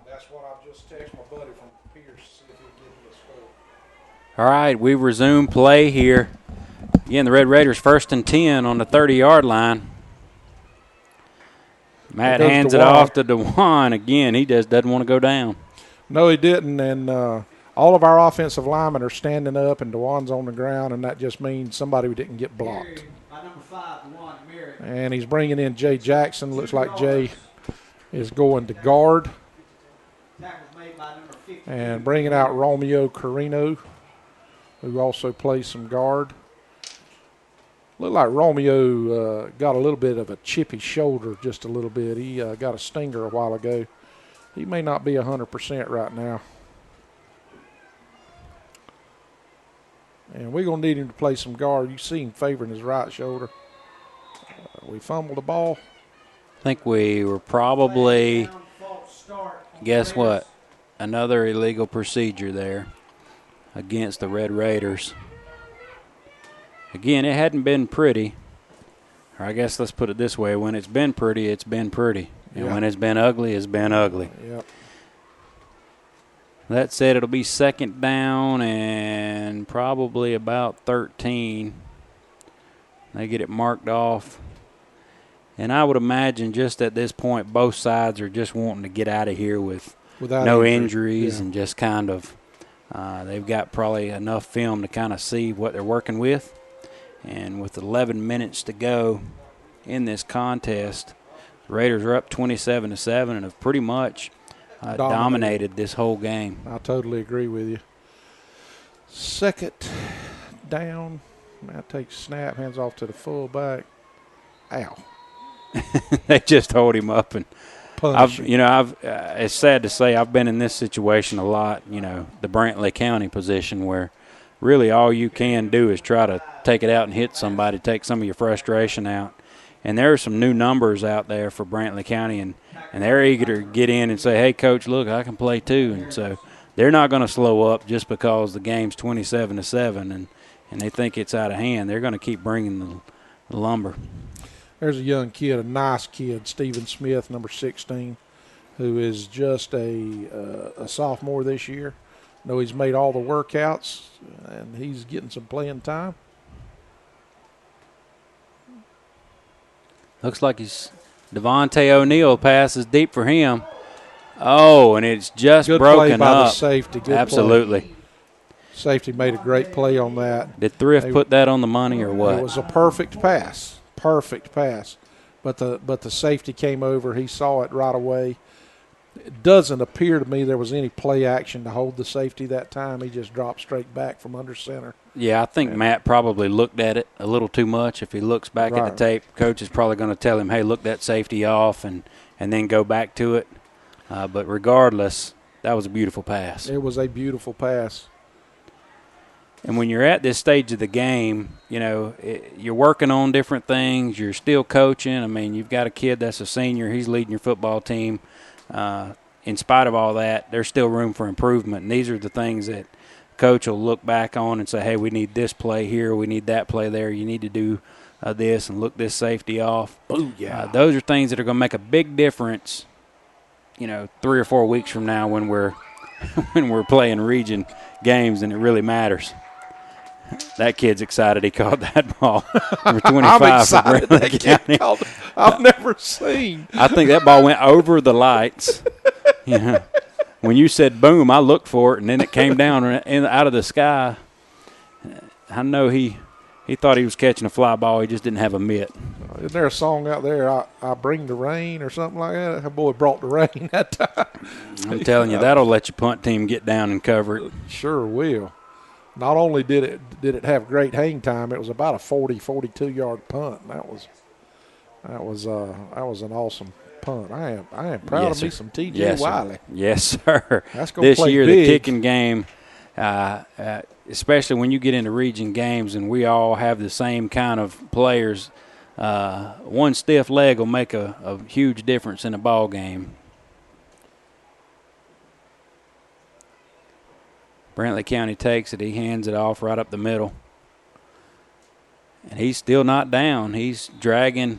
That's what I've just texted my buddy from Pierce to see if he'll give me a score. All right, we resume play here. Again, the Red Raiders 1st and 10 on the 30-yard line. Matt hands it off to DeJuan again. He just doesn't want to go down. No, he didn't, and all of our offensive linemen are standing up, and DeJuan's on the ground, and that just means somebody didn't get blocked. By number 5, DeJuan Merritt. And he's bringing in Jay Jackson. Looks like Jay is going to guard. Tackles made by number 50. And bringing out Romeo Carino, who also plays some guard. Looked like Romeo got a little bit of a chippy shoulder, just a little bit. He got a stinger a while ago. He may not be 100% right now. And we're going to need him to play some guard. You see him favoring his right shoulder. We fumbled the ball. I think we were probably, guess what, another illegal procedure there against the Red Raiders. Again, it hadn't been pretty. Or I guess let's put it this way. When it's been pretty, it's been pretty. And Yeah. when it's been ugly, it's been ugly. Yep. That said, it'll be second down and probably about 13. They get it marked off. And I would imagine just at this point, both sides are just wanting to get out of here with Without no injury. injuries Yeah. and just kind of they've got probably enough film to kind of see what they're working with. And with 11 minutes to go in this contest, the Raiders are up 27-7 and have pretty much dominated this whole game. I totally agree with you. Second down. Matt takes snap, hands off to the fullback. Ow. They just hold him up, and Punish him. it's sad to say I've been in this situation a lot. The Brantley County position where really all you can do is try to take it out and hit somebody, take some of your frustration out. And there are some new numbers out there for Brantley County, and they're eager to get in and say, hey, Coach, look, I can play too. And so they're not going to slow up just because the game's 27-7 and they think it's out of hand. They're going to keep bringing the lumber. There's a young kid, a nice kid, Stephen Smith, number 16, who is just a sophomore this year. I know he's made all the workouts, and he's getting some playing time. Looks like Devontae O'Neal pass is deep for him. Oh, and it's just Good broken play by up. the safety. Good Absolutely. play. Safety made a great play on that. Did Thrift put that on the money or what? It was a perfect pass. Perfect pass. But the safety came over. He saw it right away. It doesn't appear to me there was any play action to hold the safety that time. He just dropped straight back from under center. Yeah, I think Matt probably looked at it a little too much. If he looks back at the tape, Coach is probably going to tell him, hey, look that safety off and then go back to it. But regardless, that was a beautiful pass. It was a beautiful pass. And when you're at this stage of the game, you're working on different things. You're still coaching. I mean, you've got a kid that's a senior. He's leading your football team. In spite of all that, there's still room for improvement. And these are the things that Coach will look back on and say, hey, we need this play here. We need that play there. You need to do this and look this safety off. Booyah. Those are things that are going to make a big difference, 3 or 4 weeks from now when we're playing region games and it really matters. That kid's excited he caught that ball. Number 25 I'm excited for that Brantley kid County. called it. I've never seen. I think that ball went over the lights. When you said boom, I looked for it, and then it came down out of the sky. I know he thought he was catching a fly ball. He just didn't have a mitt. Isn't there a song out there, I bring the rain or something like that? That boy brought the rain that time. I'm telling you, that'll let your punt team get down and cover it. Sure will. Not only did it have great hang time, it was about a 42-yard punt. That was an awesome punt. I am proud Yes, of me sir. some T.J. Yes, sir. Wiley. Yes, sir. That's gonna this play year, big. the kicking game, especially when you get into region games and we all have the same kind of players, one stiff leg will make a huge difference in a ball game. Brantley County takes it. He hands it off right up the middle. And he's still not down. He's dragging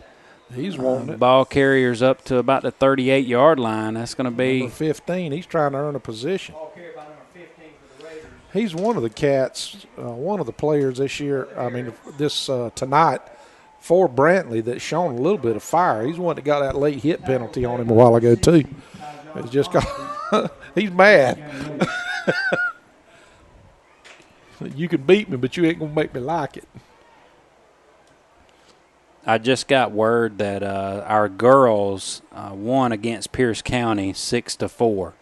He's wanting it. ball carriers up to about the 38-yard line. That's going to be Number 15. He's trying to earn a position. Ball carried by number 15 for the Raiders. He's one of the cats, one of the players this year. I mean, this tonight for Brantley that's shown a little bit of fire. He's one that got that late hit penalty on him a while ago too. It's just got he's mad. You can beat me, but you ain't gonna make me like it. I just got word that our girls won against Pierce County 6-4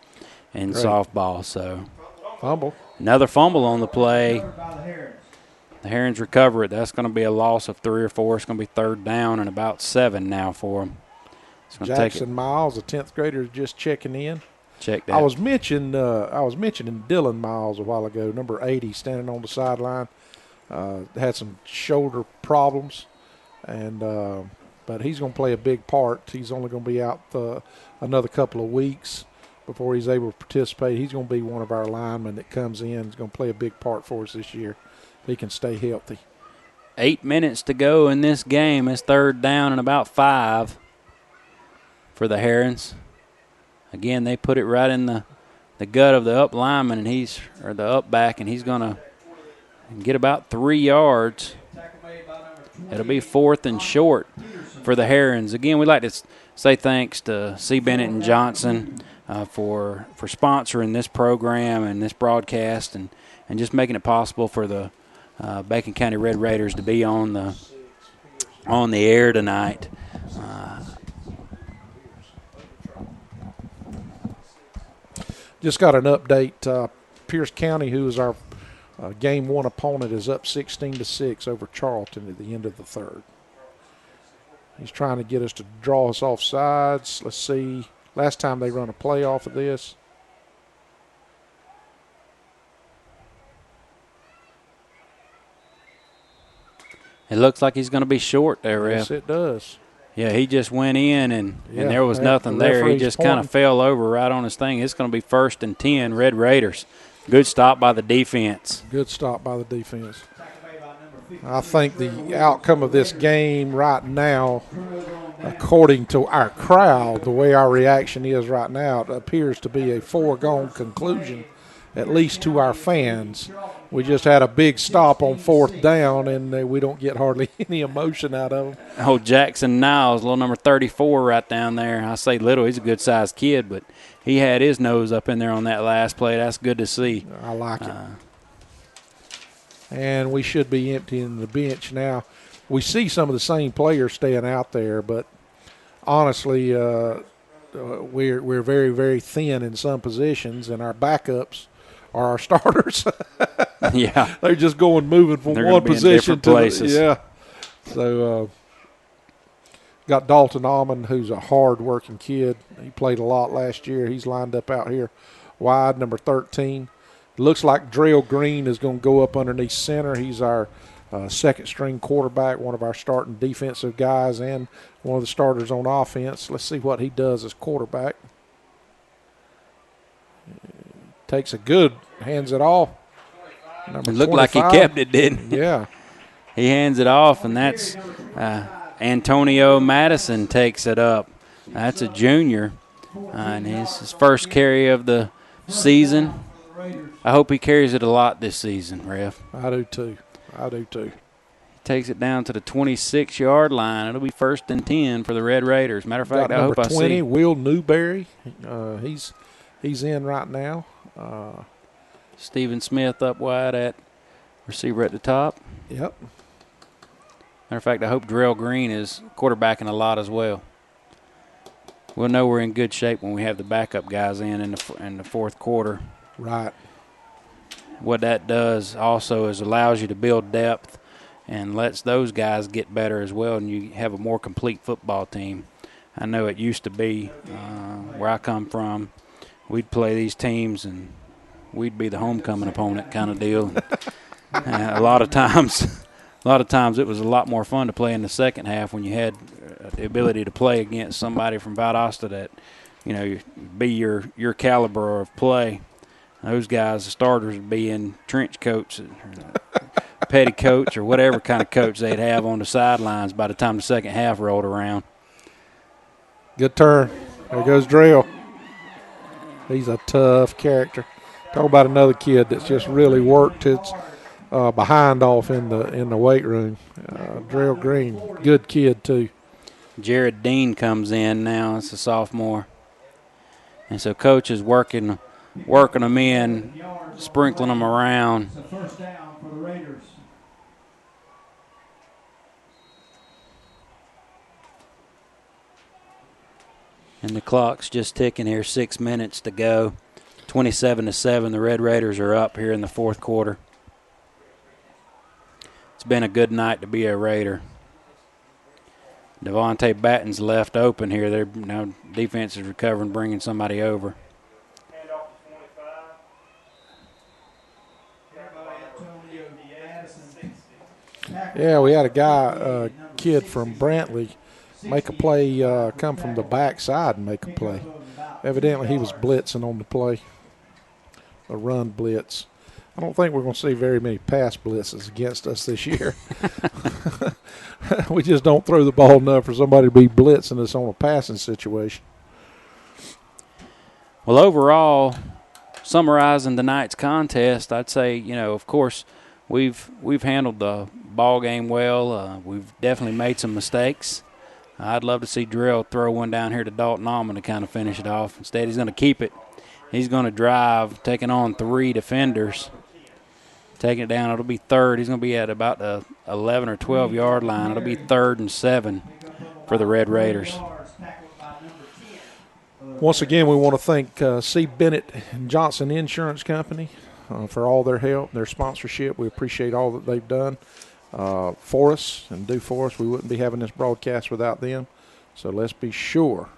in Great. softball. So Fumble. another fumble on the play. Covered by the Herons. The Herons recover it. That's going to be a loss of 3 or 4. It's going to be third down and about 7 now for them. It's going to take it. Jackson Miles, a 10th grader, is just checking in. Check that. I was mentioning Dylan Miles a while ago, number 80, standing on the sideline. Had some shoulder problems, and but he's going to play a big part. He's only going to be out another couple of weeks before he's able to participate. He's going to be one of our linemen that comes in. He's going to play a big part for us this year if he can stay healthy. 8 minutes to go in this game. It's third down and about 5 for the Herons. Again, they put it right in the gut of the up lineman, and the up back, and he's going to get about 3 yards. It'll be 4th and short for the Herons. Again, we'd like to say thanks to C. Bennett and Johnson for sponsoring this program and this broadcast, and just making it possible for the Bacon County Red Raiders to be on the air tonight. Just got an update. Pierce County, who is our game 1 opponent, is up 16-6 over Charlton at the end of the 3rd. He's trying to get us to draw us off sides. Let's see. Last time they run a play off of this. It looks like he's going to be short there, Ref. Yes, it does. Yeah, he just went in, and there was nothing the there. He just kind of fell over right on his thing. It's going to be 1st and 10, Red Raiders. Good stop by the defense. Good stop by the defense. I think the outcome of this game right now, according to our crowd, the way our reaction is right now, it appears to be a foregone conclusion, at least to our fans. We just had a big stop on 4th down, and we don't get hardly any emotion out of them. Oh, Jackson Niles, little number 34 right down there. I say little, he's a good-sized kid, but he had his nose up in there on that last play. That's good to see. I like it. And we should be emptying the bench now. We see some of the same players staying out there, but honestly, we're very, very thin in some positions, and our backups are our starters. Yeah. They're just moving from one position to places. Yeah. So got Dalton Almond, who's a hard-working kid. He played a lot last year. He's lined up out here wide, number 13. Looks like Drell Green is going to go up underneath center. He's our second-string quarterback, one of our starting defensive guys, and one of the starters on offense. Let's see what he does as quarterback. Takes a good, hands it off. It looked like he kept it, didn't he? Yeah. He hands it off, and that's Antonio Madison takes it up. That's a junior, and it's his first carry of the season. I hope he carries it a lot this season, Ref. I do too. He takes it down to the 26-yard line. It'll be 1st and 10 for the Red Raiders. Matter of fact, I hope I see. Number 20, Will Newberry. He's in right now. Stephen Smith up wide at receiver at the top. Yep. Matter of fact, I hope Drell Green is quarterbacking a lot as well. We'll know we're in good shape when we have the backup guys in the 4th quarter. Right. What that does also is allows you to build depth and lets those guys get better as well, and you have a more complete football team. I know it used to be where I come from, we'd play these teams and we'd be the homecoming opponent kind of deal. A lot of times it was a lot more fun to play in the second half when you had the ability to play against somebody from Valdosta that, be your caliber of play. Those guys, the starters, would be in trench coats, or petticoats, or whatever kind of coats they'd have on the sidelines by the time the second half rolled around. Good turn. There goes Drell. He's a tough character. Talk about another kid that's just really worked his behind off in the weight room. Drell Green, good kid too. Jared Dean comes in now. It's a sophomore. And so Coach is working them in, sprinkling them around. It's a first down for the Raiders. And the clock's just ticking here, 6 minutes to go. 27-7, the Red Raiders are up here in the 4th quarter. It's been a good night to be a Raider. Devontae Batten's left open here. They're now defense is recovering, bringing somebody over. Yeah, we had a guy, kid from Brantley, make a play, come from the backside and make a play. Evidently he was blitzing on the play, a run blitz. I don't think we're going to see very many pass blitzes against us this year. We just don't throw the ball enough for somebody to be blitzing us on a passing situation. Well, overall, summarizing tonight's contest, I'd say, of course, we've handled the ball game well. We've definitely made some mistakes. I'd love to see Drill throw one down here to Dalton Almond to kind of finish it off. Instead, he's going to keep it. He's going to drive, taking on 3 defenders. Taking it down, it'll be third. He's going to be at about the 11 or 12-yard line. It'll be 3rd and 7 for the Red Raiders. Once again, we want to thank C. Bennett and Johnson Insurance Company for all their help, their sponsorship. We appreciate all that they've done for us and do for us. We wouldn't be having this broadcast without them. So let's be sure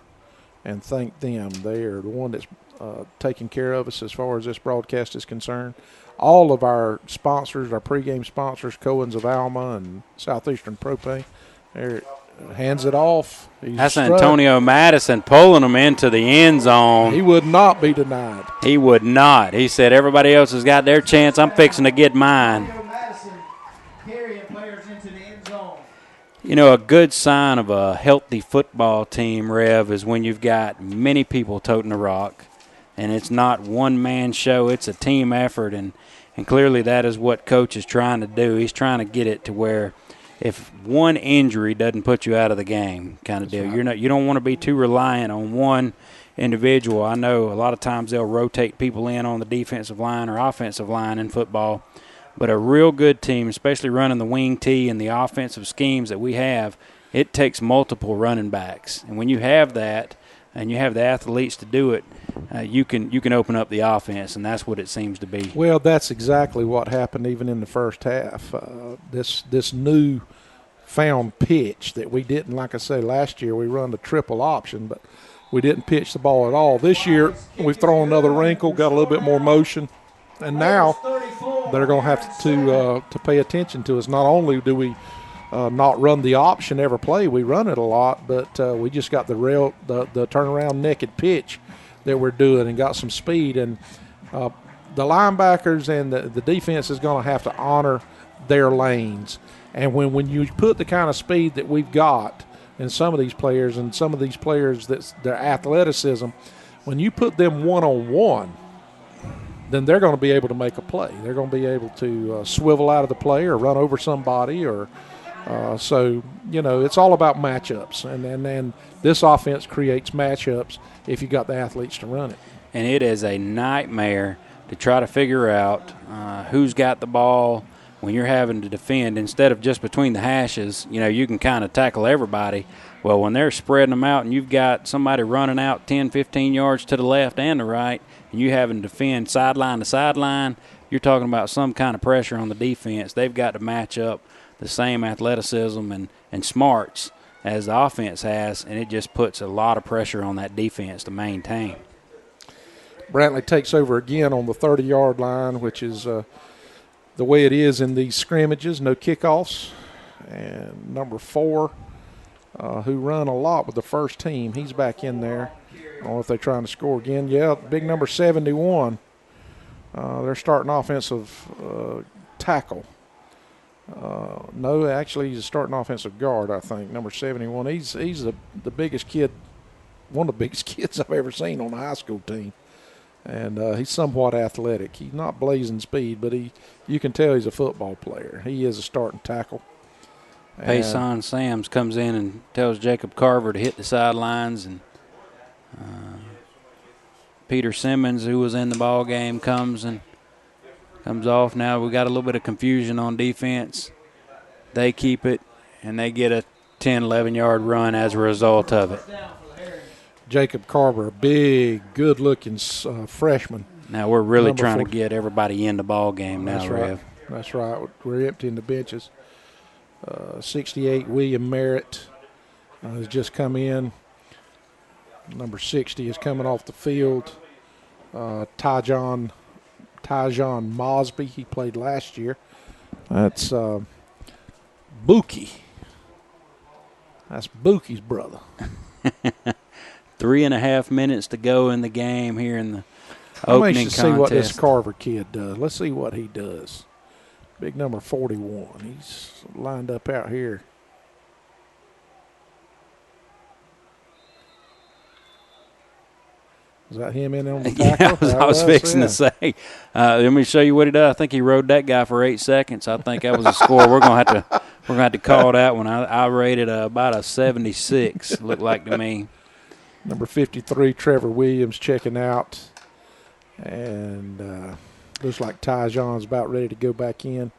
and thank them. They are the one that's taking care of us as far as this broadcast is concerned. All of our sponsors, our pregame sponsors, Cohen's of Alma and Southeastern Propane, they're hands it off. That's Antonio Madison pulling him into the end zone. He would not be denied. He would not. He said, everybody else has got their chance. I'm fixing to get mine. A good sign of a healthy football team, Rev, is when you've got many people toting the rock, and it's not one-man show. It's a team effort, and clearly that is what Coach is trying to do. He's trying to get it to where if one injury doesn't put you out of the game kind of deal. Right. You don't want to be too reliant on one individual. I know a lot of times they'll rotate people in on the defensive line or offensive line in football, but a real good team, especially running the wing tee and the offensive schemes that we have, it takes multiple running backs. And when you have that and you have the athletes to do it, you can open up the offense, and that's what it seems to be. Well, that's exactly what happened even in the first half. This new found pitch that we didn't, like I say, last year we run the triple option, but we didn't pitch the ball at all. This year we've thrown another wrinkle, got a little bit more motion, and now they're going to have to pay attention to us. Not only do we not run the option every play, we run it a lot, but we just got the turnaround naked pitch that we're doing and got some speed. And the linebackers and the defense is going to have to honor their lanes. And when you put the kind of speed that we've got in some of these players and some of these players, that's their athleticism, when you put them one-on-one, then they're going to be able to make a play. They're going to be able to swivel out of the play or run over somebody. So, it's all about matchups. And this offense creates matchups if you got the athletes to run it. And it is a nightmare to try to figure out who's got the ball when you're having to defend. Instead of just between the hashes, you can kind of tackle everybody. Well, when they're spreading them out and you've got somebody running out 10, 15 yards to the left and the right, and you having to defend sideline to sideline, you're talking about some kind of pressure on the defense. They've got to match up the same athleticism and smarts as the offense has, and it just puts a lot of pressure on that defense to maintain. Brantley takes over again on the 30-yard line, which is the way it is in these scrimmages, no kickoffs. And number 4, who run a lot with the first team, he's back in there. I don't know if they're trying to score again. Yeah, big number 71. They're starting offensive tackle. No, actually, he's a starting offensive guard, I think, number 71. He's the biggest kid, one of the biggest kids I've ever seen on a high school team. And he's somewhat athletic. He's not blazing speed, but you can tell he's a football player. He is a starting tackle. Payson Sams comes in and tells Jacob Carver to hit the sidelines, and Peter Simmons, who was in the ball game, comes off. Now we got a little bit of confusion on defense. They keep it, and they get a 10, 11-yard run as a result of it. Jacob Carver, a big, good-looking freshman. Now we're really trying to get everybody in the ball game now, That's Rev. right. That's right. We're emptying the benches. 68, William Merritt has just come in. Number 60 is coming off the field. Tyjon Mosby, he played last year. That's Buki. That's Buki's brother. 3.5 minutes to go in the game here in the I'm opening anxious to see what this Carver kid does. Let's see what he does. Big number 41. He's lined up out here. Is that him in on the tackle? Yeah, I was fixing to say. Let me show you what he does. I think he rode that guy for 8 seconds. I think that was a score. We're gonna have to call that one. I rated about a 76. Looked like to me. Number 53, Trevor Williams, checking out, and looks like Ty John's about ready to go back in.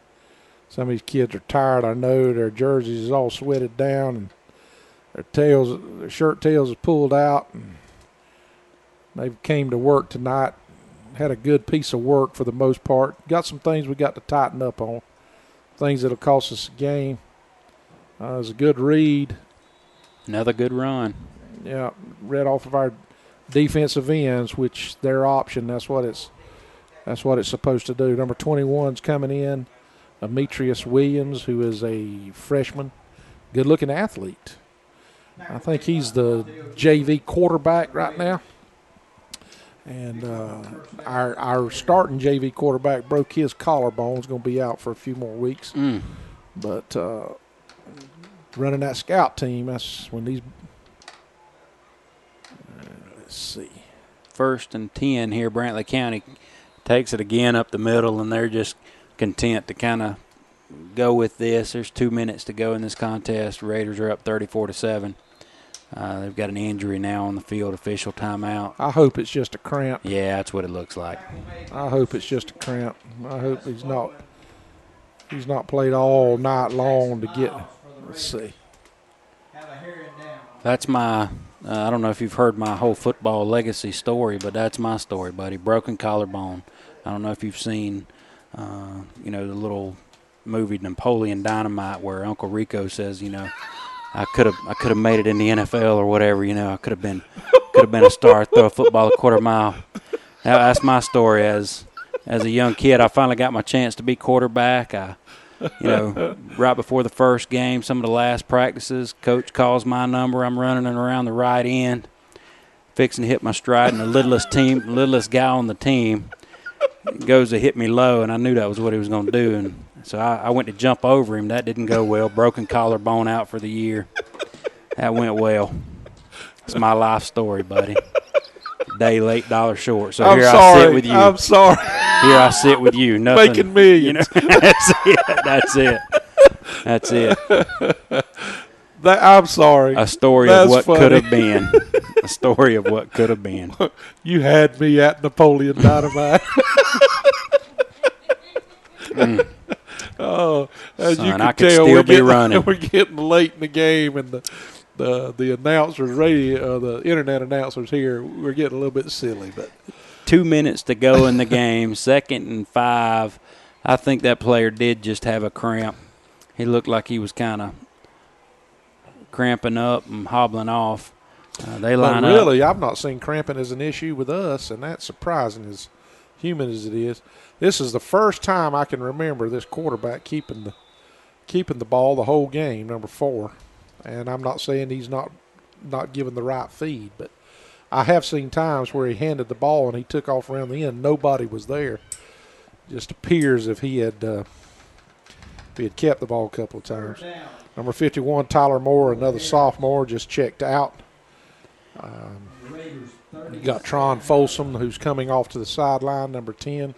Some of these kids are tired. I know their jerseys is all sweated down, and their shirt tails is pulled out. And they came to work tonight, had a good piece of work for the most part. Got some things we got to tighten up on, things that'll cost us a game. It was a good read. Another good run. Yeah, read off of our defensive ends, which their option. That's what it's supposed to do. Number 21's coming in, Demetrius Williams, who is a freshman, good-looking athlete. I think he's the JV quarterback right now. And our starting JV quarterback broke his collarbone. He's going to be out for a few more weeks. But running that scout team, that's when these let's see. 1st and 10 here. Brantley County takes it again up the middle, and they're just content to kind of go with this. There's 2 minutes to go in this contest. Raiders are up 34-7. They've got an injury now on the field, official timeout. I hope it's just a cramp. Yeah, that's what it looks like. I hope it's just a cramp. I hope he's not played all night long to get. Let's see. That's my I don't know if you've heard my whole football legacy story, but that's my story, buddy. Broken collarbone. I don't know if you've seen the little movie Napoleon Dynamite where Uncle Rico says, I could have made it in the NFL or whatever. I could have been a star, throw a football a quarter mile. That's my story. As a young kid, I finally got my chance to be quarterback. Right before the first game, some of the last practices, coach calls my number. I'm running around the right end, fixing to hit my stride, and the littlest guy on the team goes to hit me low, and I knew that was what he was going to do. And so I went to jump over him. That didn't go well. Broken collarbone, out for the year. That went well. It's my life story, buddy. Day late, dollar short. So here I sit with you. I'm sorry. Here I sit with you. Nothing, making millions. That's it. I'm sorry. A story of what could have been. A story of what could have been. You had me at Napoleon Dynamite. Oh, as Son, you can I could tell, still be running. We're getting late in the game, and the announcers, the internet announcers here, we're getting a little bit silly. But 2 minutes to go in the game, 2nd and 5. I think that player did just have a cramp. He looked like he was kind of cramping up and hobbling off. They line up. Really, I've not seen cramping as an issue with us, and that's surprising, as human as it is. This is the first time I can remember this quarterback keeping the ball the whole game, number 4. And I'm not saying he's not giving the right feed, but I have seen times where he handed the ball and he took off around the end. Nobody was there. Just appears if he had kept the ball a couple of times. Number 51, Tyler Moore, another sophomore, just checked out. You got Tron Folsom, who's coming off to the sideline, number 10.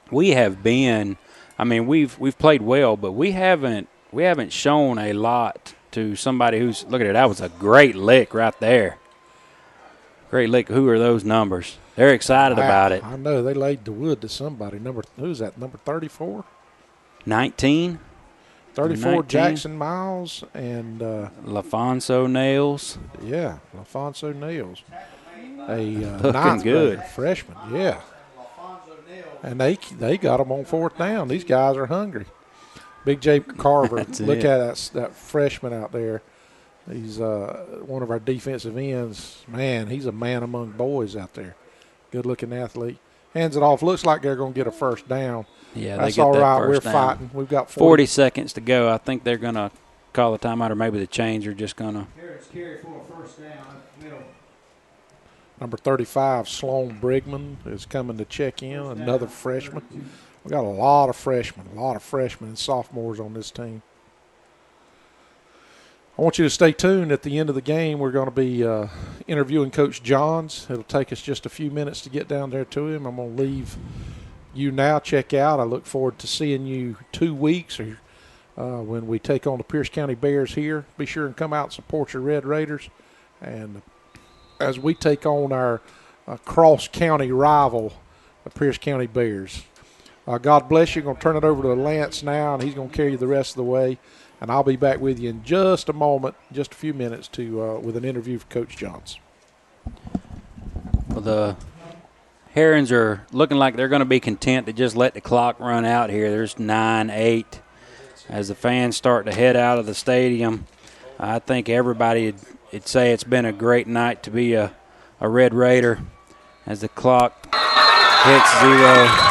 We have been, we've played well, but we haven't shown a lot to somebody who's, look at it, that was a great lick right there. Great lick. Who are those numbers? They're excited about it. I know. They laid the wood to somebody. Who's that, number 34? 19. 34, 19. Jackson Miles and LaFonso Nails. Yeah, LaFonso Nails. A Looking ninth good. grader, freshman, yeah. And they got them on 4th down. These guys are hungry. Big J. Carver, look at that freshman out there. He's one of our defensive ends. Man, he's a man among boys out there. Good-looking athlete. Hands it off. Looks like they're going to get a first down. Yeah, that's they get all that right. first We're down. fighting. We've got 40 seconds to go. I think they're going to call a timeout, or maybe the chains are just going to. Here it's carried for a first down, middle. Number 35, Sloan Brigman, is coming to check in, another freshman. We got a lot of freshmen and sophomores on this team. I want you to stay tuned. At the end of the game, we're going to be interviewing Coach Johns. It'll take us just a few minutes to get down there to him. I'm going to leave you now. Check out. I look forward to seeing you 2 weeks or when we take on the Pierce County Bears here. Be sure and come out and support your Red Raiders. And as we take on our cross-county rival, the Pierce County Bears. God bless you. I'm going to turn it over to Lance now, and he's going to carry you the rest of the way. And I'll be back with you in just a moment, just a few minutes, with an interview for Coach Johns. Well, the Herons are looking like they're going to be content to just let the clock run out here. There's 9-8. As the fans start to head out of the stadium, I think everybody would say it's been a great night to be a Red Raider as the clock hits 0.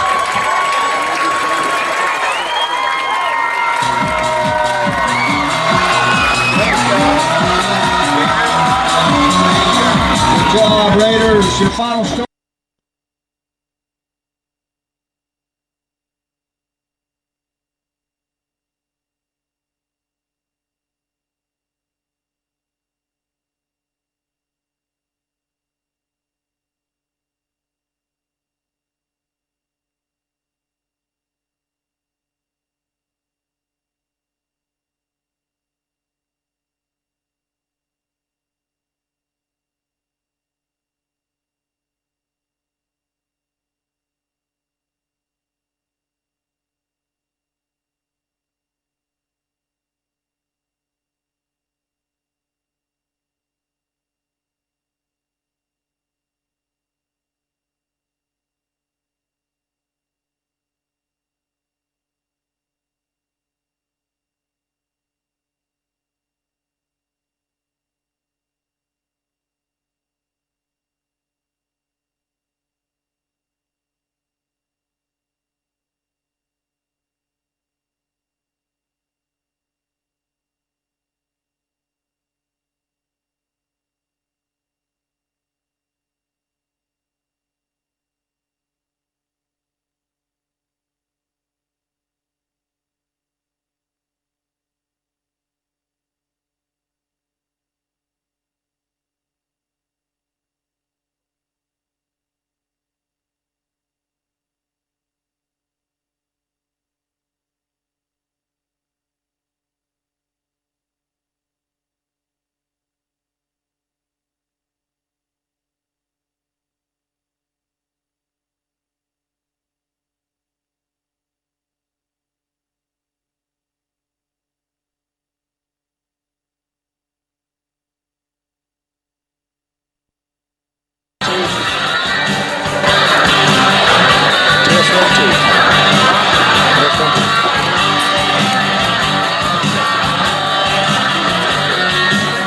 Good job, Raiders. Your final score.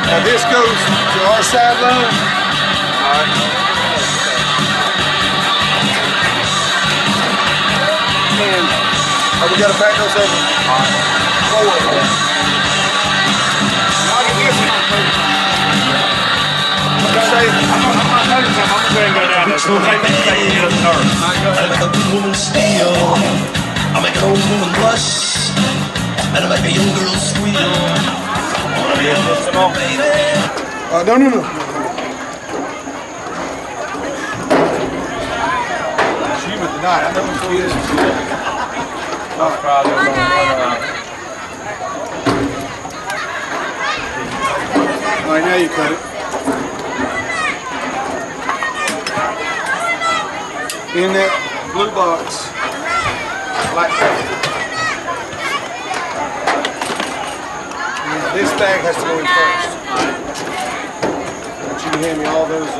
Now this goes to our sideline. All right. And we got to pack those over. All right. Forward. I'll get this one. What say? I'm not noticing. I'm going to go down there. So take the other turn. I make a good woman steal. I make an old woman blush. And I make a young girl squeal. Come on. No. She was tonight. I know the kids. All right, now you cut it. In that blue box, black bag. This bag has to go in first. I want you to hand me all those.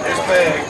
This bag.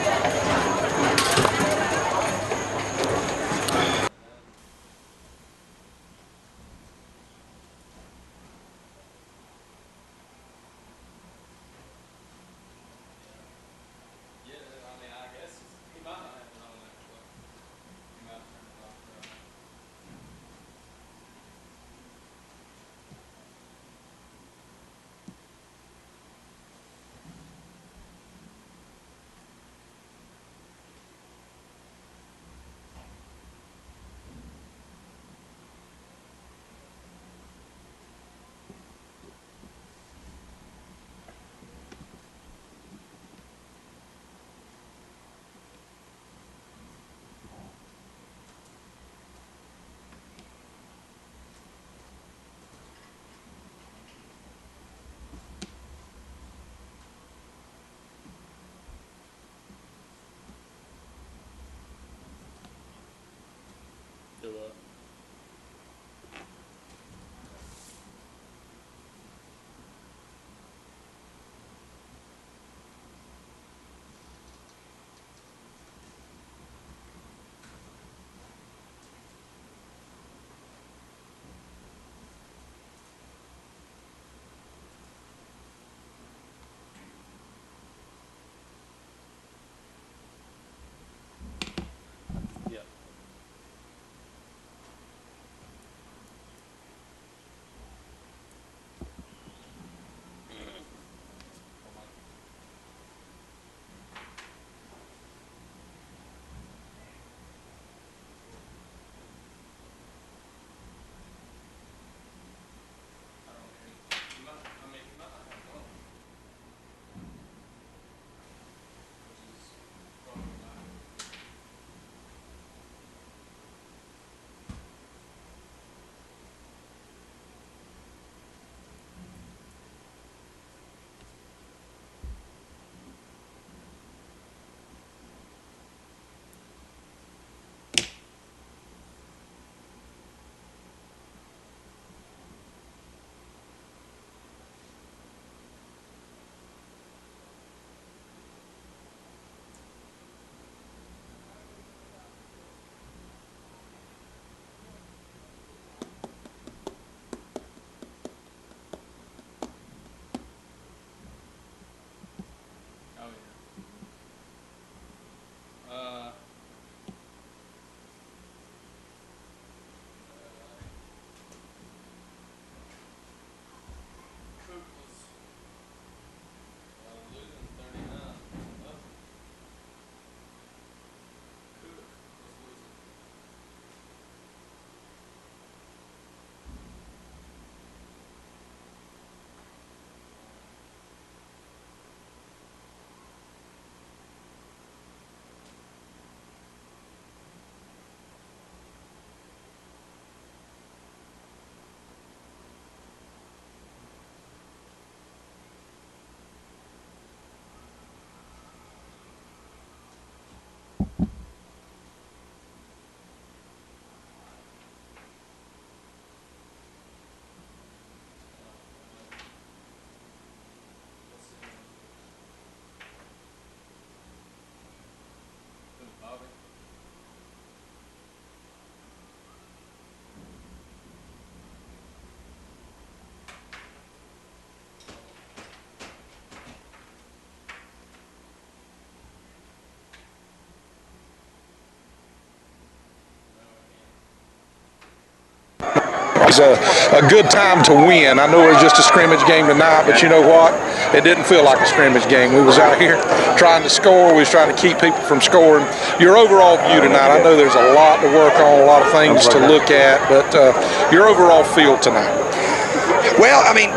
was a good time to win. I know it was just a scrimmage game tonight, but you know what? It didn't feel like a scrimmage game. We was out here trying to score. We was trying to keep people from scoring. Your overall view tonight, I know there's a lot to work on, a lot of things to look at, but your overall feel tonight. Well, I mean,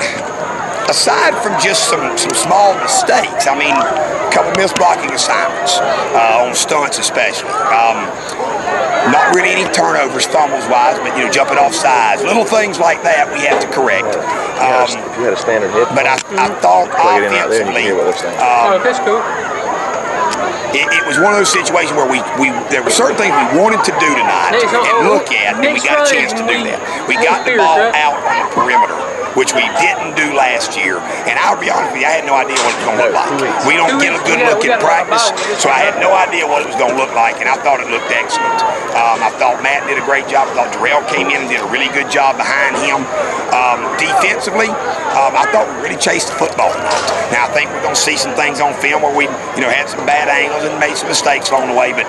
aside from just some small mistakes, I mean, a couple missed blocking assignments on stunts especially. Not really any turnovers, fumbles-wise, but, you know, jumping off sides. Little things like that we have to correct. You had a standard hit. But I thought offensively, that's cool. it was one of those situations where there were certain things we wanted to do tonight and look at, and we got a chance to do that. We got the ball out on the perimeter, which we didn't do last year. And I'll be honest with you, I had no idea what it was going to look like. We don't get a good look at practice, so I had no idea what it was going to look like, and I thought it looked excellent. I thought Matt did a great job. I thought Darrell came in and did a really good job behind him. Defensively, I thought we really chased the football tonight. Now, I think we're going to see some things on film where we, you know, had some bad angles and made some mistakes along the way, but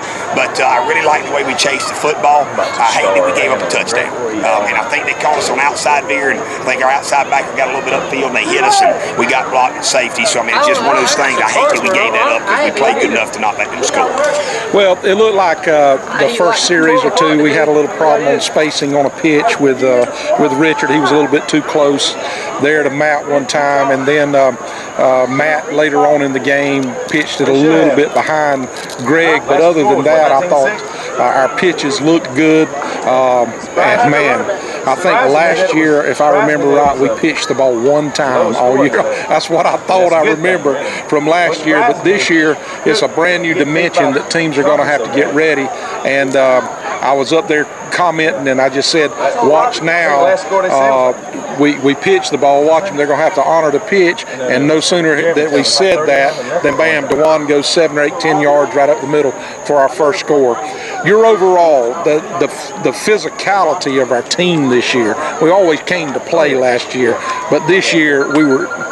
I really like the way we chased the football. I hate that we gave up a touchdown. And I think they caught us on outside veer, and I think our outside backer got a little bit upfield, and they hit us, and we got blocked at safety. So, I mean, it's just one of those things. I hate that we gave that up because we played good enough to not let them score. Well, it looked like the first series or two we had a little problem on spacing on a pitch with Richard. He was a little bit too close there to Matt one time, and then Matt later on in the game pitched it a little bit behind Greg. But other than that, I thought our pitches looked good. And man, I think last year, if I remember right, we pitched the ball one time all year. That's what I thought I remember from last year. But this year, it's a brand new dimension that teams are going to have to get ready. And I was up there commenting, and I just said, watch now. We pitch the ball, watch them. They're going to have to honor the pitch. And no sooner that we said that, than bam, Dewan goes 7 or 8, 10 yards right up the middle for our first score. Your overall, the physicality of our team this year, we always came to play last year, but this year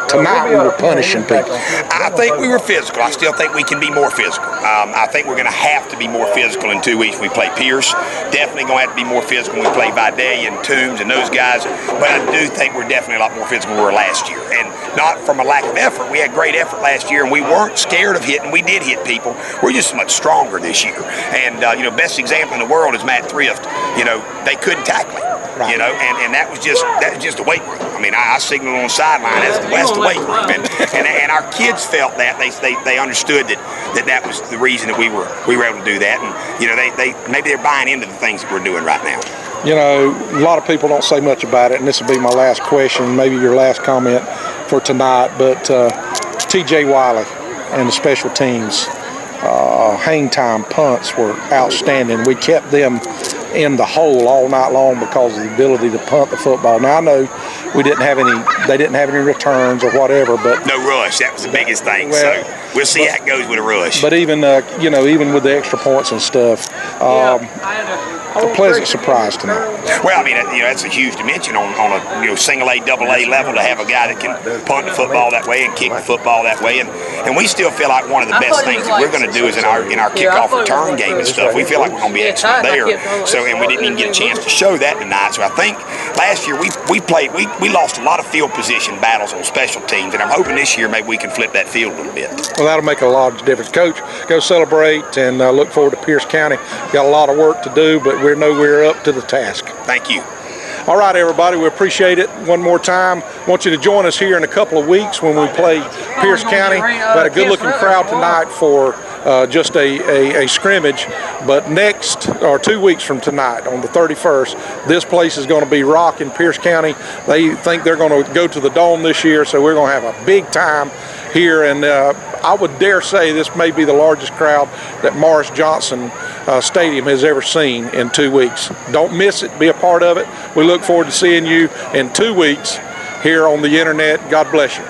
tonight we were punishing people. I think we were physical. I still think we can be more physical. I think we're going to have to be more physical in 2 weeks when we play Pierce. Definitely going to have to be more physical when we play Vidalia and Toombs and those guys. But I do think we're definitely a lot more physical than we were last year. And not from a lack of effort. We had great effort last year, and we weren't scared of hitting. We did hit people. We're just much stronger this year. And, best example in the world is MATTTHRIFT. They couldn't tackle him. Right. And that was just the weight room. I mean, I signaled on the sideline as the weight room, and our kids felt that they understood that was the reason that we were able to do that, and maybe they're buying into the things that we're doing right now. A lot of people don't say much about it, and this will be my last question, maybe your last comment for tonight. But T.J. Wiley and the special teams, hang time punts were outstanding. We kept them in the hole all night long because of the ability to punt the football. Now I know they didn't have any returns or whatever, but no rush. That was the biggest thing. So we'll see how it goes with a rush. But even even with the extra points and stuff, a pleasant surprise tonight. Well, I mean, that's a huge dimension on a single A, double A level to have a guy that can punt the football that way and kick the football that way, and we still feel like one of the best things that we're going to do is in our kickoff return game and stuff. We feel like we're going to be excellent there. So, and we didn't even get a chance to show that tonight. So I think last year we lost a lot of field position battles on special teams, and I'm hoping this year maybe we can flip that field a little bit. Well, that'll make a lot of difference. Coach, go celebrate and look forward to Pierce County. Got a lot of work to do, but we know we're up to the task. Thank you. All right, everybody, we appreciate it one more time. I want you to join us here in a couple of weeks when we play Pierce County. We had a good-looking crowd tonight for just a scrimmage, but next, or 2 weeks from tonight, on the 31st, this place is going to be rocking. Pierce County, they think they're going to go to the Dome this year, so we're going to have a big time here, and I would dare say this may be the largest crowd that Morris Johnson Stadium has ever seen in 2 weeks. Don't miss it. Be a part of it. We look forward to seeing you in 2 weeks here on the internet. God bless you.